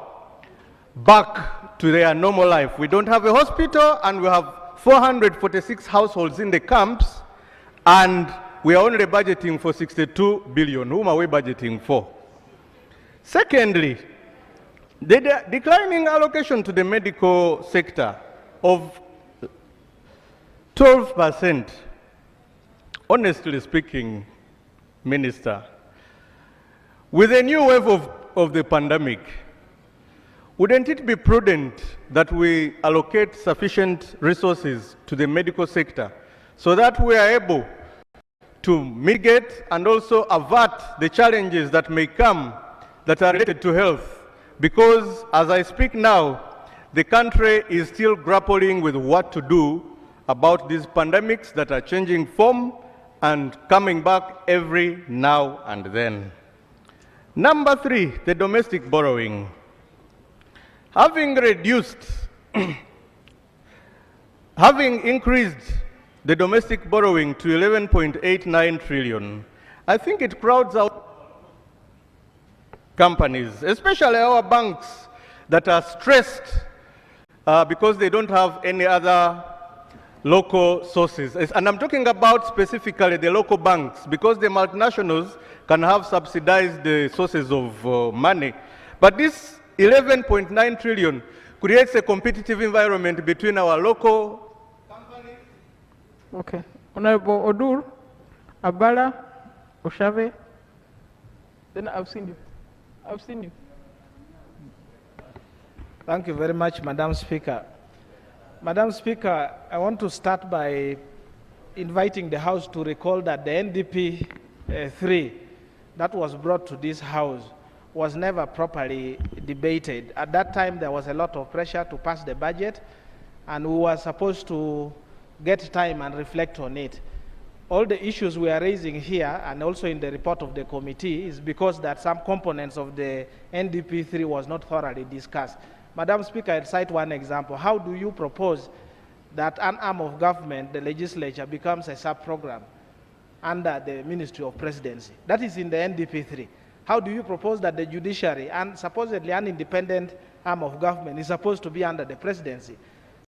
back to their normal life. We don't have a hospital, and we have 446 households in the camps, and we are only budgeting for 62 billion. Whom are we budgeting for? Secondly, the declining allocation to the medical sector of 12%. Honestly speaking, Minister, with a new wave of the pandemic, wouldn't it be prudent that we allocate sufficient resources to the medical sector so that we are able to mitigate and also avert the challenges that may come that are related to health? Because as I speak now, the country is still grappling with what to do about these pandemics that are changing form and coming back every now and then. Number 3, the domestic borrowing. Having increased the domestic borrowing to 11.89 trillion, I think it crowds out companies, especially our banks that are stressed because they don't have any other local sources. And I'm talking about specifically the local banks, because the multinationals can have subsidized the sources of money. But this 11.9 trillion creates a competitive environment between our local companies. Okay. Honorable Odur, Abala, Oshave. Then I've seen you. Thank you very much, Madam Speaker. Madam Speaker, I want to start by inviting the House to recall that the NDP 3 that was brought to this House was never properly debated. At that time, there was a lot of pressure to pass the budget, and we were supposed to get time and reflect on it. All the issues we are raising here and also in the report of the committee is because that some components of the NDP 3 was not thoroughly discussed. Madam Speaker, I'll cite one example. How do you propose that an arm of government, the legislature, becomes a sub-program under the Ministry of Presidency? That is in the NDP 3. How do you propose that the judiciary, and supposedly an independent arm of government, is supposed to be under the presidency?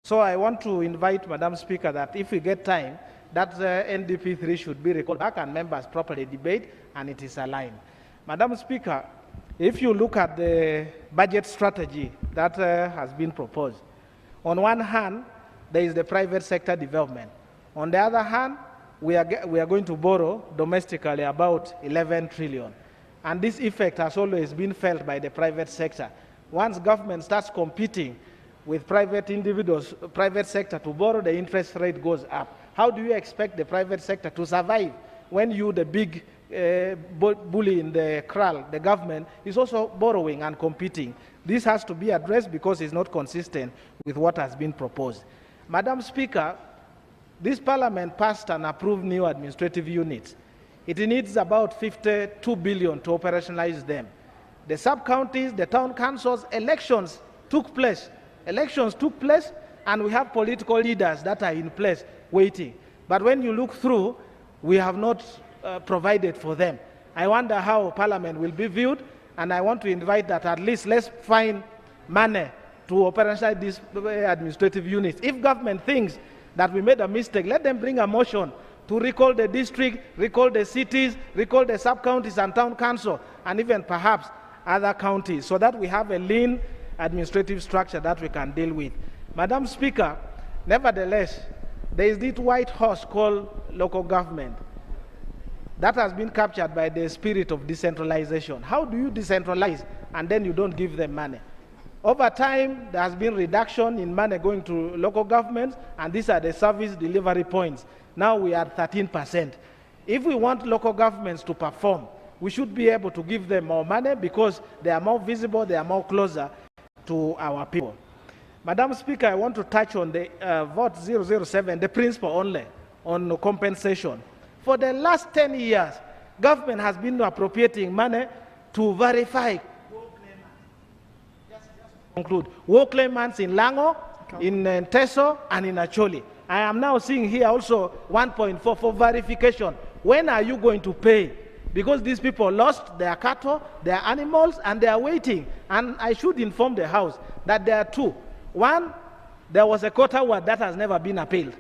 So I want to invite Madam Speaker that if we get time, that NDP 3 should be recalled back and members properly debate, and it is aligned. Madam Speaker, if you look at the budget strategy that has been proposed, on one hand, there is the private sector development. On the other hand, we are going to borrow domestically about 11 trillion. And this effect has always been felt by the private sector. Once government starts competing with private individuals, private sector to borrow, the interest rate goes up. How do you expect the private sector to survive when you, the big bully in the kraal, the government, is also borrowing and competing? This has to be addressed because it's not consistent with what has been proposed. Madam Speaker, this parliament passed and approved new administrative units. It needs about 52 billion to operationalize them. The sub-counties, the town councils, elections took place. and we have political leaders that are in place waiting. But when you look through, we have not provided for them. I wonder how Parliament will be viewed, and I want to invite that at least let's find money to operationalize these administrative units. If government thinks that we made a mistake, let them bring a motion to recall the district, recall the cities, recall the sub-counties and town council, and even perhaps other counties, so that we have a lean administrative structure that we can deal with. Madam Speaker, nevertheless, there is this white horse called local government that has been captured by the spirit of decentralization. How do you decentralize and then you don't give them money? Over time, there has been reduction in money going to local governments, and these are the service delivery points. Now we are 13%. If we want local governments to perform, we should be able to give them more money because they are more visible, they are more closer to our people. Madam Speaker, I want to touch on the vote 007, the principle only on compensation. For the last 10 years, government has been appropriating money to verify war claimants in Lango, in Teso, and in Acholi. I am now seeing here also 1.4 for verification. When are you going to pay? Because these people lost their cattle, their animals, and they are waiting. And I should inform the House that there are two. One, there was a court award that has never been appealed.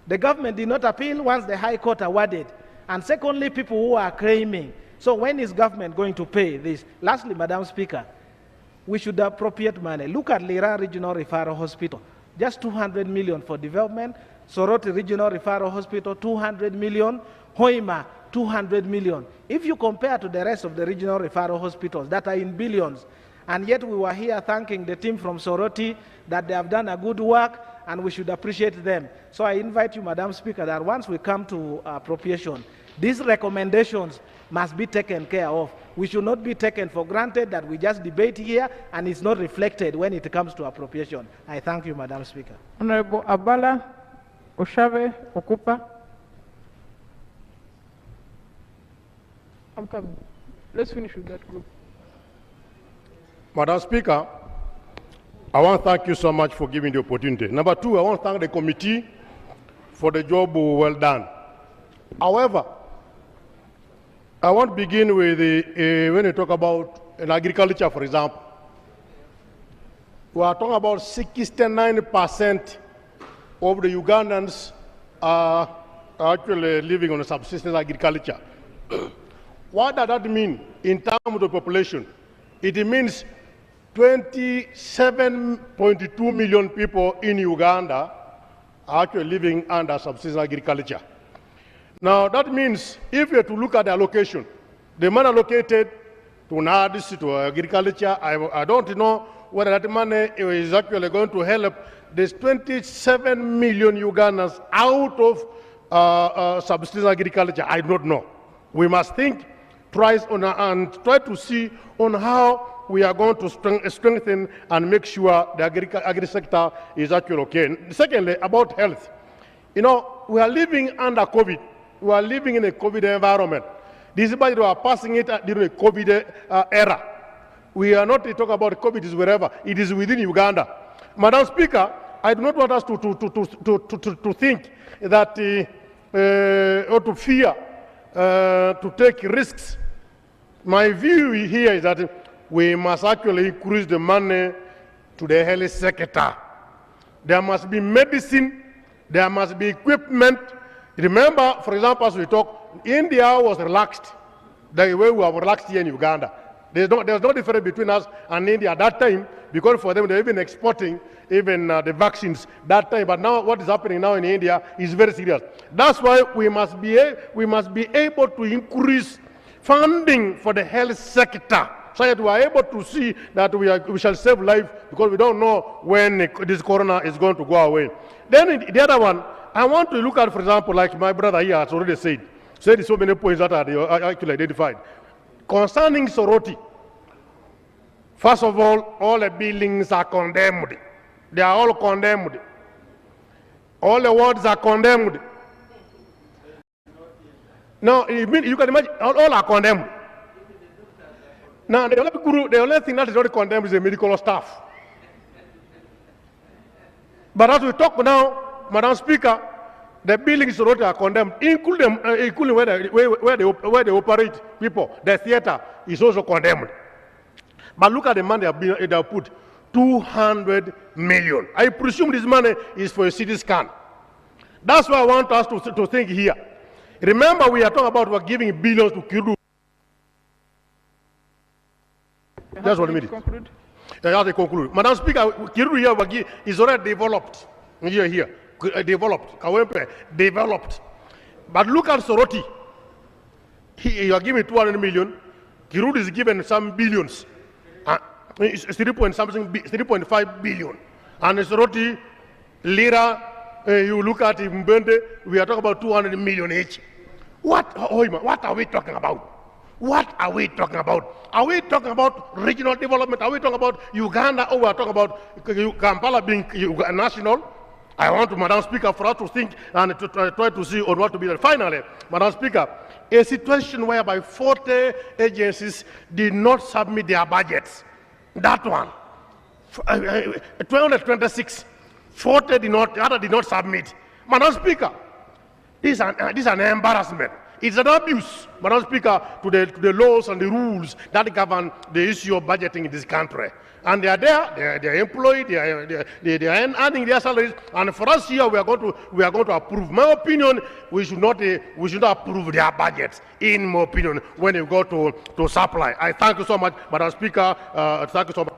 The government did not appeal once the High Court awarded. And secondly, people who are claiming. So when is government going to pay this? Lastly, Madam Speaker, we should appropriate money. Look at Lira Regional Referral Hospital. Just 200 million for development. Soroti Regional Referral Hospital, 200 million. Hoima, 200 million. If you compare to the rest of the regional referral hospitals that are in billions, and yet we were here thanking the team from Soroti that they have done a good work, and we should appreciate them. So I invite you, Madam Speaker, that once we come to appropriation, these recommendations must be taken care of. We should not be taken for granted that we just debate here and it's not reflected when it comes to appropriation. I thank you, Madam Speaker. Honorable Abala, Oshave, Okupa. I'm coming. Let's finish with that group. Madam Speaker, I want to thank you so much for giving the opportunity. Number two, I want to thank the committee for the job well done. However, I want to begin with when you talk about agriculture, for example. We are talking about 69% of the Ugandans are actually living on a subsistence agriculture. What does that mean in terms of the population? It means 27.2 million people in Uganda are actually living under subsistence agriculture. Now, that means if you are to look at the allocation, the money allocated to NADS, to agriculture, I don't know whether that money is actually going to help. There's 27 million Ugandans out of subsistence agriculture. I don't know. We must think twice on and try to see on how we are going to strengthen and make sure the agri sector is actually okay. Secondly, about health. You know, we are living under COVID. We are living in a COVID environment. This is why we are passing it during a COVID era. We are not talking about COVID is wherever. It is within Uganda. Madam Speaker, I do not want us to think that or to fear to take risks. My view here is that we must actually increase the money to the health sector. There must be medicine, there must be equipment. Remember, for example, as we talk, India was relaxed the way we were relaxed here in Uganda. There's no difference between us and India at that time, because for them they're even exporting even the vaccines that time. But now what is happening now in India is very serious. That's why we must be able to increase funding for the health sector, so that we are able to see that we shall save life, because we don't know when this corona is going to go away. Then the other one, I want to look at, for example, like my brother here has already said so many points that are actually identified. Concerning Soroti, first of all the buildings are condemned. They are all condemned. All the wards are condemned. Now, you can imagine, all are condemned. Now, the only thing that is not condemned is the medical staff. But as we talk now, Madam Speaker, the buildings already are condemned, including where they operate people. The theater is also condemned. But look at the money they have put, 200 million. I presume this money is for a CT scan. That's why I want us to think here. Remember, we are talking about we're giving billions to Kiru. Just 1 minute. I have to conclude. Madam Speaker, Kiru here is already developed. Here. Developed. Kawempe, developed. But look at Soroti. You are giving 200 million. Kiru is given some billions. It's 3.5 billion. And Soroti, Lira, you look at Mbende, we are talking about 200 million each. What are we talking about? What are we talking about? Are we talking about regional development? Are we talking about Uganda, or we are talking about Kampala being national? I want to, Madam Speaker, for us to think and to try to see on what to be. Finally, Madam Speaker, a situation whereby 40 agencies did not submit their budgets. That one. 226. 40 did not submit. Madam Speaker, this is an embarrassment. It's an abuse, Madam Speaker, to the laws and the rules that govern the issue of budgeting in this country. And they are there, they are employed, they are earning their salaries. And for us here, we are going to approve. My opinion, we should not approve their budgets. In my opinion, when you go to supply. I thank you so much, Madam Speaker. Thank you so much.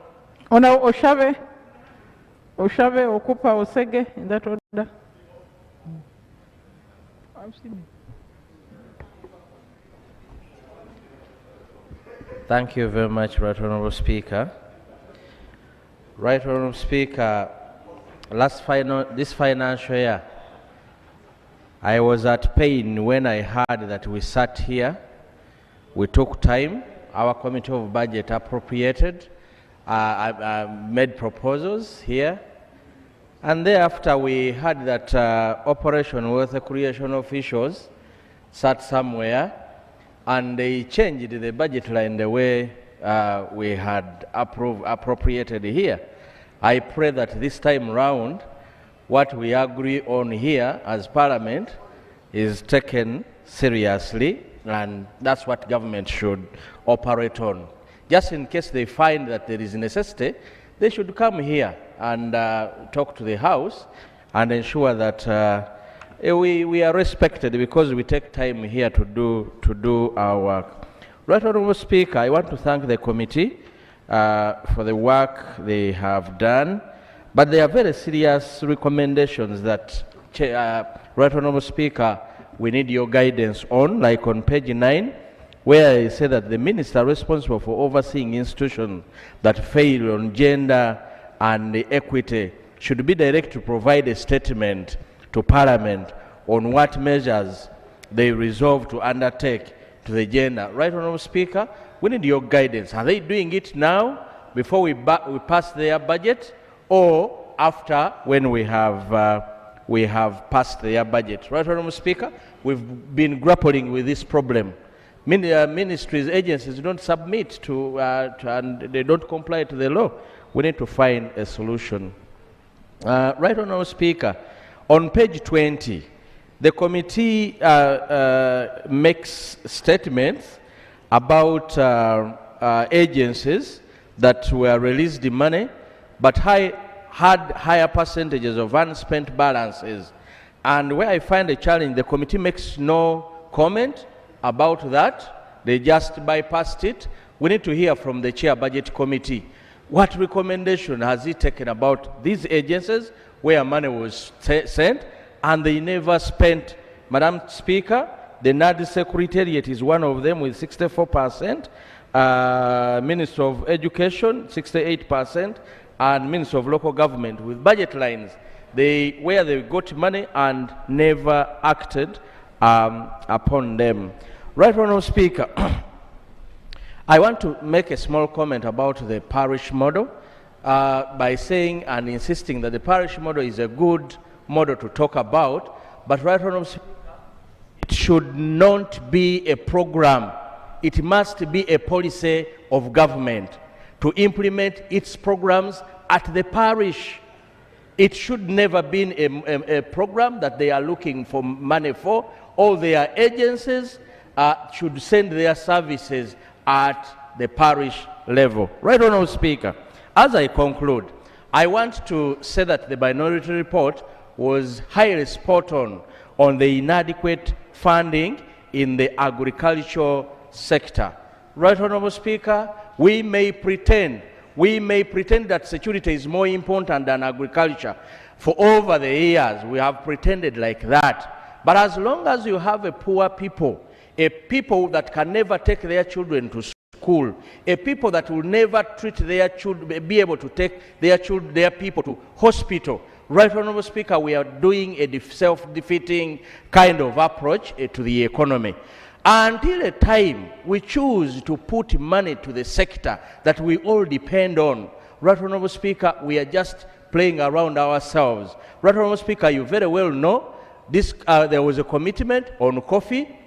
Honour Oshave, Okupa, Osege, in that order. Thank you very much, Right Honourable Speaker. Right Honourable Speaker, this financial year, I was at pain when I heard that we sat here, we took time, our Committee of Budget appropriated, made proposals here, and thereafter we heard that Operation Wealth Creation officials sat somewhere and they changed the budget line the way we had appropriated here. I pray that this time round, what we agree on here as Parliament is taken seriously, and that's what government should operate on. Just in case they find that there is necessity, they should come here and talk to the House and ensure that we are respected, because we take time here to do our work. Right Honourable Speaker, I want to thank the committee for the work they have done, but there are very serious recommendations that, Right Honourable Speaker, we need your guidance on, like on page 9, where I say that the minister responsible for overseeing institutions that fail on gender and equity should be directed to provide a statement to Parliament on what measures they resolve to undertake to the gender. Right Honourable Speaker, we need your guidance. Are they doing it now, before we pass their budget, or after, when we have passed their budget? Right Honourable Speaker, we've been grappling with this problem. Ministries, agencies don't submit to and they don't comply to the law. We need to find a solution. Right Honourable Speaker, on page 20, the committee makes statements about agencies that were released the money, but had higher percentages of unspent balances. And where I find a challenge, the committee makes no comment about that. They just bypassed it. We need to hear from the Chair Budget Committee. What recommendation has he taken about these agencies where money was sent and they never spent? Madam Speaker, the NAD Secretariat is one of them with 64%, Minister of Education 68%, and Minister of Local Government with budget lines where they got money and never acted upon them. Right Honourable Speaker, I want to make a small comment about the parish model by saying and insisting that the parish model is a good model to talk about, but Right Honourable Speaker, it should not be a program. It must be a policy of government to implement its programs at the parish. It should never been a program that they are looking for money for. All their agencies should send their services at the parish level. Right, Honourable Speaker, as I conclude, I want to say that the minority report was highly spot on the inadequate funding in the agricultural sector. Right, Honourable Speaker, we may pretend that security is more important than agriculture. For over the years, we have pretended like that. But as long as you have a poor people, a people that can never take their children to school, a people that will never treat their children, be able to take their people to hospital. Right, Honourable Speaker, we are doing a self-defeating kind of approach to the economy. Until a time we choose to put money to the sector that we all depend on, Right, Honourable Speaker, we are just playing around ourselves. Right, Honourable Speaker, you very well know this, there was a commitment on coffee,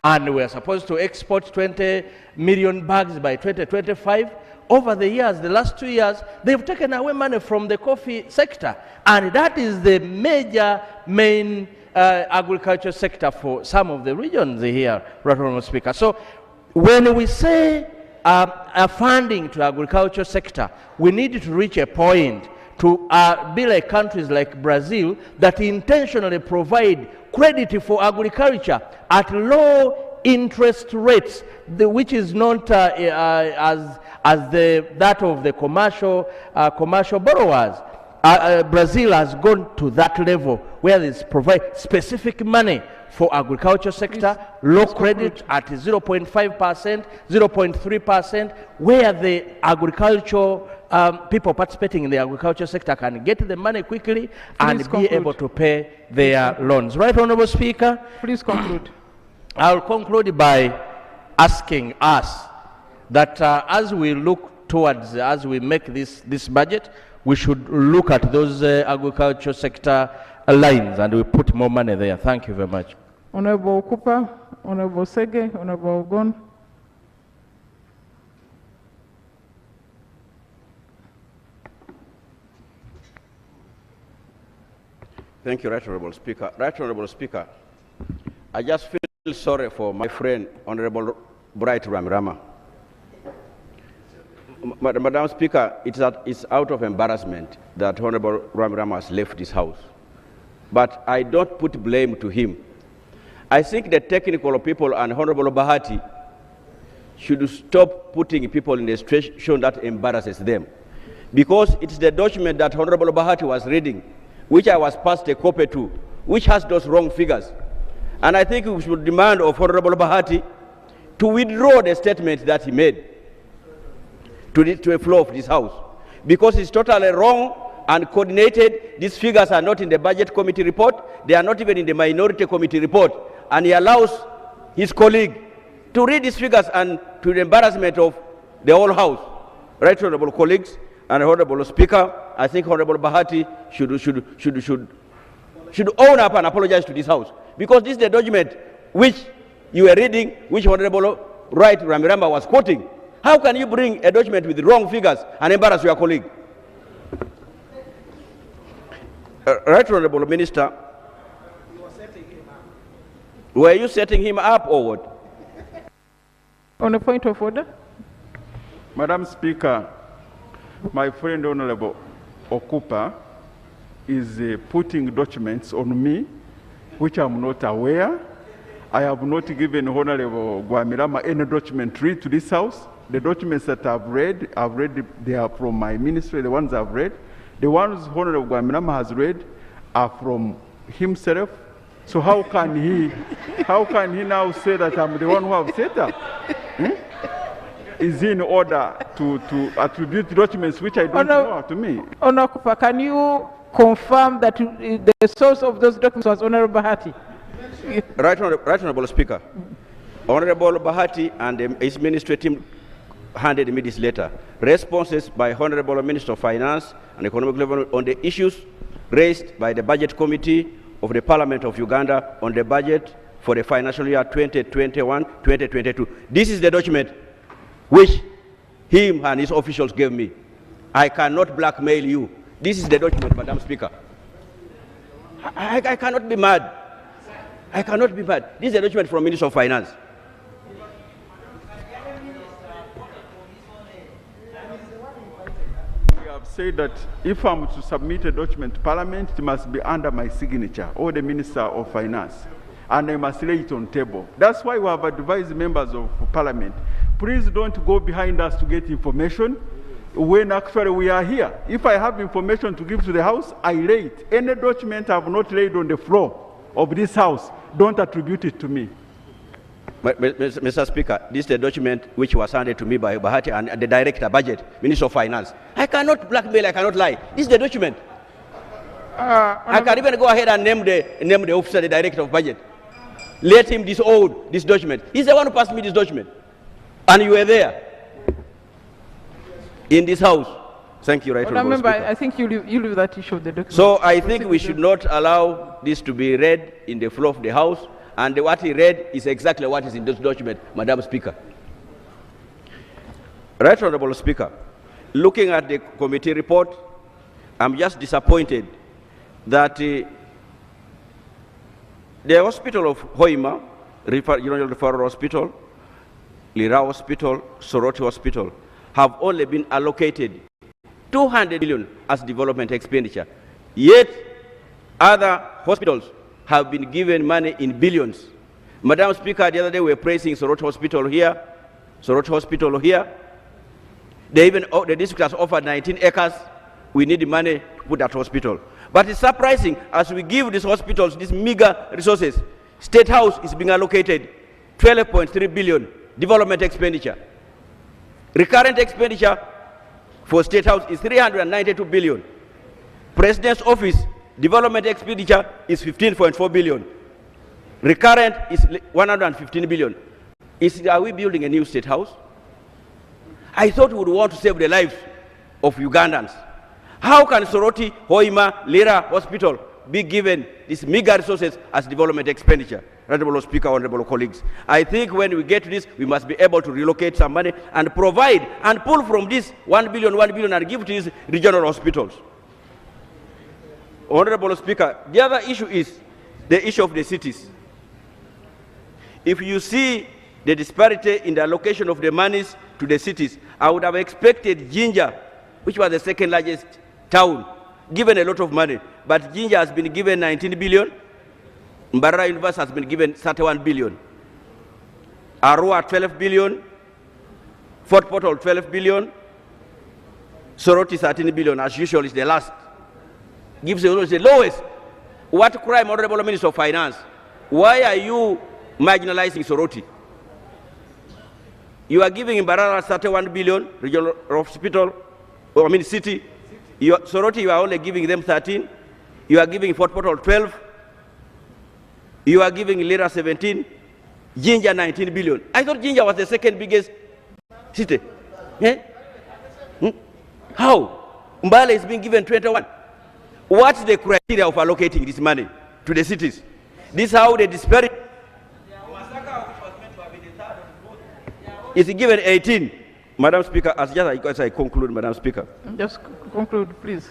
and we are supposed to export 20 million bags by 2025. Over the years, the last 2 years, they've taken away money from the coffee sector, and that is the main agriculture sector for some of the regions here, Right, Honourable Speaker. So when we say funding to agriculture sector, we need to reach a point to be like countries like Brazil that intentionally provide credit for agriculture at low interest rates, which is not as that of the commercial borrowers. Brazil has gone to that level where they provide specific money for agriculture sector, low credit at 0.5%, 0.3%, where the agricultural people participating in the agriculture sector can get the money quickly and be able to pay their loans. Right, Honourable Speaker? Please conclude. I'll conclude by asking us that as we look towards, as we make this budget, we should look at those agriculture sector lines and we put more money there. Thank you very much. Honourable Cooper, Honourable Sege, Honourable Ogon. Thank you, Right Honourable Speaker. Right Honourable Speaker, I just feel sorry for my friend, Honourable Bright Ramirama. Madam Speaker, it's out of embarrassment that Honourable Ramirama has left this House. But I don't put blame to him. I think the technical people and Honourable Bahati should stop putting people in a situation that embarrasses them. Because it's the document that Honourable Bahati was reading, which I was passed a copy to, which has those wrong figures. And I think we should demand of Honourable Bahati to withdraw the statement that he made to the floor of this House, because it's totally wrong and coordinated. These figures are not in the Budget Committee report. They are not even in the Minority Committee report. And he allows his colleague to read these figures, and to the embarrassment of the whole House. Right, Honourable colleagues and Honourable Speaker, I think Honourable Bahati should own up and apologize to this House, because this is the document which you were reading, which Honourable Right Ramirama was quoting. How can you bring a document with wrong figures and embarrass your colleague? Right, Honourable Minister, were you setting him up or what? On a point of order. Madam Speaker, my friend Honourable Okupa is putting documents on me which I'm not aware. I have not given Honourable Ramirama any document read to this House. The documents that I've read, they are from my ministry, the ones I've read. The ones Honourable Ramirama has read are from himself. So how can he now say that I'm the one who have said that? Is he in order to attribute documents which I don't know to me? Honourable Cooper, can you confirm that the source of those documents was Honourable Bahati? Right, Honourable Speaker. Honourable Bahati and his ministry team handed me this letter. Responses by Honourable Minister of Finance and Economic Development on the issues raised by the Budget Committee of the Parliament of Uganda on the budget for the financial year 2021-2022. This is the document which him and his officials gave me. I cannot blackmail you. This is the document, Madam Speaker. I cannot be mad. I cannot be mad. This is a document from Minister of Finance. We have said that if I'm to submit a document to Parliament, it must be under my signature or the Minister of Finance, and I must lay it on table. That's why we have advised members of Parliament, please don't go behind us to get information when actually we are here. If I have information to give to the House, I lay it. Any document I have not laid on the floor of this House, don't attribute it to me. Mr. Speaker, this is the document which was handed to me by Bahati and the Director Budget, Minister of Finance. I cannot blackmail, I cannot lie. This is the document. I can even go ahead and name the officer, the Director of Budget. Let him disown this document. He's the one who passed me this document. And you were there. In this House. Thank you, right Honourable Speaker. I think you leave that issue of the document. So I think we should not allow this to be read in the floor of the House. And what he read is exactly what is in this document, Madam Speaker. Right Honourable Speaker, looking at the committee report, I'm just disappointed that the hospital of Hoima, General Referral Hospital, Lira Hospital, Soroti Hospital, have only been allocated 200 million as development expenditure. Yet, other hospitals have been given money in billions. Madam Speaker, the other day we were praising Soroti Hospital here, Soroti Hospital here. The district has offered 19 acres. We need money to put that hospital. But it's surprising, as we give these hospitals these meager resources, State House is being allocated 12.3 billion development expenditure. Recurrent expenditure for State House is 392 billion. President's Office development expenditure is 15.4 billion. Recurrent is 115 billion. Are we building a new State House? I thought we would want to save the lives of Ugandans. How can Soroti, Hoima, Lira Hospital be given these meager resources as development expenditure? Honourable Speaker, honourable colleagues, I think when we get to this, we must be able to relocate some money and provide and pull from this 1 billion and give to these regional hospitals. Honourable Speaker, the other issue is the issue of the cities. If you see the disparity in the allocation of the monies to the cities, I would have expected Jinja, which was the second largest town, given a lot of money. But Jinja has been given 19 billion. Mbarara University has been given 31 billion. Arua 12 billion. Fort Portal 12 billion. Soroti 13 billion, as usual, is the last. Gives the lowest. What crime, Honourable Minister of Finance? Why are you marginalizing Soroti? You are giving Mbarara 31 billion, regional hospital, city. Soroti, you are only giving them 13. You are giving Fort Portal 12. You are giving Lira 17. Jinja 19 billion. I thought Jinja was the second biggest city. Eh? How? Mbale is being given 21. What's the criteria of allocating this money to the cities? This is how the disparity is given 18. Madam Speaker, as I conclude, Madam Speaker. Just conclude, please.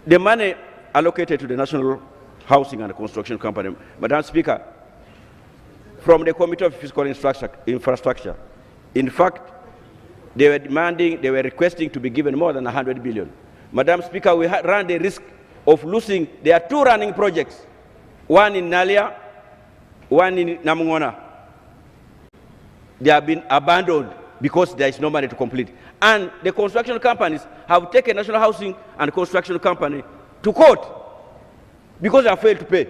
The money allocated to the National Housing and Construction Company, Madam Speaker, from the Committee of Fiscal Infrastructure, in fact, they were requesting to be given more than 100 billion. Madam Speaker, we run the risk of losing. There are two running projects, one in Nalia, one in Namungona. They have been abandoned because there is no money to complete. And the construction companies have taken National Housing and Construction Company to court because they have failed to pay.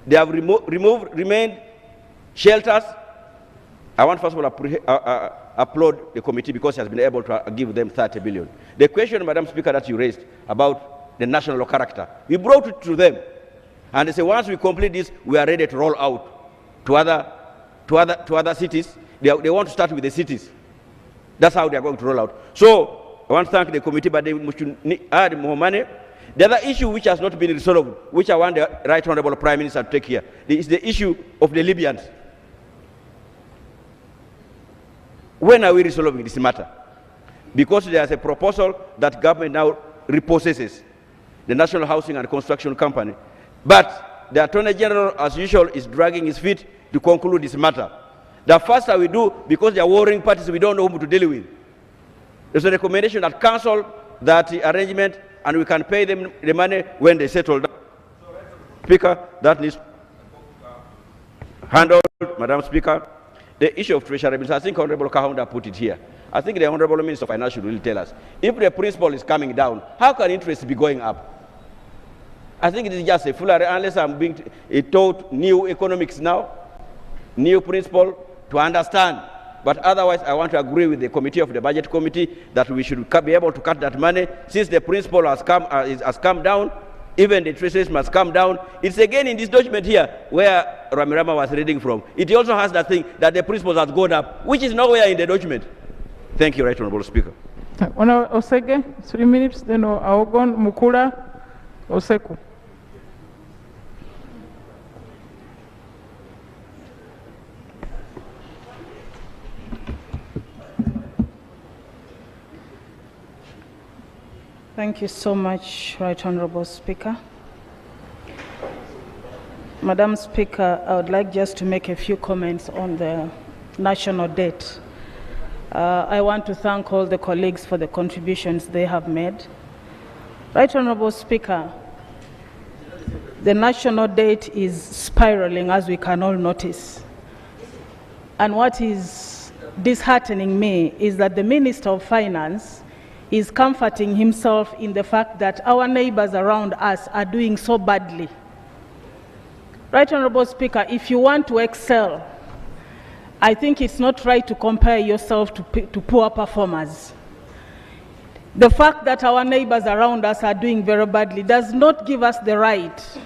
They have remained shelters. I want first of all applaud the committee because it has been able to give them 30 billion. The question, Madam Speaker, that you raised about the national character, we brought it to them. And they say once we complete this, we are ready to roll out to other cities. They want to start with the cities. That's how they are going to roll out. So I want to thank the committee, but they should add more money. The other issue which has not been resolved, which I want the Right Honourable Prime Minister to take here, is the issue of the Libyans. When are we resolving this matter? Because there is a proposal that government now repossesses the National Housing and Construction Company. But the Attorney General, as usual, is dragging his feet to conclude this matter. The faster we do, because they are warring parties, we don't know whom to deal with. There's a recommendation that cancel that arrangement and we can pay them the money when they settle down. Speaker, that needs handled, Madam Speaker. The issue of treasury bills, I think Honorable Kahonda put it here. I think the Honorable Minister of Finance should really tell us, if the principal is coming down, how can interest be going up? I think it is just a foolery, unless I'm being taught new economics now, new principle to understand. But otherwise, I want to agree with the committee of the Budget Committee that we should be able to cut that money. Since the principal has come down, even the treasury must come down. It's again in this document here where Ramirama was reading from. It also has that thing that the principal has gone up, which is nowhere in the document. Thank you, Right Honorable Speaker. Honorable Osege, 3 minutes, then Aogon, Mukula, Oseku. Thank you so much, Right Honorable Speaker. Madam Speaker, I would like just to make a few comments on the national debt. I want to thank all the colleagues for the contributions they have made. Right Honorable Speaker, the national debt is spiraling, as we can all notice. And what is disheartening me is that the Minister of Finance is comforting himself in the fact that our neighbors around us are doing so badly. Right Honorable Speaker, if you want to excel, I think it's not right to compare yourself to poor performers. The fact that our neighbors around us are doing very badly does not give us the right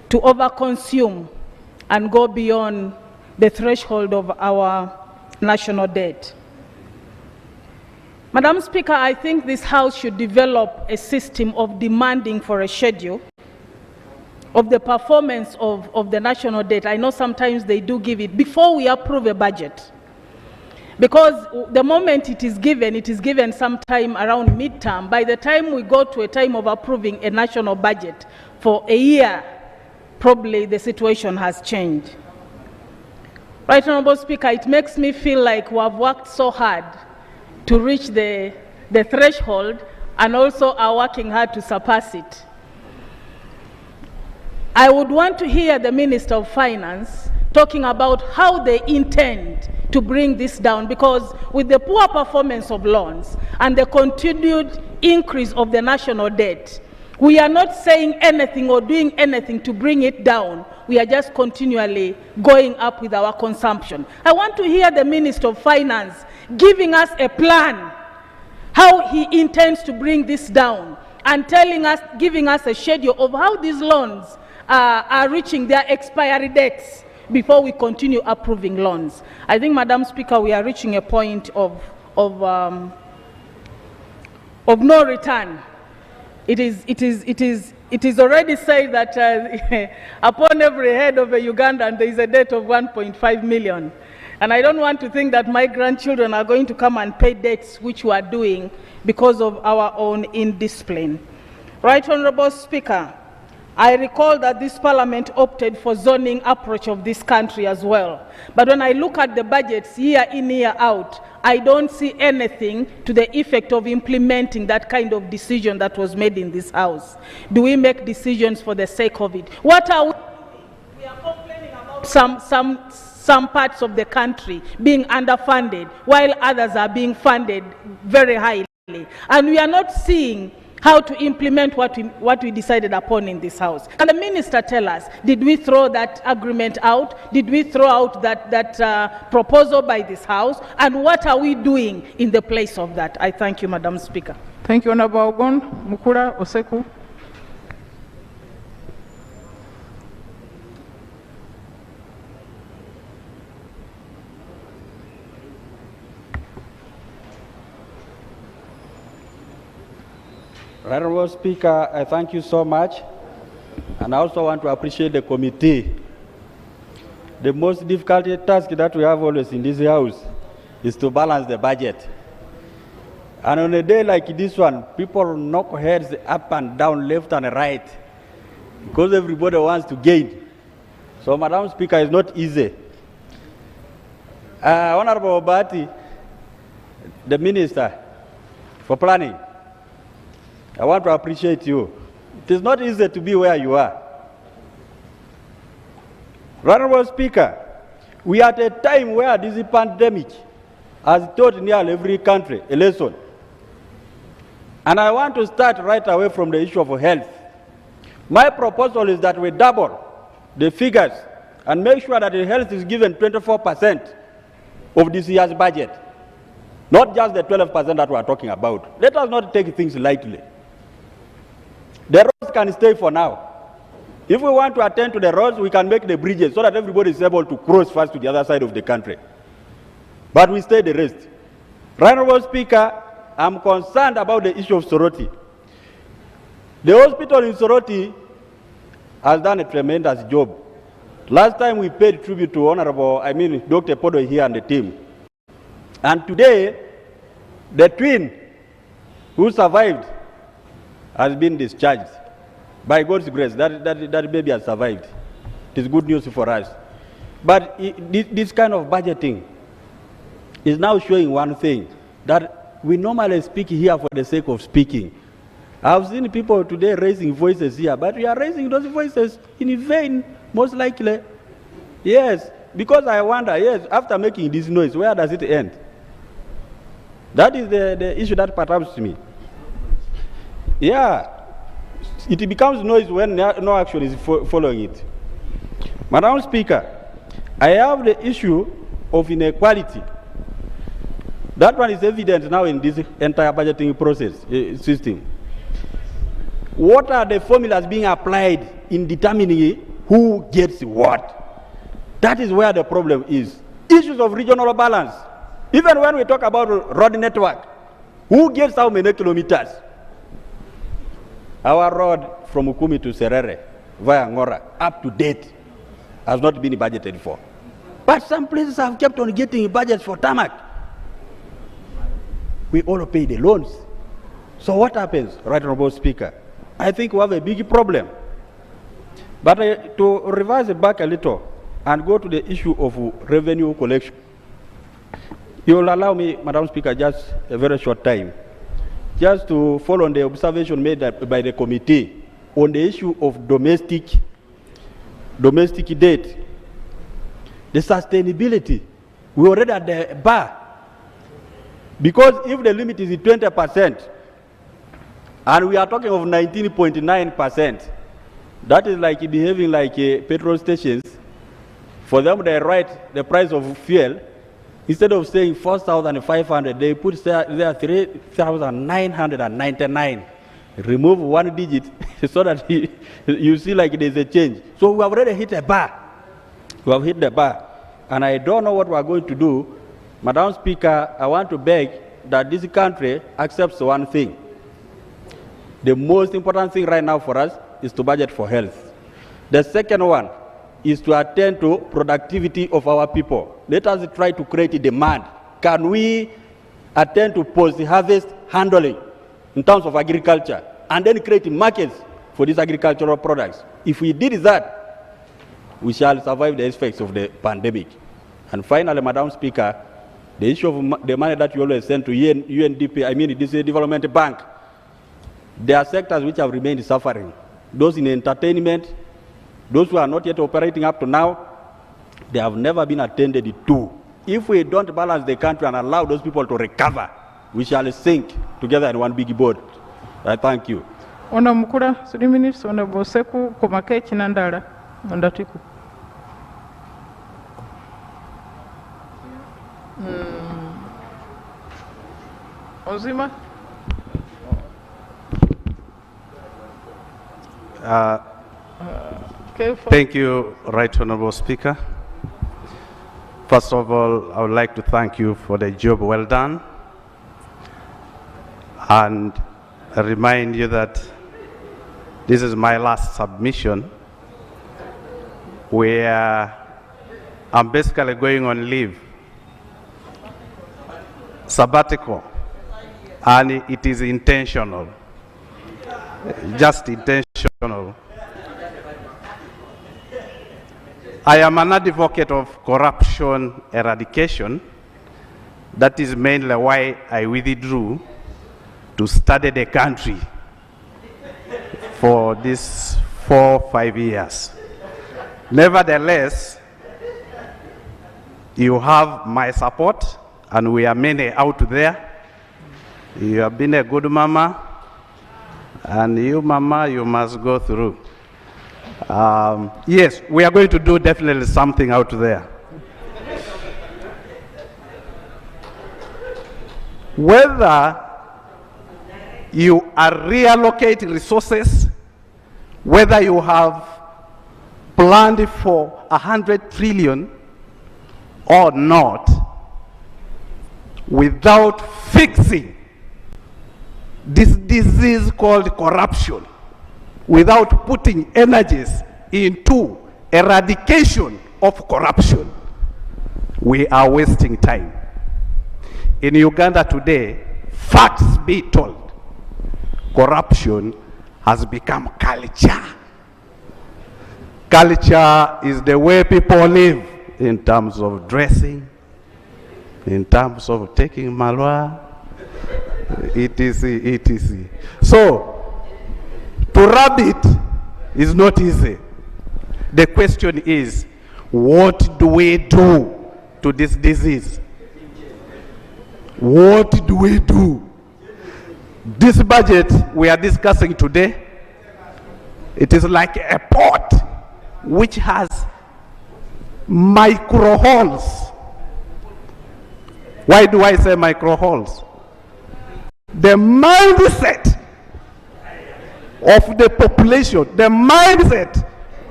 to overconsume and go beyond the threshold of our national debt. Madam Speaker, I think this House should develop a system of demanding for a schedule of the performance of the national debt. I know sometimes they do give it before we approve a budget. Because the moment it is given sometime around midterm. By the time we go to a time of approving a national budget for a year, probably the situation has changed. Right Honorable Speaker, it makes me feel like we have worked so hard to reach the threshold and also are working hard to surpass it. I would want to hear the Minister of Finance talking about how they intend to bring this down, because with the poor performance of loans and the continued increase of the national debt, we are not saying anything or doing anything to bring it down. We are just continually going up with our consumption. I want to hear the Minister of Finance giving us a plan how he intends to bring this down and giving us a schedule of how these loans are reaching their expiry dates before we continue approving loans. I think, Madam Speaker, we are reaching a point of no return. It is already said that upon every head of a Ugandan there is a debt of 1.5 million. And I don't want to think that my grandchildren are going to come and pay debts which we are doing because of our own indiscipline. Right Honorable Speaker, I recall that this Parliament opted for zoning approach of this country as well. But when I look at the budgets year in, year out, I don't see anything to the effect of implementing that kind of decision that was made in this House. Do we make decisions for the sake of it? What are we doing? We are complaining about some parts of the country being underfunded, while others are being funded very highly. And we are not seeing how to implement what we decided upon in this House. Can the Minister tell us, did we throw that agreement out? Did we throw out that proposal by this House? And what are we doing in the place of that? I thank you, Madam Speaker. Thank you, Honorable Ogon. Mukula, Oseku. Honorable Speaker, I thank you so much, and I also want to appreciate the committee. The most difficult task that we have always in this House is to balance the budget. And on a day like this one, people knock heads up and down, left and right, because everybody wants to gain. So, Madam Speaker, it's not easy. Honorable Obati, the Minister for Planning, I want to appreciate you. It is not easy to be where you are. Honorable Speaker, we are at a time where this pandemic has taught nearly every country a lesson. And I want to start right away from the issue of health. My proposal is that we double the figures and make sure that the health is given 24% of this year's budget, not just the 12% that we are talking about. Let us not take things lightly. The roads can stay for now. If we want to attend to the roads, we can make the bridges so that everybody is able to cross first to the other side of the country. But we stay the rest. Honorable Speaker, I'm concerned about the issue of Soroti. The hospital in Soroti has done a tremendous job. Last time we paid tribute to Dr. Podo here and the team. And today, the twin who survived has been discharged. By God's grace, that baby has survived. It is good news for us. But this kind of budgeting is now showing one thing, that we normally speak here for the sake of speaking. I've seen people today raising voices here, but we are raising those voices in vain, most likely. Yes, because I wonder, yes, after making this noise, where does it end? That is the issue that perturbs me. Yeah, it becomes noise when no action is following it. Madam Speaker, I have the issue of inequality. That one is evident now in this entire budgeting process system. What are the formulas being applied in determining who gets what? That is where the problem is. Issues of regional balance. Even when we talk about road network, who gets how many kilometers? Our road from Ukumi to Serere via Ngora, up to date, has not been budgeted for. But some places have kept on getting budgets for tarmac. We all pay the loans. So what happens, Right Honorable Speaker? I think we have a big problem. But to revise it back a little and go to the issue of revenue collection, you will allow me, Madam Speaker, just a very short time, just to follow on the observation made by the committee on the issue of domestic debt. The sustainability, we already at the bar. Because if the limit is 20%, and we are talking of 19.9%, that is like behaving like petrol stations. For them, they write the price of fuel. Instead of saying 4,500, they put there 3,999. Remove one digit so that you see like there's a change. So we have already hit a bar. We have hit the bar. And I don't know what we are going to do. Madam Speaker, I want to beg that this country accepts one thing. The most important thing right now for us is to budget for health. The second one is to attend to productivity of our people. Let us try to create a demand. Can we attend to post-harvest handling in terms of agriculture and then create markets for these agricultural products? If we did that, we shall survive the effects of the pandemic. And finally, Madam Speaker, the issue of the money that you always send to UNDP, this Development Bank, there are sectors which have remained suffering. Those in entertainment, those who are not yet operating up to now, they have never been attended to. If we don't balance the country and allow those people to recover, we shall sink together in one big boat. I thank you. Ono Mukula, 3 minutes, Ono Boseku, Komake Chinandala, Ondatiku. Ozima? Thank you, Right Honorable Speaker. First of all, I would like to thank you for the job well done, and I remind you that this is my last submission where I'm basically going on leave, sabbatical. and it is intentional, just intentional. I am an advocate of corruption eradication. That is mainly why I withdrew to study the country for these 4 or 5 years. Nevertheless, you have my support, and we are many out there. You have been a good mama, and you, mama, you must go through. Yes, we are going to do definitely something out there. Whether you are reallocating resources, whether you have planned for 100 trillion or not, without fixing this disease called corruption, without putting energies into eradication of corruption, we are wasting time. In Uganda today, facts be told, corruption has become culture. Culture is the way people live in terms of dressing, in terms of taking malwa, etc., etc. So, to rub it is not easy. The question is, what do we do to this disease? What do we do? This budget we are discussing today, it is like a pot which has micro holes. Why do I say micro holes? The mindset of the population, the mindset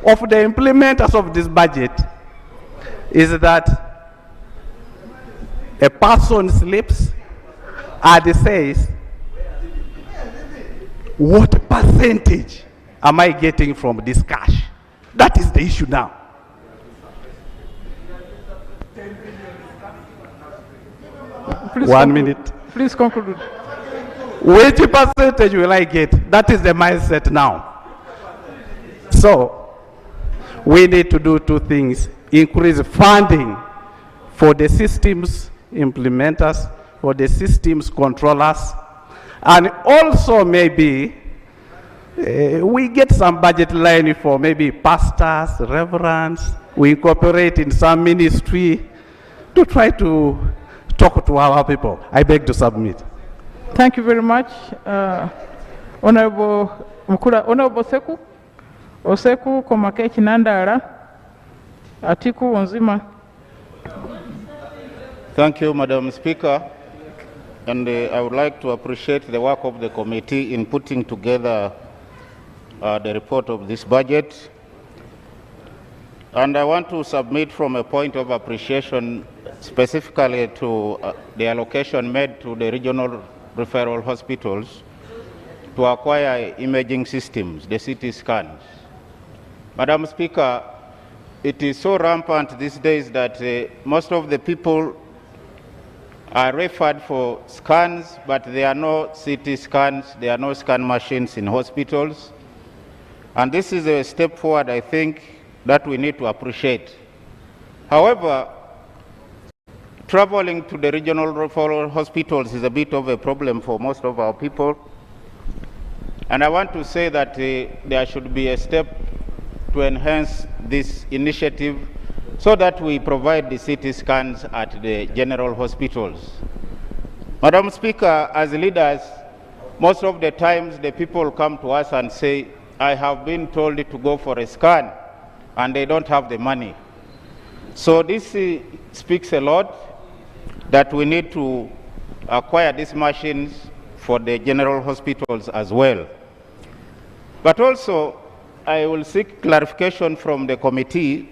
of the implementers of this budget is that a person sleeps and says, what percentage am I getting from this cash? That is the issue now. Please 1 minute. Please conclude. Which percentage will I get? That is the mindset now. So, we need to do 2 things. Increase funding for the systems implementers, for the systems controllers, and also maybe we get some budget line for maybe pastors, reverends, we incorporate in some ministry to try to talk to our people. I beg to submit. Thank you very much, Honorable Seku. Oseku Komake Chinandara, Atiku Onzima. Thank you, Madam Speaker. And I would like to appreciate the work of the committee in putting together the report of this budget. And I want to submit from a point of appreciation specifically to the allocation made to the regional referral hospitals to acquire imaging systems, the CT scans. Madam Speaker, it is so rampant these days that most of the people are referred for scans, but there are no CT scans, there are no scan machines in hospitals. And this is a step forward, I think, that we need to appreciate. However, traveling to the regional referral hospitals is a bit of a problem for most of our people. And I want to say that there should be a step to enhance this initiative so that we provide the CT scans at the general hospitals. Madam Speaker, as leaders, most of the times the people come to us and say, I have been told to go for a scan, and they don't have the money. So this speaks a lot that we need to acquire these machines for the general hospitals as well. But also, I will seek clarification from the committee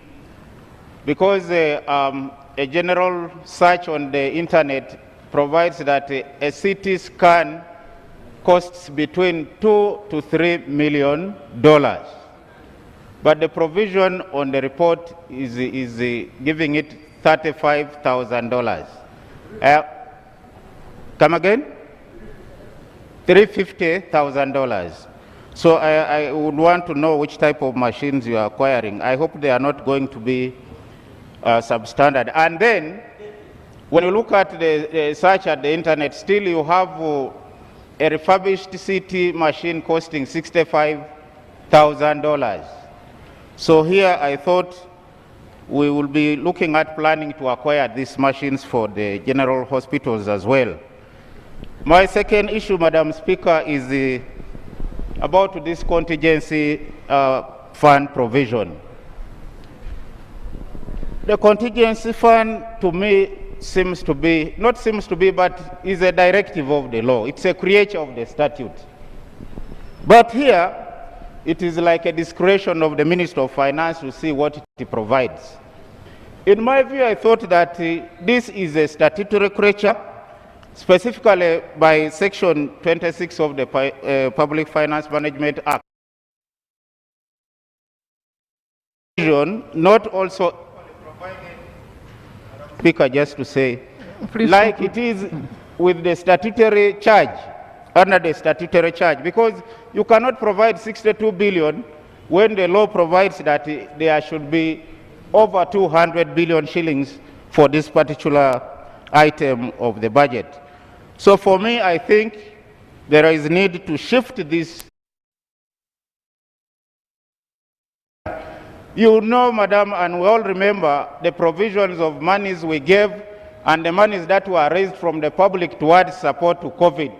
because a general search on the internet provides that a CT scan costs between $2 to $3 million. But the provision on the report is giving it $35,000. Come again? $350,000. So I would want to know which type of machines you are acquiring. I hope they are not going to be substandard. And then, when you look at the search at the internet, still you have a refurbished CT machine costing $65,000. So here I thought we will be looking at planning to acquire these machines for the general hospitals as well. My second issue, Madam Speaker, is about this contingency fund provision. The contingency fund, to me, seems to be, not seems to be, but is a directive of the law. It's a creature of the statute. But here, it is like a discretion of the Minister of Finance to see what it provides. In my view, I thought that this is a statutory creature, specifically by Section 26 of the Public Finance Management Act. Not also Speaker, just to say, please, like it is with the statutory charge, under the statutory charge, because you cannot provide 62 billion when the law provides that there should be over 200 billion shillings for this particular item of the budget. So for me, I think there is need to shift this. You know, Madam, and we all remember the provisions of monies we gave and the monies that were raised from the public towards support to COVID.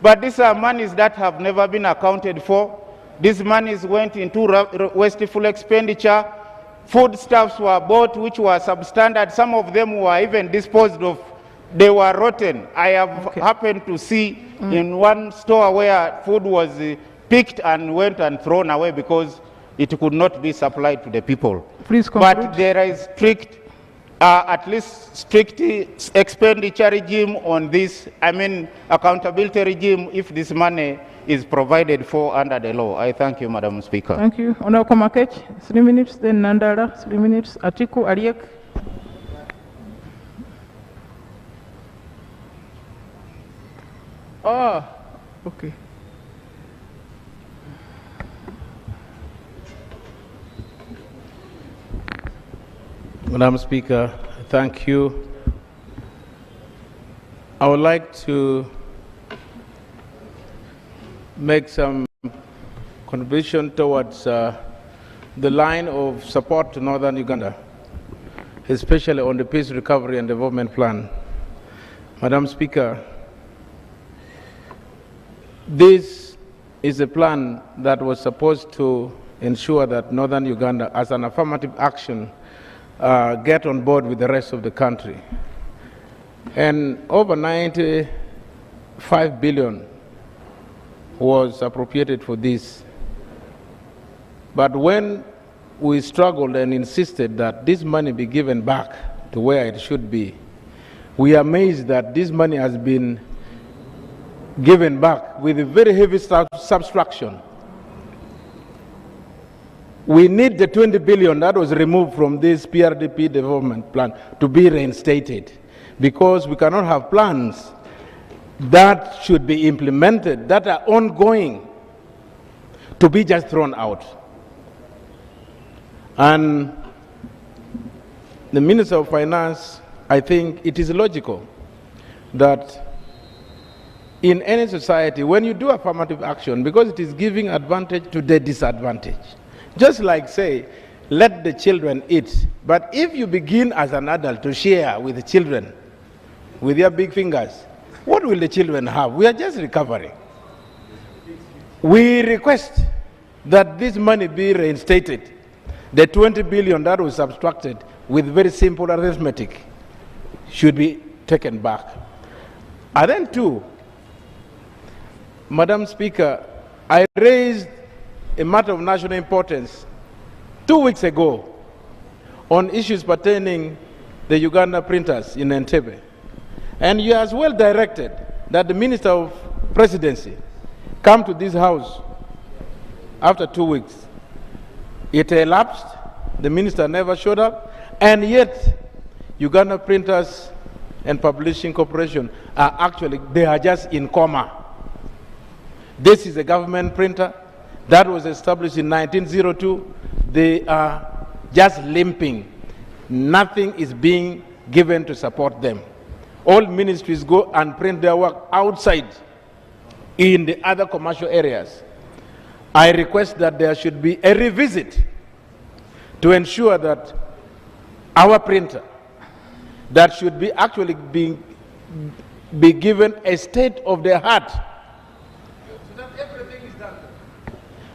But these are monies that have never been accounted for. These monies went into wasteful expenditure. Foodstuffs were bought which were substandard. Some of them were even disposed of. They were rotten. I have happened to see in one store where food was picked and went and thrown away because it could not be supplied to the people. Please conclude. But there is strict, at least strict expenditure regime on this, accountability regime if this money is provided for under the law. I thank you, Madam Speaker. Thank you. Honorable Komakech, 3 minutes, then Nandala, 3 minutes. Atiku Ariek. Okay. Madam Speaker, thank you. I would like to make some contribution towards the line of support to Northern Uganda, especially on the Peace Recovery and Development Plan. Madam Speaker, this is a plan that was supposed to ensure that Northern Uganda, as an affirmative action, get on board with the rest of the country. And over 95 billion was appropriated for this. But when we struggled and insisted that this money be given back to where it should be, we are amazed that this money has been given back with a very heavy subtraction. We need the 20 billion that was removed from this PRDP development plan to be reinstated, because we cannot have plans that should be implemented, that are ongoing, to be just thrown out. And the Minister of Finance, I think it is logical that in any society, when you do affirmative action, because it is giving advantage to the disadvantaged, just like, say, let the children eat. But if you begin as an adult to share with the children, with your big fingers, what will the children have? We are just recovering. We request that this money be reinstated. The 20 billion that was subtracted with very simple arithmetic should be taken back. And then too, Madam Speaker, I raised a matter of national importance 2 weeks ago on issues pertaining the Uganda printers in Entebbe. And you as well directed that the Minister of Presidency come to this house after 2 weeks. It elapsed, the minister never showed up, and yet Uganda Printers and Publishing Corporation are actually, they are just in coma. This is a government printer that was established in 1902. They are just limping. Nothing is being given to support them. All ministries go and print their work outside in the other commercial areas. I request that there should be a revisit to ensure that our printer, that should be actually be given a state-of-the-art.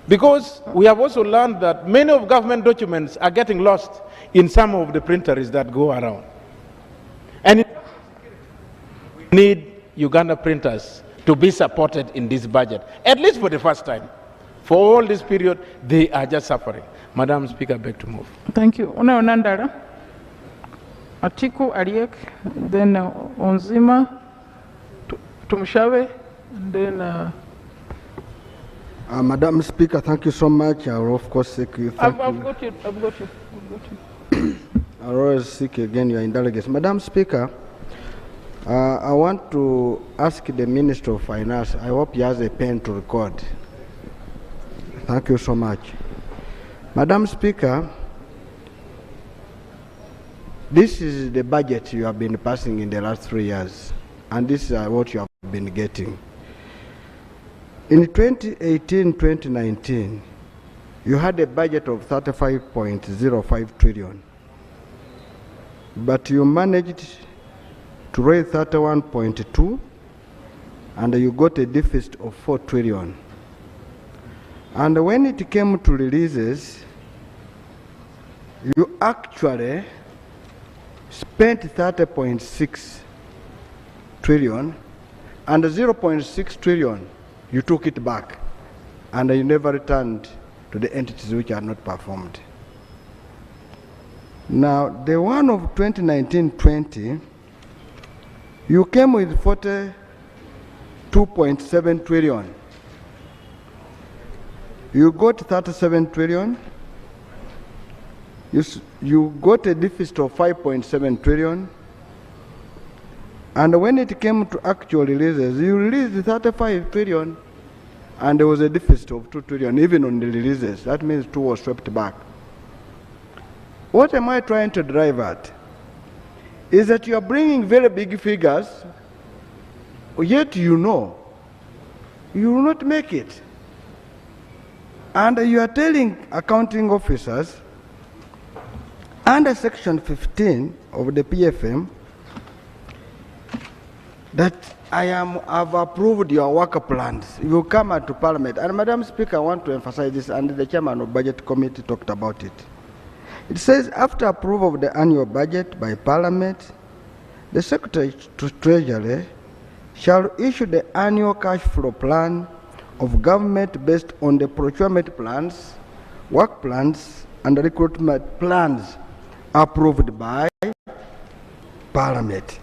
Because we have also learned that many of government documents are getting lost in some of the printers that go around. And we need Uganda printers to be supported in this budget, at least for the first time. For all this period, they are just suffering. Madam Speaker, I beg to move. Thank you. Una Onandara, Atiku Ariek, then Onzima, Tumshave, and then... Madam Speaker, thank you so much. I will of course seek you. I've got you. I will always seek again your indulgence. Madam Speaker, I want to ask the Minister of Finance, I hope he has a pen to record. Thank you so much. Madam Speaker, this is the budget you have been passing in the last 3 years, and this is what you have been getting. In 2018-2019, you had a budget of 35.05 trillion, but you managed to raise 31.2, and you got a deficit of 4 trillion. And when it came to releases, you actually spent 30.6 trillion, and 0.6 trillion you took it back, and you never returned to the entities which are not performed. Now, the one of 2019-20, you came with 42.7 trillion. You got 37 trillion. You got a deficit of 5.7 trillion. And when it came to actual releases, you released 35 trillion, and there was a deficit of 2 trillion, even on the releases. That means 2 was swept back. What am I trying to drive at? Is that you are bringing very big figures, yet you know you will not make it. And you are telling accounting officers, under Section 15 of the PFM, that I have approved your work plans. You come out to Parliament. And Madam Speaker, I want to emphasize this, and the Chairman of Budget Committee talked about it. It says, after approval of the annual budget by Parliament, the Secretary to Treasury shall issue the annual cash flow plan of government based on the procurement plans, work plans, and recruitment plans approved by Parliament.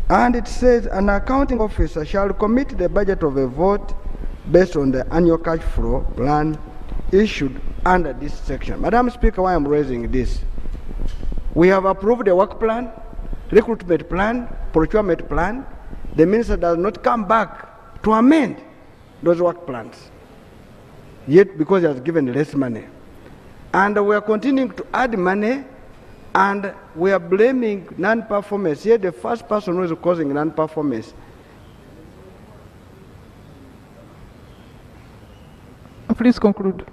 And it says an accounting officer shall commit the budget of a vote based on the annual cash flow plan issued under this section. Madam Speaker, why I'm raising this? We have approved the work plan, recruitment plan, procurement plan. The minister does not come back to amend those work plans, yet because he has given less money. And we are continuing to add money, and we are blaming non-performance. Yet the first person who is causing non-performance. Please conclude.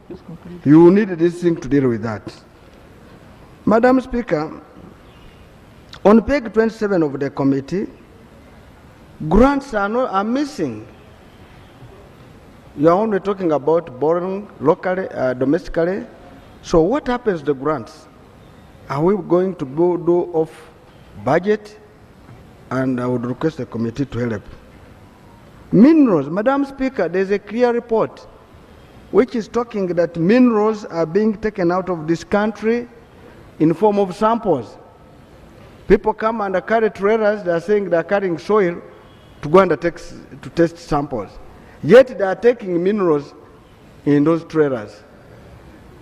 You need this thing to deal with that. Madam Speaker, on page 27 of the committee, grants are missing. You are only talking about borrowing locally, domestically. So what happens to the grants? Are we going to go do off budget? And I would request the committee to help. Minerals, Madam Speaker, there's a clear report which is talking that minerals are being taken out of this country in form of samples. People come and carry trailers, they are saying they are carrying soil to go and to test samples. Yet they are taking minerals in those trailers.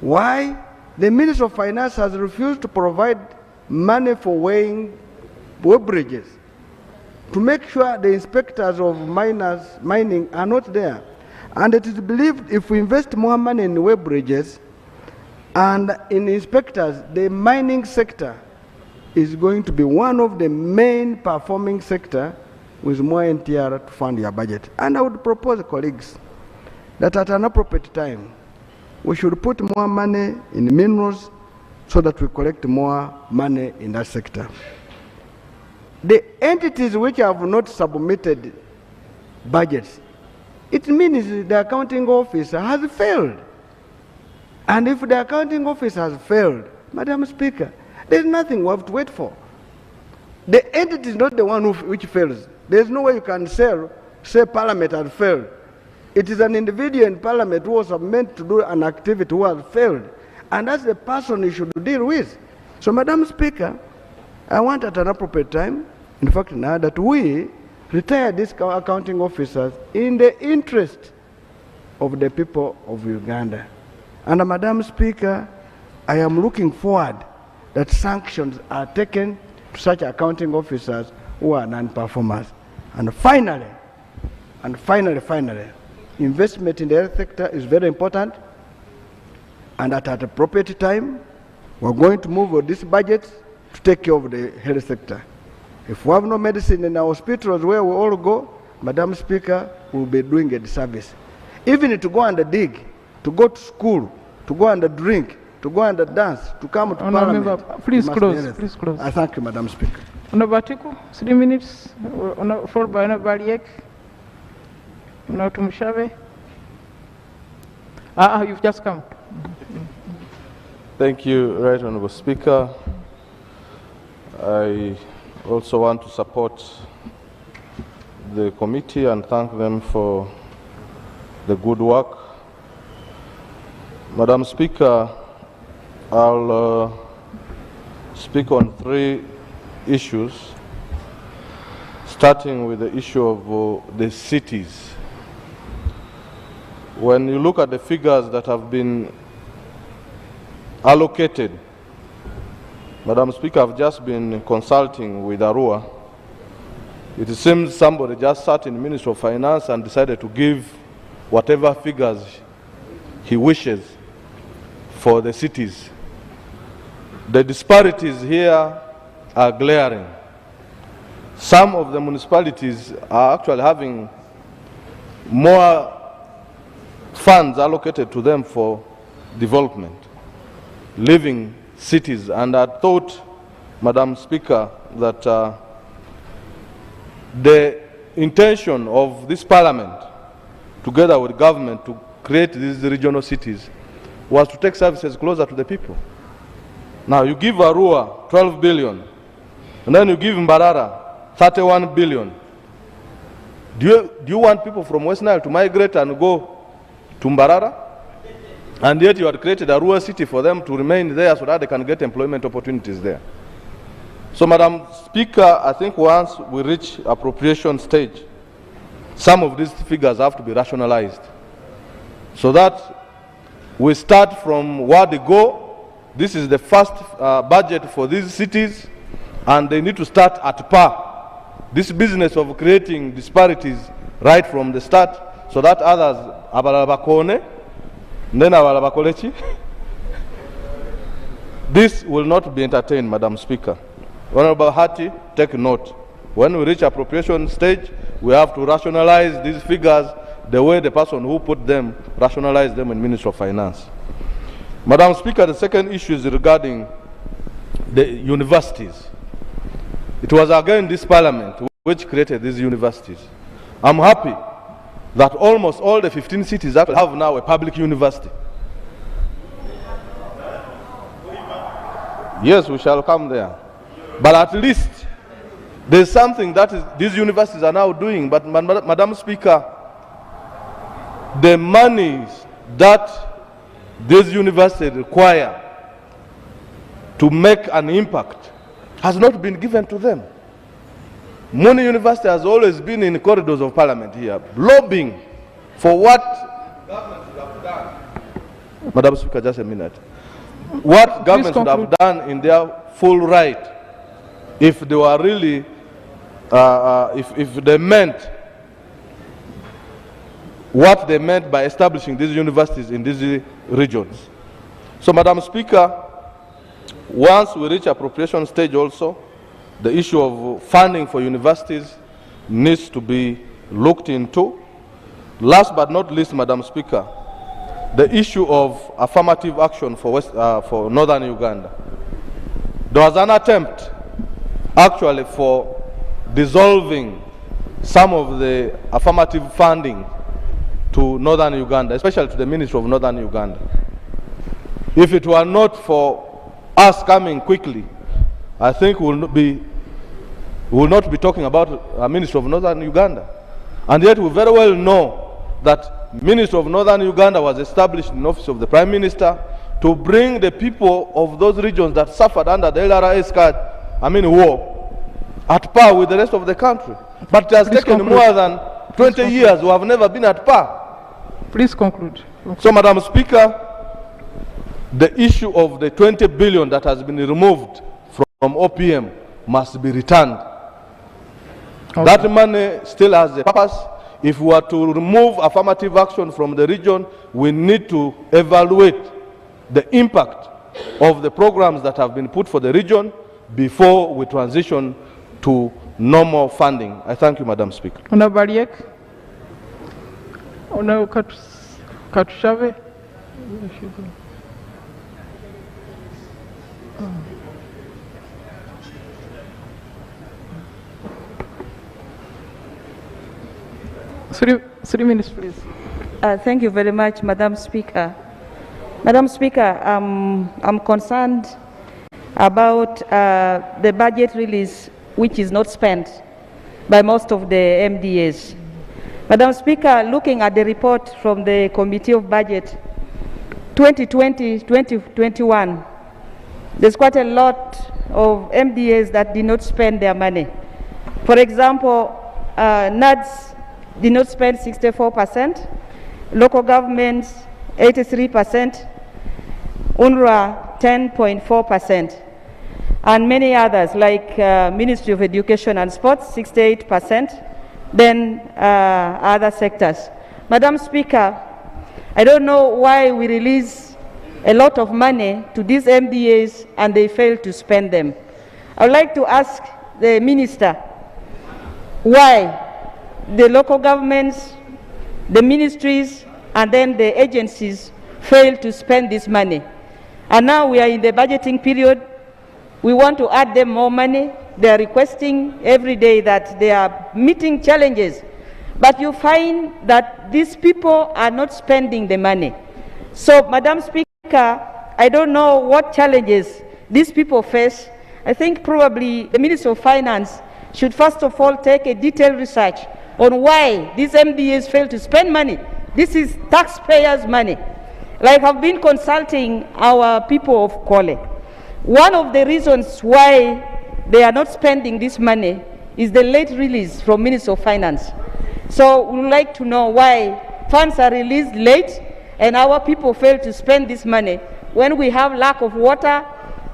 Why? The Minister of Finance has refused to provide money for weighing bridges. to make sure the inspectors of mining are not there. And it is believed if we invest more money in way bridges and in inspectors, the mining sector is going to be one of the main performing sector with more NTR to fund your budget. And I would propose, colleagues, that at an appropriate time, we should put more money in minerals so that we collect more money in that sector. The entities which have not submitted budgets, it means the accounting office has failed. And if the accounting office has failed, Madam Speaker, there's nothing we have to wait for. The entity is not the one which fails. There's no way you can say Parliament has failed. It is an individual in Parliament who was meant to do an activity who has failed. And that's the person you should deal with. So, Madam Speaker, I want at an appropriate time, in fact now, that we retire these accounting officers in the interest of the people of Uganda. And Madam Speaker, I am looking forward that sanctions are taken to such accounting officers who are non-performers. And finally, investment in the health sector is very important. And at an appropriate time, we're going to move on this budget to take care of the health sector. If we have no medicine in our hospitals where we all go, Madam Speaker, we'll be doing a disservice. Even to go and dig, to go to school, to go and drink, to go and dance, to come to Parliament. Please close. Please close. I thank you, Madam Speaker. Honorable Atiku, 3 minutes, followed by Honorable Aliek. Honorable Mushabe. You've just come. Thank you, Right Honourable Speaker. I also want to support the committee and thank them for the good work. Madam Speaker, I'll speak on 3 issues, starting with the issue of the cities. When you look at the figures that have been allocated, Madam Speaker, I've just been consulting with Arua. It seems somebody just sat in the Ministry of Finance and decided to give whatever figures he wishes for the cities. The disparities here are glaring. Some of the municipalities are actually having more funds allocated to them for development, living cities. And I thought, Madam Speaker, that the intention of this Parliament, together with government, to create these regional cities was to take services closer to the people. Now you give Arua 12 billion, and then you give Mbarara 31 billion. Do you want people from West Nile to migrate and go to Mbarara? And yet you had created a rural city for them to remain there so that they can get employment opportunities there. So, Madam Speaker, I think once we reach appropriation stage, some of these figures have to be rationalized so that we start from where they go. This is the first budget for these cities, and they need to start at par. This business of creating disparities right from the start so that others, abalabakone, then abalabakolechi, this will not be entertained, Madam Speaker. Honorable Hati, take note. When we reach appropriation stage, we have to rationalize these figures the way the person who put them rationalized them in Ministry of Finance. Madam Speaker, the second issue is regarding the universities. It was again this Parliament which created these universities. I'm happy that almost all the 15 cities have now a public university. Yes, we shall come there. But at least there's something that these universities are now doing. But Madam Speaker, the monies that these universities require to make an impact has not been given to them. Muni University has always been in the corridors of Parliament here, lobbying for what government should have done. Madam Speaker, just a minute. What government should have done in their full right if they were really if they meant what they meant by establishing these universities in these regions. So, Madam Speaker, once we reach appropriation stage also, the issue of funding for universities needs to be looked into. Last but not least, Madam Speaker, the issue of affirmative action for northern Uganda. There was an attempt actually for dissolving some of the affirmative funding to northern Uganda, especially to the Ministry of Northern Uganda. If it were not for us coming quickly, I think we will not be talking about a Ministry of Northern Uganda. And yet we very well know that Ministry of Northern Uganda was established in the office of the Prime Minister to bring the people of those regions that suffered under the LRA war at par with the rest of the country. But it has taken more than 20 years. We have never been at par. Please conclude. So, Madam Speaker, the issue of the 20 billion that has been removed from OPM must be returned. Okay. That money still has a purpose. If we are to remove affirmative action from the region, we need to evaluate the impact of the programs that have been put for the region before we transition to normal funding. I thank you, Madam Speaker. Honorable Baliek. Honorable Katushave. Three minutes, please. Thank you very much, Madam Speaker. Madam Speaker, I'm concerned about the budget release which is not spent by most of the MDAs. Madam Speaker, looking at the report from the Committee of Budget 2020-2021, there's quite a lot of MDAs that did not spend their money. For example, NADS did not spend 64%, local governments 83%, UNRWA 10.4%, and many others like Ministry of Education and Sports 68%, then other sectors. Madam Speaker, I don't know why we release a lot of money to these MDAs and they fail to spend them. I would like to ask the Minister why the local governments, the ministries, and then the agencies fail to spend this money. And now we are in the budgeting period. We want to add them more money. They are requesting every day that they are meeting challenges. But you find that these people are not spending the money. So, Madam Speaker, I don't know what challenges these people face. I think probably the Minister of Finance should first of all take a detailed research on why these MDAs fail to spend money. This is taxpayers' money. Like I've been consulting our people of Kole. One of the reasons why they are not spending this money is the late release from Minister of Finance. So we would like to know why funds are released late and our people fail to spend this money when we have lack of water,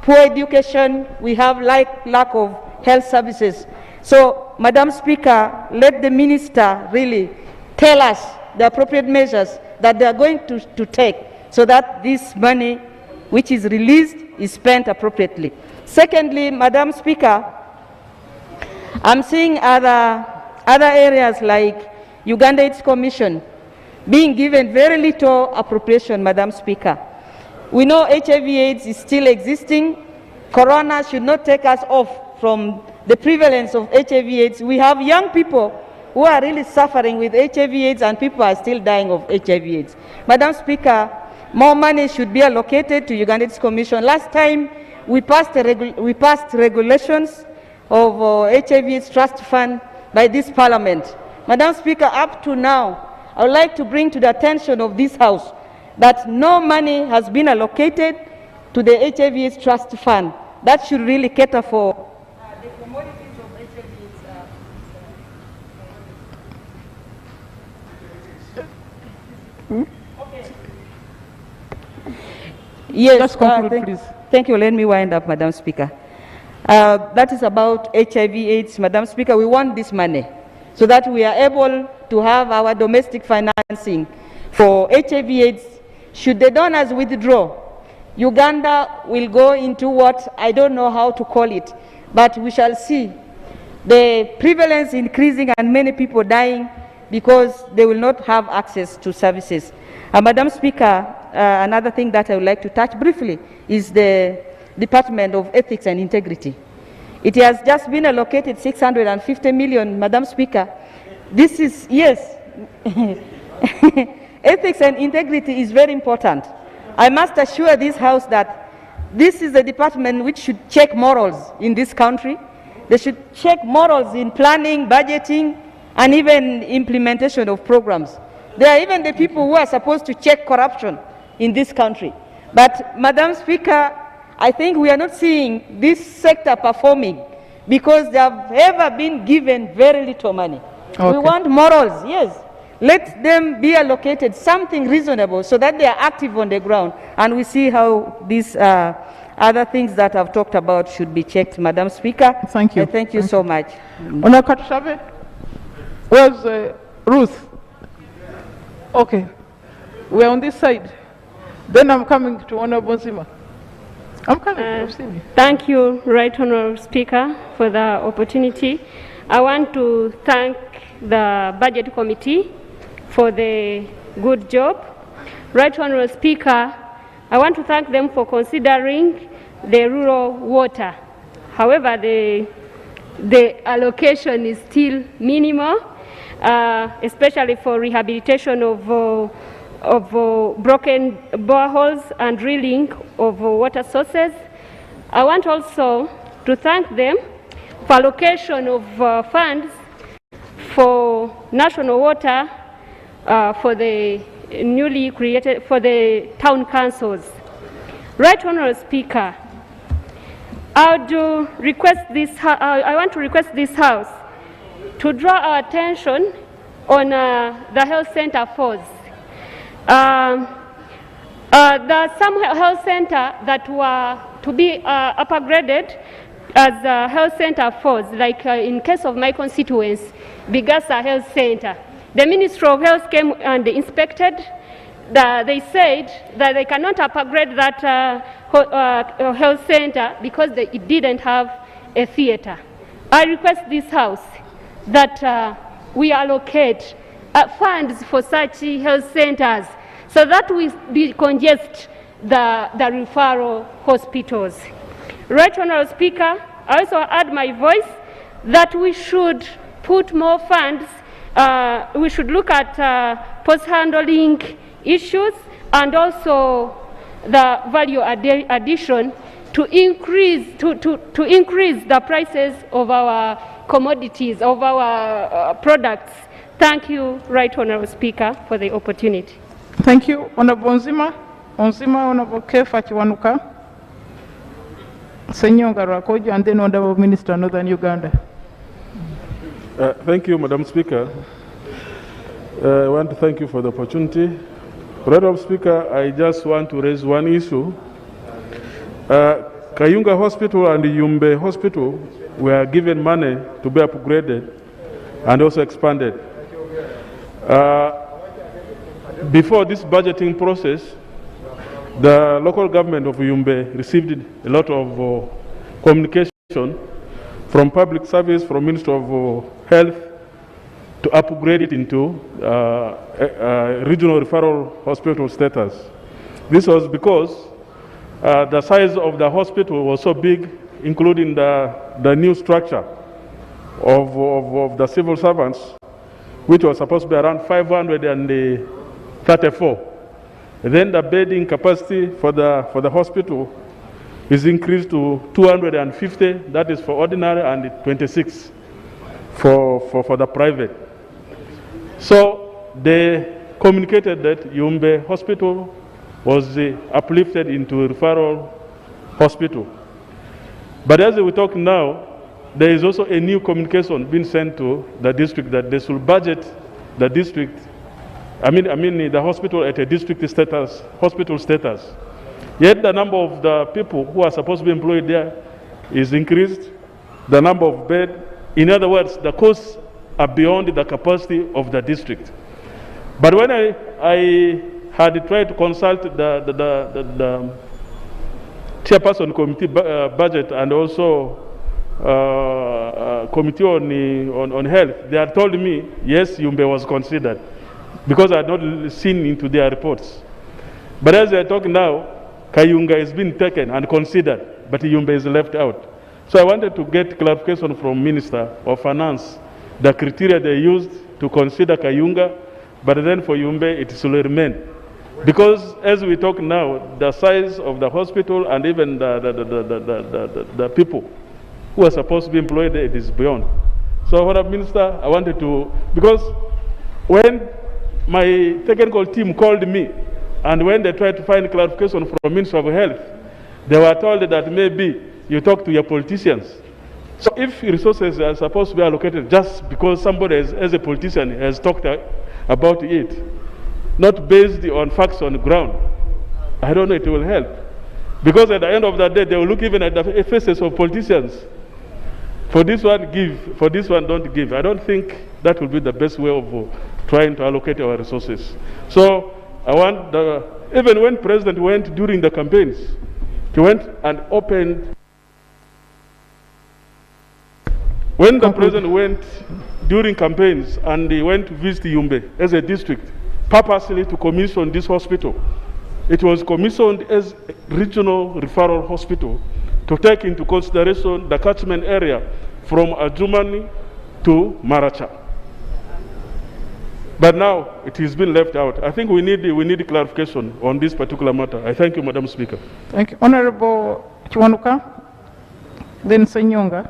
poor education, we have lack of health services. So, Madam Speaker, let the Minister really tell us the appropriate measures that they are going to take so that this money which is released is spent appropriately. Secondly, Madam Speaker, I'm seeing other areas like Uganda AIDS Commission being given very little appropriation, Madam Speaker. We know HIV/AIDS is still existing. Corona should not take us off from the prevalence of HIV/AIDS. We have young people who are really suffering with HIV/AIDS and people are still dying of HIV/AIDS. Madam Speaker, more money should be allocated to Uganda AIDS Commission. Last time we passed regulations of HIV/AIDS Trust Fund by this Parliament. Madam Speaker, up to now, I would like to bring to the attention of this House that no money has been allocated to the HIV/AIDS Trust Fund. That should really cater for the commodities of HIV/AIDS. Okay. Yes, Just conclude, please. Thank you. Let me wind up, Madam Speaker. That is about HIV/AIDS, Madam Speaker. We want this money so that we are able to have our domestic financing for HIV/AIDS. Should the donors withdraw, Uganda will go into what I don't know how to call it, but we shall see the prevalence increasing and many people dying because they will not have access to services. Madam Speaker, another thing that I would like to touch briefly is the Department of Ethics and Integrity. It has just been allocated 650 million, Madam Speaker. This is, yes, ethics and integrity is very important. I must assure this House that this is the department which should check morals in this country. They should check morals in planning, budgeting, and even implementation of programs. They are even the people who are supposed to check corruption in this country. But, Madam Speaker, I think we are not seeing this sector performing because they have ever been given very little money. Okay. We want morals, yes. Let them be allocated something reasonable so that they are active on the ground, and we see how these other things that I've talked about should be checked, Madam Speaker. Thank you. Thank you so much. Honorable Katushabe, where's Ruth? Okay, we are on this side. Then I'm coming to Honorable Zima. I'm coming. Thank you, Right Honorable Speaker, for the opportunity. I want to thank the Budget Committee for the good job. Right Honorable Speaker, I want to thank them for considering the rural water. However, the allocation is still minimal, especially for rehabilitation of broken boreholes and drilling of water sources. I want also to thank them for allocation of funds for national water for the newly created, for the town councils. Right Honorable Speaker, I want to request this House to draw our attention on the health center FOS. There are some health centers that were to be upgraded as a health center FOS, like in case of my constituents, Bigasa Health Center. The Ministry of Health came and inspected. They said that they cannot upgrade that health center because it didn't have a theater. I request this House that we allocate funds for such health centers so that we decongest the referral hospitals. Right Honorable Speaker, I also add my voice that we should put more funds, we should look at post-handling issues and also the value addition to increase the prices of our commodities, of our products. Thank you, Right Honorable Speaker, for the opportunity. Thank you, Honorable Onzima. Honorable Kefa Chiwanuka, Senyonga Rakojo, and then Honorable Minister, Northern Uganda. Thank you, Madam Speaker. I want to thank you for the opportunity. Honorable Speaker, I just want to raise one issue. Kayunga Hospital and Yumbe Hospital were given money to be upgraded and also expanded. Before this budgeting process, the local government of Yumbe received a lot of communication from public service, from Ministry of Health, to upgrade it into regional referral hospital status. This was because the size of the hospital was so big, including the new structure of the civil servants, which was supposed to be around 534. Then the bedding capacity for the hospital is increased to 250, that is for ordinary, and 26 for the private. So they communicated that Yumbe Hospital was uplifted into a referral hospital. But as we talk now, there is also a new communication being sent to the district that they should budget the district, the hospital at a district status, hospital status. Yet the number of the people who are supposed to be employed there is increased, the number of beds. In other words, the costs are beyond the capacity of the district. But when I had tried to consult the chairperson committee budget and also committee on health, they had told me, yes, Yumbe was considered, because I had not seen into their reports. But as I talk now, Kayunga has been taken and considered, but Yumbe is left out. So I wanted to get clarification from Minister of Finance, the criteria they used to consider Kayunga, but then for Yumbe it will remain. Because as we talk now, the size of the hospital and even the people who are supposed to be employed, it is beyond. So, Honourable Minister, I wanted to, because when my technical team called me, and when they tried to find clarification from Minister of Health, they were told that maybe you talk to your politicians. So if resources are supposed to be allocated just because somebody as a politician has talked about it, not based on facts on the ground, I don't know it will help. Because at the end of the day, they will look even at the faces of politicians. For this one, give. For this one, don't give. I don't think that will be the best way of trying to allocate our resources. So I want even when President went during the campaigns, he went and opened. When the President went during campaigns and he went to visit Yumbe as a district, purposely to commission this hospital, it was commissioned as a regional referral hospital to take into consideration the catchment area from Adjumani to Maracha. But now it has been left out. I think we need clarification on this particular matter. I thank you, Madam Speaker. Thank you. Honorable Chiwanuka, then Senyonga,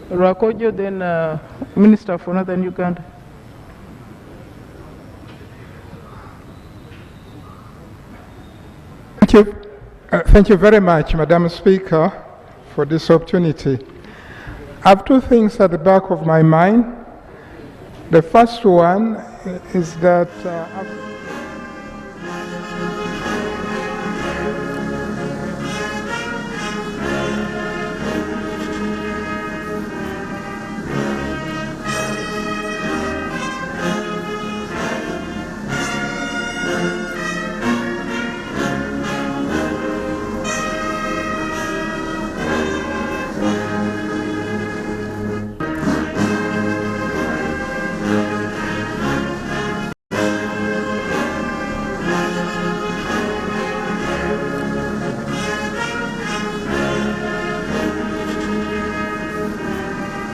Rakojo, then Minister for Northern Uganda. Thank you very much, Madam Speaker, for this opportunity. I have two things at the back of my mind. The first one is that